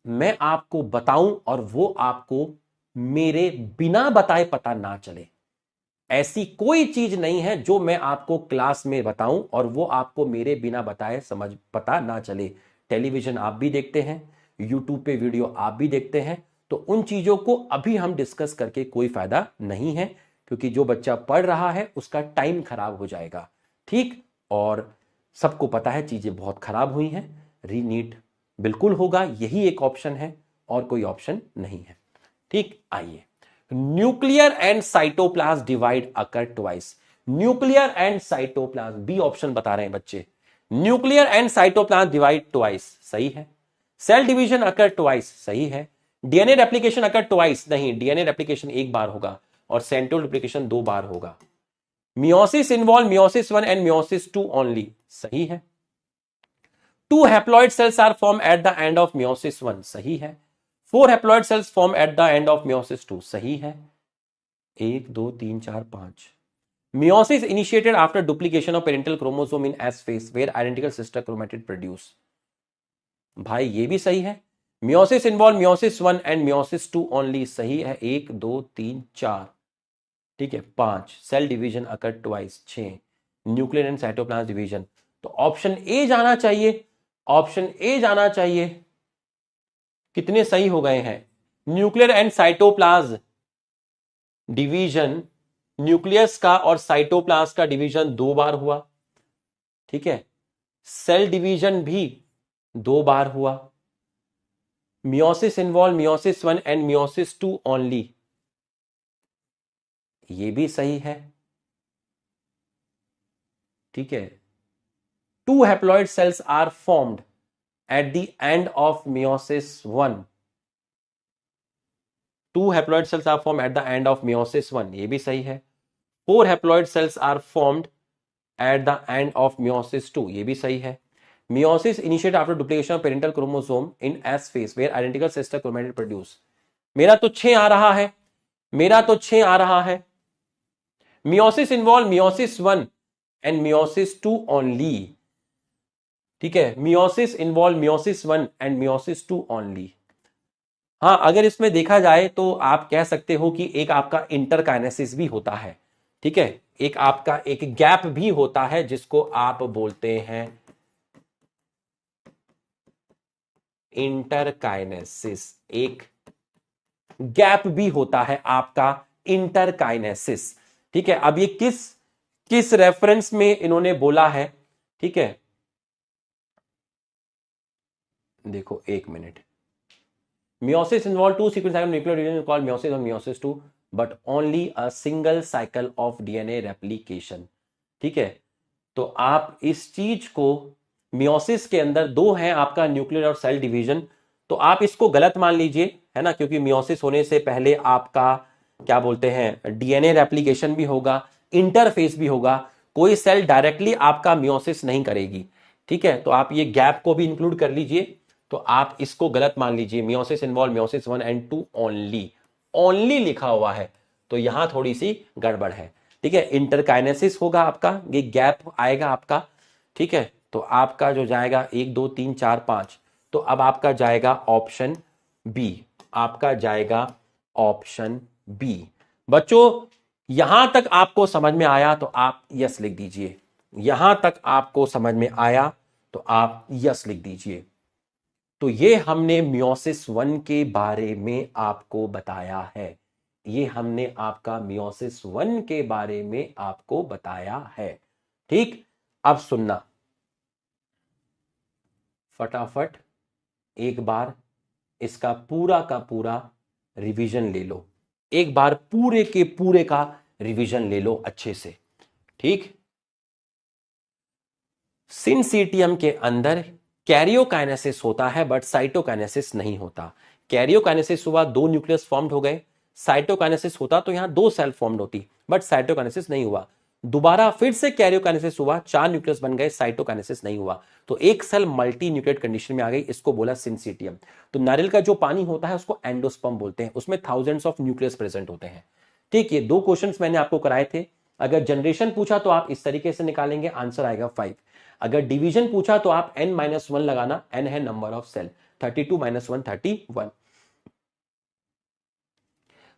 मैं आपको बताऊं और वो आपको मेरे बिना बताए पता ना चले। ऐसी कोई चीज नहीं है जो मैं आपको क्लास में बताऊं और वो आपको मेरे बिना बताए समझ पता ना चले। टेलीविजन आप भी देखते हैं, यूट्यूब पे वीडियो आप भी देखते हैं, तो उन चीजों को अभी हम डिस्कस करके कोई फायदा नहीं है क्योंकि जो बच्चा पढ़ रहा है उसका टाइम खराब हो जाएगा, ठीक। और सबको पता है चीजें बहुत खराब हुई हैं। रीनीट बिल्कुल होगा, यही एक ऑप्शन है और कोई ऑप्शन नहीं है, ठीक। आइए, nuclear and cytoplasm divide occur twice. Nuclear and cytoplasm, B option बता रहे हैं बच्चे। Nuclear and cytoplasm divide twice, सही है। सेल डिवीजन अकर ट्वाइस, सही है। डीएनए रेप्लिकेशन अकर ट्वाइस, नहीं, डीएनए रेप्लिकेशन एक बार होगा और सेंट्रोल रेप्लिकेशन 2 बार होगा। Meiosis involve meiosis 1 and meiosis 2 only, सही है। 2 haploid cells are form at the end of meiosis 1, सही है। 4 haploid cells form at the end of meiosis 2, सही है। 1 2 3 4 5। Meiosis initiated after duplication of parental chromosome in S phase where identical sister chromatid produce. भाई ये भी सही है। Meiosis involve meiosis 1 and meiosis 2 only, सही है। 1 2 3 4, ठीक है। 5 cell division occur twice, 6 nuclear and cytoplasm division. तो ऑप्शन ए जाना चाहिए, ऑप्शन ए जाना चाहिए। कितने सही हो गए हैं? Nuclear and cytoplasm division, nucleus का और साइटोप्लाज्म का डिवीजन 2 बार हुआ, ठीक है। सेल डिवीजन भी 2 बार हुआ। Meiosis involve meiosis 1 and meiosis 2 only, ये भी सही है, ठीक है। 2 haploid cells are formed at the end of meiosis 1, 2 haploid cells are formed at the end of meiosis 1, ये भी सही है। 4 haploid cells are formed at the end of meiosis 2, ये भी सही है। Meiosis initiate after duplication of parental chromosome in S phase where identical sister chromatid produce. मेरा तो 6 आ रहा है, मेरा तो 6 आ रहा है। Meiosis involve meiosis 1 and meiosis 2 only, ठीक है। Meiosis involve meiosis 1 and meiosis 2 only. हाँ, अगर इसमें देखा जाए तो आप कह सकते हो कि एक आपका इंटरकाइनेसिस भी होता है, ठीक है। एक आपका एक गैप भी होता है जिसको आप बोलते हैं इंटरकाइनेसिस, एक गैप भी होता है आपका इंटरकाइनेसिस, ठीक है। अब ये किस किस रेफरेंस में इन्होंने बोला है, ठीक है। देखो एक minute. Meiosis involve two sequence cycle nuclear division called meiosis और meiosis 2, but only a single cycle of DNA replication, ठीक है। तो आप इस चीज को, मियोसिस के अंदर 2 है आपका न्यूक्लियर और सेल डिवीजन, तो आप इसको गलत मान लीजिए, है ना, क्योंकि मियोसिस होने से पहले आपका क्या बोलते हैं डीएनए रेप्लिकेशन भी होगा, इंटरफेस भी होगा। कोई सेल डायरेक्टली आपका मियोसिस नहीं करेगी, ठीक है। तो आप ये गैप को भी इंक्लूड कर लीजिए, तो आप इसको गलत मान लीजिए। Meiosis involve meiosis 1 and 2 only, only लिखा हुआ है, तो यहां थोड़ी सी गड़बड़ है, ठीक है। इंटरकाइनेसिस होगा आपका, ये गैप आएगा आपका, ठीक है। तो आपका जो जाएगा 1 2 3 4 5, तो अब आपका जाएगा ऑप्शन बी, आपका जाएगा ऑप्शन बी। बच्चों यहां तक आपको समझ में आया तो आप यस लिख दीजिए, यहां तक आपको समझ में आया तो आप यस लिख दीजिए। तो ये हमने मियोसिस 1 के बारे में आपको बताया है, ये हमने आपका मियोसिस 1 के बारे में आपको बताया है, ठीक। अब सुनना, फटाफट एक बार इसका पूरा का पूरा रिवीजन ले लो, एक बार पूरे के पूरे का रिवीजन ले लो अच्छे से, ठीक। सिनसीटियम के अंदर कैरियोकाइनेसिस होता है बट साइटोकाइनेसिस नहीं होता। कैरियोकाइनेसिस हुआ 2 न्यूक्लियस फॉर्म्ड हो गए, साइटोकाइनेसिस होता तो यहां 2 सेल फॉर्म्ड होती, बट साइटोकाइनेसिस नहीं हुआ। दोबारा फिर से कैरियोकाइनेसिस हुआ, 4 न्यूक्लियस बन गए, साइटोकाइनेसिस नहीं हुआ, तो एक सेल मल्टी न्यूक्लियेट कंडीशन में आ गई, इसको बोला सिनसीटियम। तो नारियल का जो पानी होता है उसको एंडोस्पर्म बोलते हैं, उसमें थाउजेंड्स ऑफ न्यूक्लियस प्रेजेंट होते हैं, ठीक। ये 2 क्वेश्चंस मैंने आपको कराए थे। अगर जनरेशन पूछा तो आप इस तरीके से निकालेंगे, आंसर आएगा 5। अगर डिवीजन पूछा तो आप n-1 लगाना, n है number of cell, 32 - 1 31।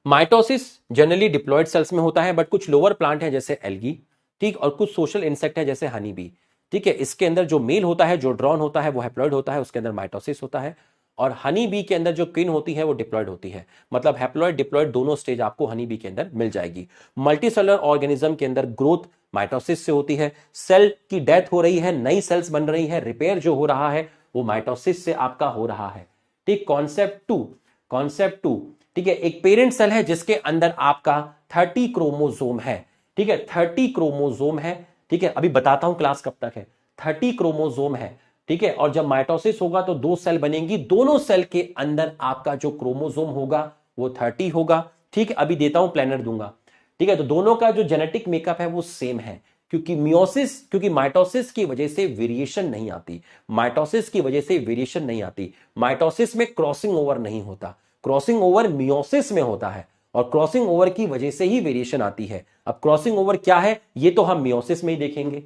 Mitosis generally diploid cells में होता है, बट कुछ लोअर प्लांट है जैसे एल्गी, ठीक, और कुछ सोशल इंसेक्ट है जैसे हनी बी, ठीक है। इसके अंदर जो मेल होता है, जो ड्रॉन होता है वो हैप्लॉयड होता है, उसके अंदर माइटोसिस होता है। और हनी बी के अंदर जो क्वीन होती है वो डिप्लॉयड होती है, मतलब हैप्लॉयड डिप्लॉयड दोनों स्टेज आपको हनी बी के अंदर मिल जाएगी। मल्टीसेलुलर ऑर्गेनिज्म के अंदर ग्रोथ माइटोसिस से होती है, सेल की डेथ हो रही है, नई सेल्स बन रही है, रिपेयर जो हो रहा है वो माइटोसिस से आपका हो रहा है, ठीक। कॉन्सेप्ट टू, ठीक है। एक पेरेंट सेल है जिसके अंदर आपका 30 क्रोमोसोम है, ठीक है, 30 क्रोमोसोम है, ठीक है। अभी बताता हूं क्लास कब तक है। 30 क्रोमोसोम है, ठीक है। और जब माइटोसिस होगा तो 2 सेल बनेंगी, दोनों सेल के अंदर आपका जो क्रोमोसोम होगा वो 30 होगा, ठीक है। अभी देता हूं, प्लानर दूंगा, ठीक है। तो दोनों का जो जेनेटिक मेकअप है वो सेम है, क्योंकि माइटोसिस की वजह से वेरिएशन नहीं आती, माइटोसिस की वजह से वेरिएशन नहीं आती। माइटोसिस में क्रॉसिंग ओवर नहीं होता, क्रॉसिंग ओवर मियोसिस में होता है, और क्रॉसिंग ओवर की वजह से ही वेरिएशन आती है। अब क्रॉसिंग ओवर क्या है ये तो हम मियोसिस में ही देखेंगे।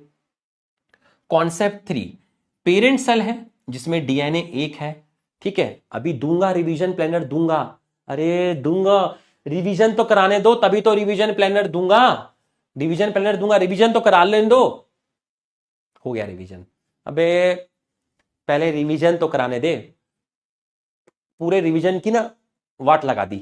कॉन्सेप्ट 3, पेरेंट सेल है जिसमें डीएनए एक है, ठीक है। अभी दूंगा रिवीजन प्लानर दूंगा, अरे दूंगा, रिवीजन तो कराने दो, तभी तो रिवीजन प्लानर दूंगा, रिवीजन प्लानर दूंगा, रिवीजन तो करा लेने दो। हो गया रिवीजन, अबे पहले रिवीजन तो कराने दे, पूरे रिवीजन की ना वाट लगा दी,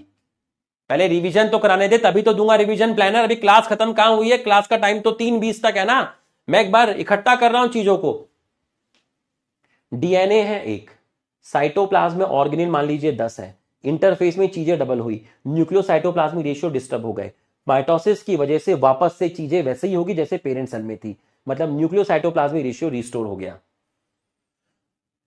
पहले रिवीजन तो कराने दे तभी तो दूंगा रिवीजन प्लानर। अभी क्लास खत्म कहां हुई है, क्लास का टाइम तो 3:20 तक है ना, मैं एक बार इकट्ठा कर रहा हूं चीजों को। डीएनए है एक, साइटोप्लाज्म में ऑर्गेनिल मान लीजिए 10 है, इंटरफेस में चीजें डबल हुई, न्यूक्लियोसाइटोप्लाज्मिक रेशियो डिस्टर्ब हो गए, माइटोसिस की वजह से वापस से चीजें वैसे ही होगी जैसे पेरेंट सेल में थी, मतलब न्यूक्लियोसाइटोप्लाज्मिक रेशियो रिस्टोर हो गया।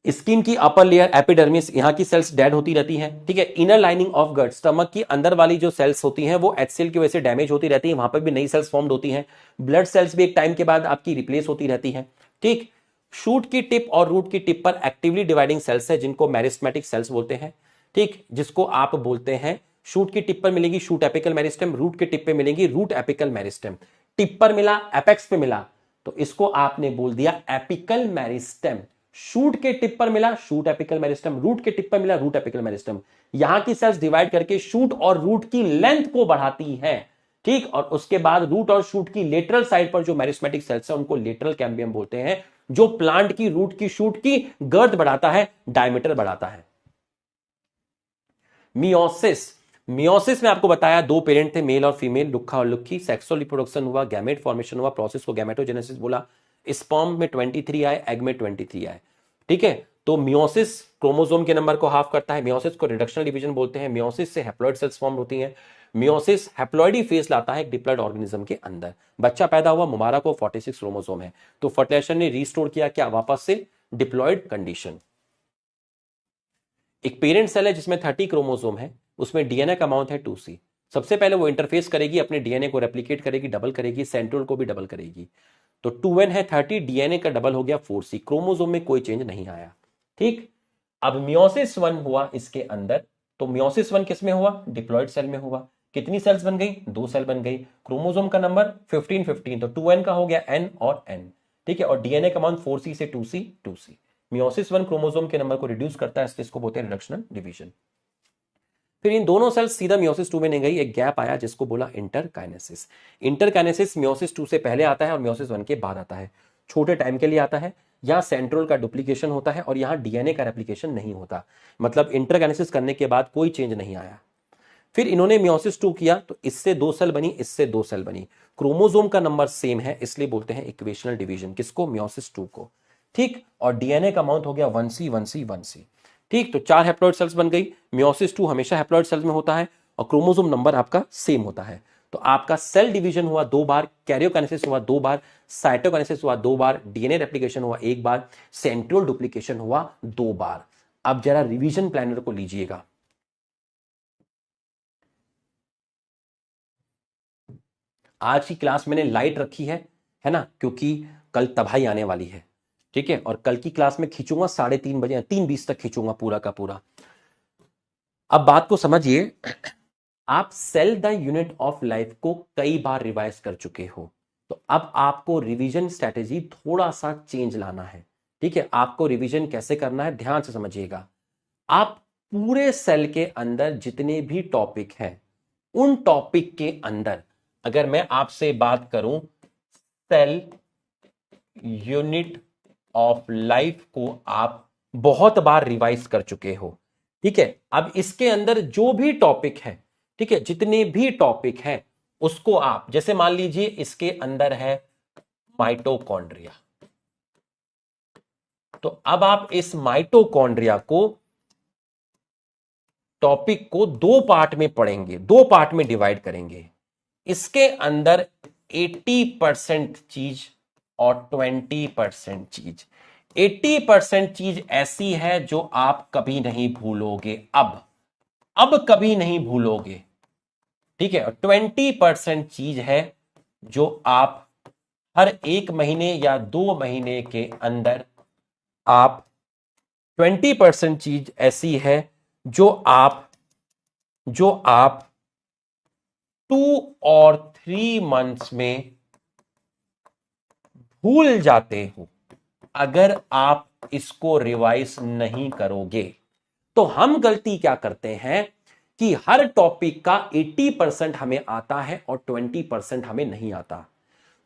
स्किन की अपर लेयर एपिडर्मिस, यहां की सेल्स डेड होती रहती हैं, ठीक है। Inner lining of gut, stomach की अंदर वाली जो सेल्स होती हैं वो एचसीएल की वजह से डैमेज होती रहती है, वहां पर भी नई सेल्स फॉर्म होती हैं। ब्लड सेल्स भी एक टाइम के बाद आपकी रिप्लेस होती रहती हैं, ठीक। शूट की टिप और रूट की टिप पर एक्टिवली डिवाइडिंग सेल्स है जिनको मेरिस्टेमेटिक सेल्स बोलते हैं, ठीक, जिसको आप बोलते हैं शूट की टिप पर मिलेगी शूट एपिकल मेरिस्टेम, रूट के टिप पे मिलेगी रूट एपिकल मेरिस्टेम। टिप पर मिला, एपेक्स पे मिला, तो इसको आपने बोल दिया एपिकल मेरिस्टेम। शूट के टिप पर मिला शूट एपिकल मेरिस्टेम, रूट के टिप पर मिला रूट एपिकल मेरिस्टेम। यहां की सेल्स डिवाइड करके शूट और रूट की लेंथ को बढ़ाती हैं, ठीक, और उसके बाद रूट और शूट की लेटरल साइड पर जो मेरिस्मेटिक सेल्स है उनको लेटरल कैम्बियम बोलते हैं, जो प्लांट की रूट की शूट की गर्थ बढ़ाता है, डायमीटर बढ़ाता है। मियोसिस, मियोसिस में आपको बताया दो पेरेंट थे, मेल और फीमेल, लुक्खा और लुक्खी, सेक्सुअल रिप्रोडक्शन हुआ, गैमेट फॉर्मेशन हुआ, प्रोसेस को गैमेटोजेनेसिस बोला। स्पर्म में 23 आए, एग में 23 आए, ठीक है। तो मियोसिस क्रोमोसोम के नंबर को हाफ करता है, मियोसिस को रिडक्शनल डिवीजन बोलते हैं, मियोसिस से हैप्लॉइड सेल्स फॉर्म होती हैं, मियोसिस हैप्लॉइडी फेज लाता है एक डिप्लॉइड ऑर्गेनिज्म के अंदर। बच्चा पैदा हुआ, मुबारक को 46 क्रोमोसोम है, तो फर्टिलाइजेशन ने रीस्टोर किया क्या वापस से डिप्लॉइड कंडीशन। एक पेरेंट सेल है जिसमें 30 क्रोमोसोम है, उसमें डीएनए का अमाउंट है 2C। सबसे पहले वो इंटरफेस करेगी, अपने डीएनए को रेप्लिकेट करेगी, डबल करेगी, सेंट्रोल को भी डबल करेगी। तो 2n है 30, डीएनए का डबल हो गया 4C, क्रोमोसोम में कोई चेंज नहीं आया, ठीक। अब मियोसिस 1 हुआ इसके अंदर, तो मियोसिस 1 किसमें हुआ, डिप्लॉइड सेल में हुआ। कितनी सेल्स बन गई, 2 सेल बन गई, क्रोमोसोम का नंबर 15 तो 2n का हो गया n और n, ठीक है, और डीएनए का अमाउंट 4C से 2C। मियोसिस 1 क्रोमोसोम के नंबर को रिड्यूस करता है, इसलिए इसको बोलते हैं रिडक्शनल डिवीजन। फिर इन दोनों सेल्स सीधा मियोसिस 2 में नहीं गई, एक गैप आया जिसको बोला इंटरकाइनेसिस। इंटरकाइनेसिस मियोसिस 2 से पहले आता है और मियोसिस 1 के बाद आता है, छोटे टाइम के लिए आता है। यहां सेंट्रोल का डुप्लीकेशन होता है और यहां डीएनए का रेप्लिकेशन नहीं होता, मतलब इंटरकाइनेसिस करने के बाद कोई चेंज नहीं आया। फिर इन्होंने मियोसिस 2 किया तो इससे 2 सेल बनी, इससे 2 सेल बनी, क्रोमोसोम का नंबर सेम है इसलिए बोलते हैं इक्वेशनल डिवीजन, किसको, मियोसिस 2 को, ठीक। और डीएनए का अमाउंट हो गया 1C, ठीक। तो 4 हैप्लॉइड सेल्स बन गई। मियोसिस 2 हमेशा हैप्लॉइड सेल्स में होता है और क्रोमोसोम नंबर आपका सेम होता है। तो आपका सेल डिवीजन हुआ 2 बार, कैरियोकाइनेसिस हुआ 2 बार, साइटोकाइनेसिस हुआ 2 बार, डीएनए रेप्लिकेशन हुआ 1 बार, सेंट्रोल डुप्लीकेशन हुआ 2 बार। अब जरा रिवीजन प्लानर को लीजिएगा। आज की क्लास मैंने लाइट रखी है ना, क्योंकि कल तबाही आने वाली है, ठीक है। और कल की क्लास में खींचूंगा 3:30 बजे, 3:20 तक खींचूंगा पूरा का पूरा। अब बात को समझिए, आप cell the unit of life को कई बार रिवाइज कर चुके हो, तो अब आपको रिवीजन स्ट्रेटेजी थोड़ा सा चेंज लाना है, ठीक है। आपको रिवीजन कैसे करना है ध्यान से समझिएगा। आप पूरे सेल के अंदर जितने भी टॉपिक हैं, उन टॉपिक के अंदर अगर मैं आपसे बात करूं सेल यूनिट ऑफ लाइफ को आप बहुत बार रिवाइज कर चुके हो, ठीक है। अब इसके अंदर जो भी टॉपिक है, ठीक है, जितने भी टॉपिक हैं उसको आप, जैसे मान लीजिए इसके अंदर है माइटोकॉन्ड्रिया, तो अब आप इस माइटोकॉन्ड्रिया को टॉपिक को 2 पार्ट में पढ़ेंगे, 2 पार्ट में डिवाइड करेंगे। इसके अंदर 80% चीज और 20% चीज, 80% चीज ऐसी है जो आप कभी नहीं भूलोगे, अब कभी नहीं भूलोगे, ठीक है। और 20% चीज है जो आप हर 1 महीने या 2 महीने के अंदर आप 20% चीज ऐसी है जो आप 2 और 3 मंथ्स में भूल जाते हो अगर आप इसको रिवाइज नहीं करोगे। तो हम गलती क्या करते हैं कि हर टॉपिक का 80% हमें आता है और 20% हमें नहीं आता।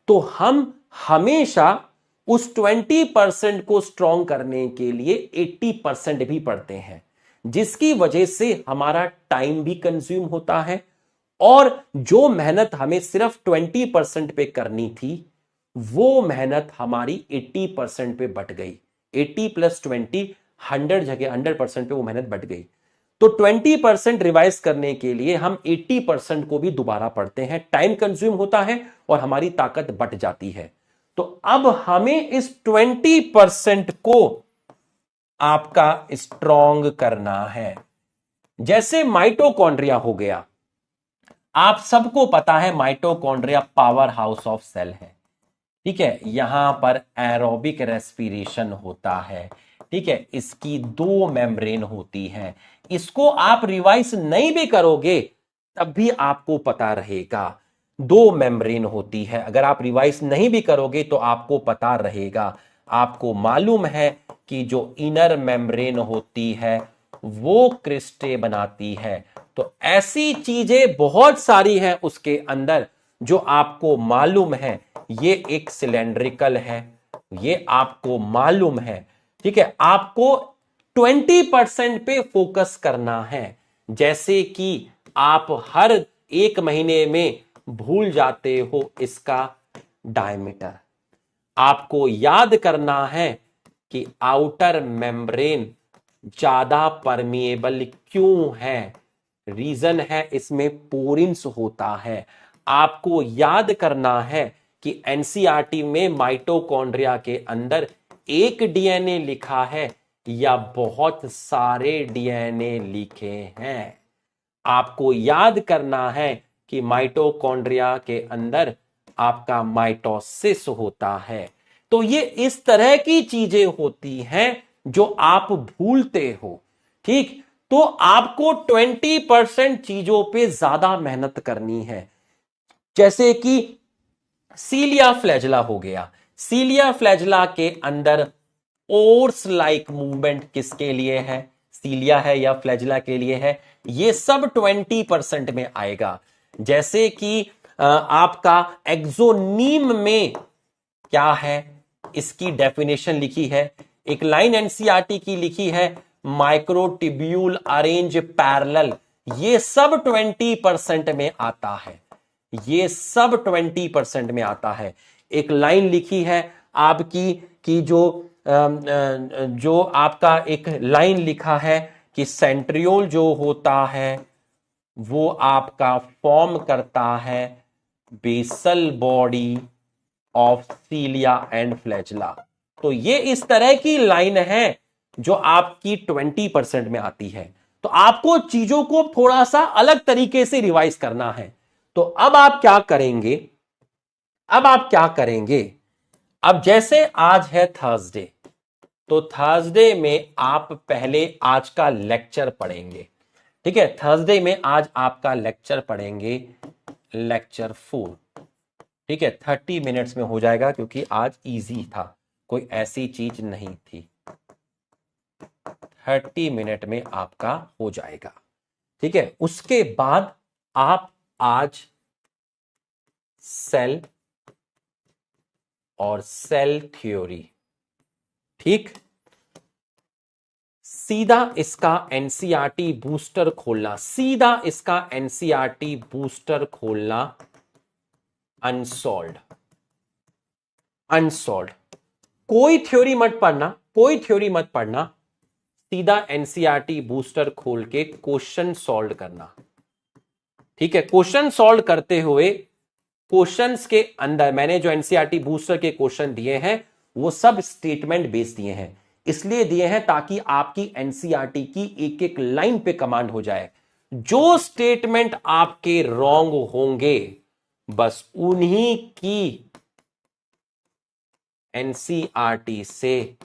तो हम हमेशा उस 20% को स्ट्रॉन्ग करने के लिए 80% भी पढ़ते हैं, जिसकी वजह से हमारा टाइम भी कंज्यूम होता है और जो मेहनत हमें सिर्फ 20% पे करनी थी वो मेहनत हमारी 80% पे बट गई। 80 + 20 100 जगह 100% पे वो मेहनत बट गई। तो 20% रिवाइज करने के लिए हम 80% को भी दोबारा पढ़ते हैं, टाइम कंज्यूम होता है और हमारी ताकत बट जाती है। तो अब हमें इस 20% को आपका स्ट्रॉन्ग करना है। जैसे माइटोकॉन्ड्रिया हो गया, आप सबको पता है mitochondria powerhouse of cell है। ठीक है, यहां पर एरोबिक रेस्पिरेशन होता है। ठीक है, इसकी 2 मेम्ब्रेन होती है। इसको आप रिवाइज नहीं भी करोगे तब भी आपको पता रहेगा 2 मेम्ब्रेन होती है। अगर आप रिवाइज नहीं भी करोगे तो आपको पता रहेगा। आपको मालूम है कि जो इनर मेम्ब्रेन होती है वो क्रिस्टे बनाती है। तो ऐसी चीजें बहुत सारी हैं उसके अंदर जो आपको मालूम है। ये एक सिलेंड्रिकल है, ये आपको मालूम है। ठीक है, आपको 20% पे फोकस करना है। जैसे कि आप हर 1 महीने में भूल जाते हो इसका डायमीटर। आपको याद करना है कि आउटर मेम्ब्रेन ज्यादा परमिएबल क्यों है। रीजन है इसमें पोरिन्स होता है। आपको याद करना है कि एनसीईआरटी में माइटोकॉन्ड्रिया के अंदर एक डीएनए लिखा है या बहुत सारे डीएनए लिखे हैं। आपको याद करना है कि माइटोकॉन्ड्रिया के अंदर आपका माइटोसिस होता है। तो ये इस तरह की चीजें होती हैं जो आप भूलते हो। ठीक, तो आपको 20% चीजों पे ज्यादा मेहनत करनी है। जैसे कि सीलिया फ्लैजला हो गया। सीलिया फ्लैजला के अंदर ओर्स लाइक मूवमेंट किसके लिए है? सीलिया है या फ्लैजला के लिए है? ये सब 20% में आएगा। जैसे कि आपका एक्सोनीम में क्या है, इसकी डेफिनेशन लिखी है। एक लाइन एनसीईआरटी की लिखी है, माइक्रोटिब्यूल अरेंज पैरेलल। ये सब 20% में आता है। ये सब 20% में आता है। एक लाइन लिखी है आपकी कि जो आपका एक लाइन लिखा है कि सेंट्रियोल जो होता है वो आपका फॉर्म करता है basal body of cilia and flagella. तो ये इस तरह की लाइन है जो आपकी 20% में आती है। तो आपको चीजों को थोड़ा सा अलग तरीके से रिवाइज करना है। तो अब आप क्या करेंगे? अब जैसे आज है थर्सडे, तो थर्सडे में आप पहले आज का लेक्चर पढ़ेंगे। ठीक है, थर्सडे में आज आपका लेक्चर पढ़ेंगे, लेक्चर 4। ठीक है, 30 मिनट्स में हो जाएगा क्योंकि आज इजी था, कोई ऐसी चीज नहीं थी। 30 मिनट में आपका हो जाएगा। ठीक है, उसके बाद आप आज सेल और सेल थ्योरी, ठीक, सीधा इसका एनसीईआरटी बूस्टर खोलना, सीधा इसका एनसीईआरटी बूस्टर खोलना। अनसॉल्व्ड, कोई थ्योरी मत पढ़ना, सीधा एनसीईआरटी बूस्टर खोल के क्वेश्चन सॉल्व करना। ठीक है, क्वेश्चन सॉल्व करते हुए क्वेश्चंस के अंदर मैंने जो एनसीईआरटी बूस्टर के क्वेश्चन दिए हैं वो सब स्टेटमेंट बेस्ड दिए हैं। इसलिए दिए हैं ताकि आपकी एनसीईआरटी की एक एक लाइन पे कमांड हो जाए। जो स्टेटमेंट आपके रॉन्ग होंगे बस उन्हीं की एनसीईआरटी से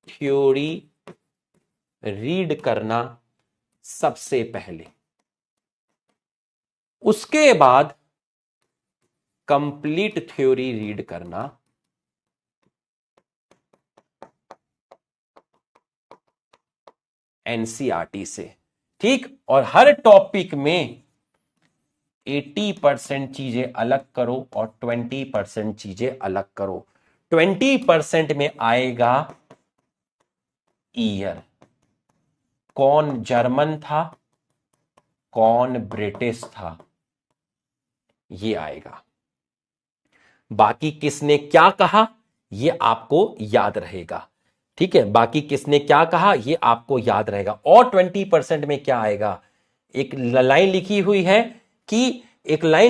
थ्योरी रीड करना सबसे पहले, उसके बाद कंप्लीट थ्योरी रीड करना एनसीईआरटी से। ठीक, और हर टॉपिक में 80% चीजें अलग करो और 20% चीजें अलग करो। 20% में आएगा ईयर, कौन जर्मन था, कौन ब्रिटिश था, ये आएगा। बाकी किसने क्या कहा ये आपको याद रहेगा। ठीक है, बाकी किसने क्या कहा ये आपको याद रहेगा। और 20% में क्या आएगा, एक लाइन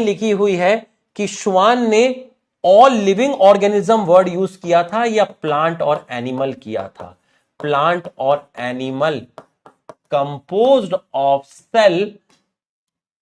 लिखी हुई है कि श्वान ने all living organism word use किया था या प्लांट और एनिमल किया था। प्लांट और animal composed of cell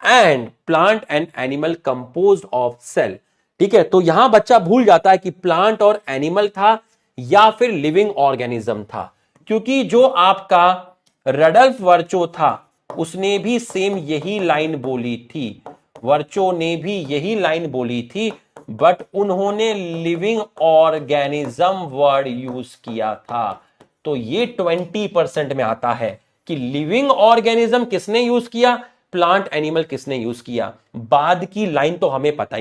and plant and animal composed of cell. ठीक है, तो यहां बच्चा भूल जाता है कि प्लांट और एनिमल था या फिर लिविंग ऑर्गेनिज्म था, क्योंकि जो आपका रडल्फ वर्चो था उसने भी सेम यही लाइन बोली थी, वर्चो ने भी यही लाइन बोली थी, बट उन्होंने लिविंग ऑर्गेनिज्म वर्ड यूज किया था। तो ये 20% में आता है कि लिविंग ऑर्गेनिज्म किसने यूज किया, प्लांट एनिमल किसने यूज किया। बाद की लाइन तो हमें पता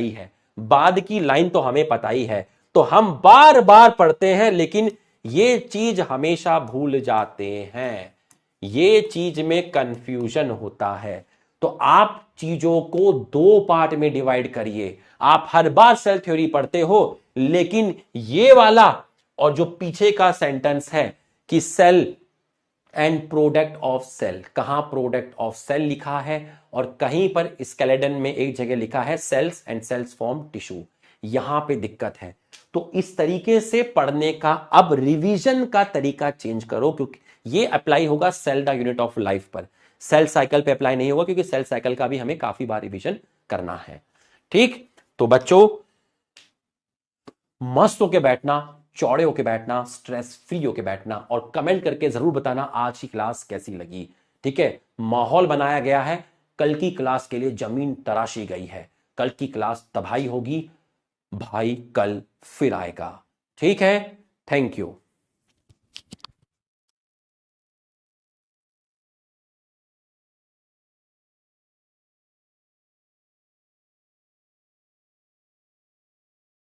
ही है, तो हम बार बार पढ़ते हैं लेकिन ये चीज हमेशा भूल जाते हैं, ये चीज में कंफ्यूजन होता है। तो आप चीजों को 2 पार्ट में डिवाइड करिए। आप हर बार सेल थ्योरी पढ़ते हो लेकिन ये वाला और जो पीछे का सेंटेंस है कि cell and product of cell, कहां प्रोडक्ट ऑफ सेल लिखा है और कहीं पर स्केलेटन में एक जगह लिखा है cells and cells form tissue, यहां पे दिक्कत है। तो इस तरीके से पढ़ने का अब रिवीजन का तरीका चेंज करो, क्योंकि ये अप्लाई होगा cell the unit of life पर, सेल साइकिल पे अप्लाई नहीं होगा, क्योंकि सेल साइकिल का भी हमें काफी बार रिवीजन करना है। ठीक, तो बच्चों मस्त होके बैठना, चौड़े होके बैठना, स्ट्रेस फ्री होके बैठना और कमेंट करके जरूर बताना आज की क्लास कैसी लगी। ठीक है, माहौल बनाया गया है, कल की क्लास के लिए जमीन तराशी गई है, कल की क्लास तबाही होगी, भाई कल फिर आएगा। ठीक है, थैंक यू।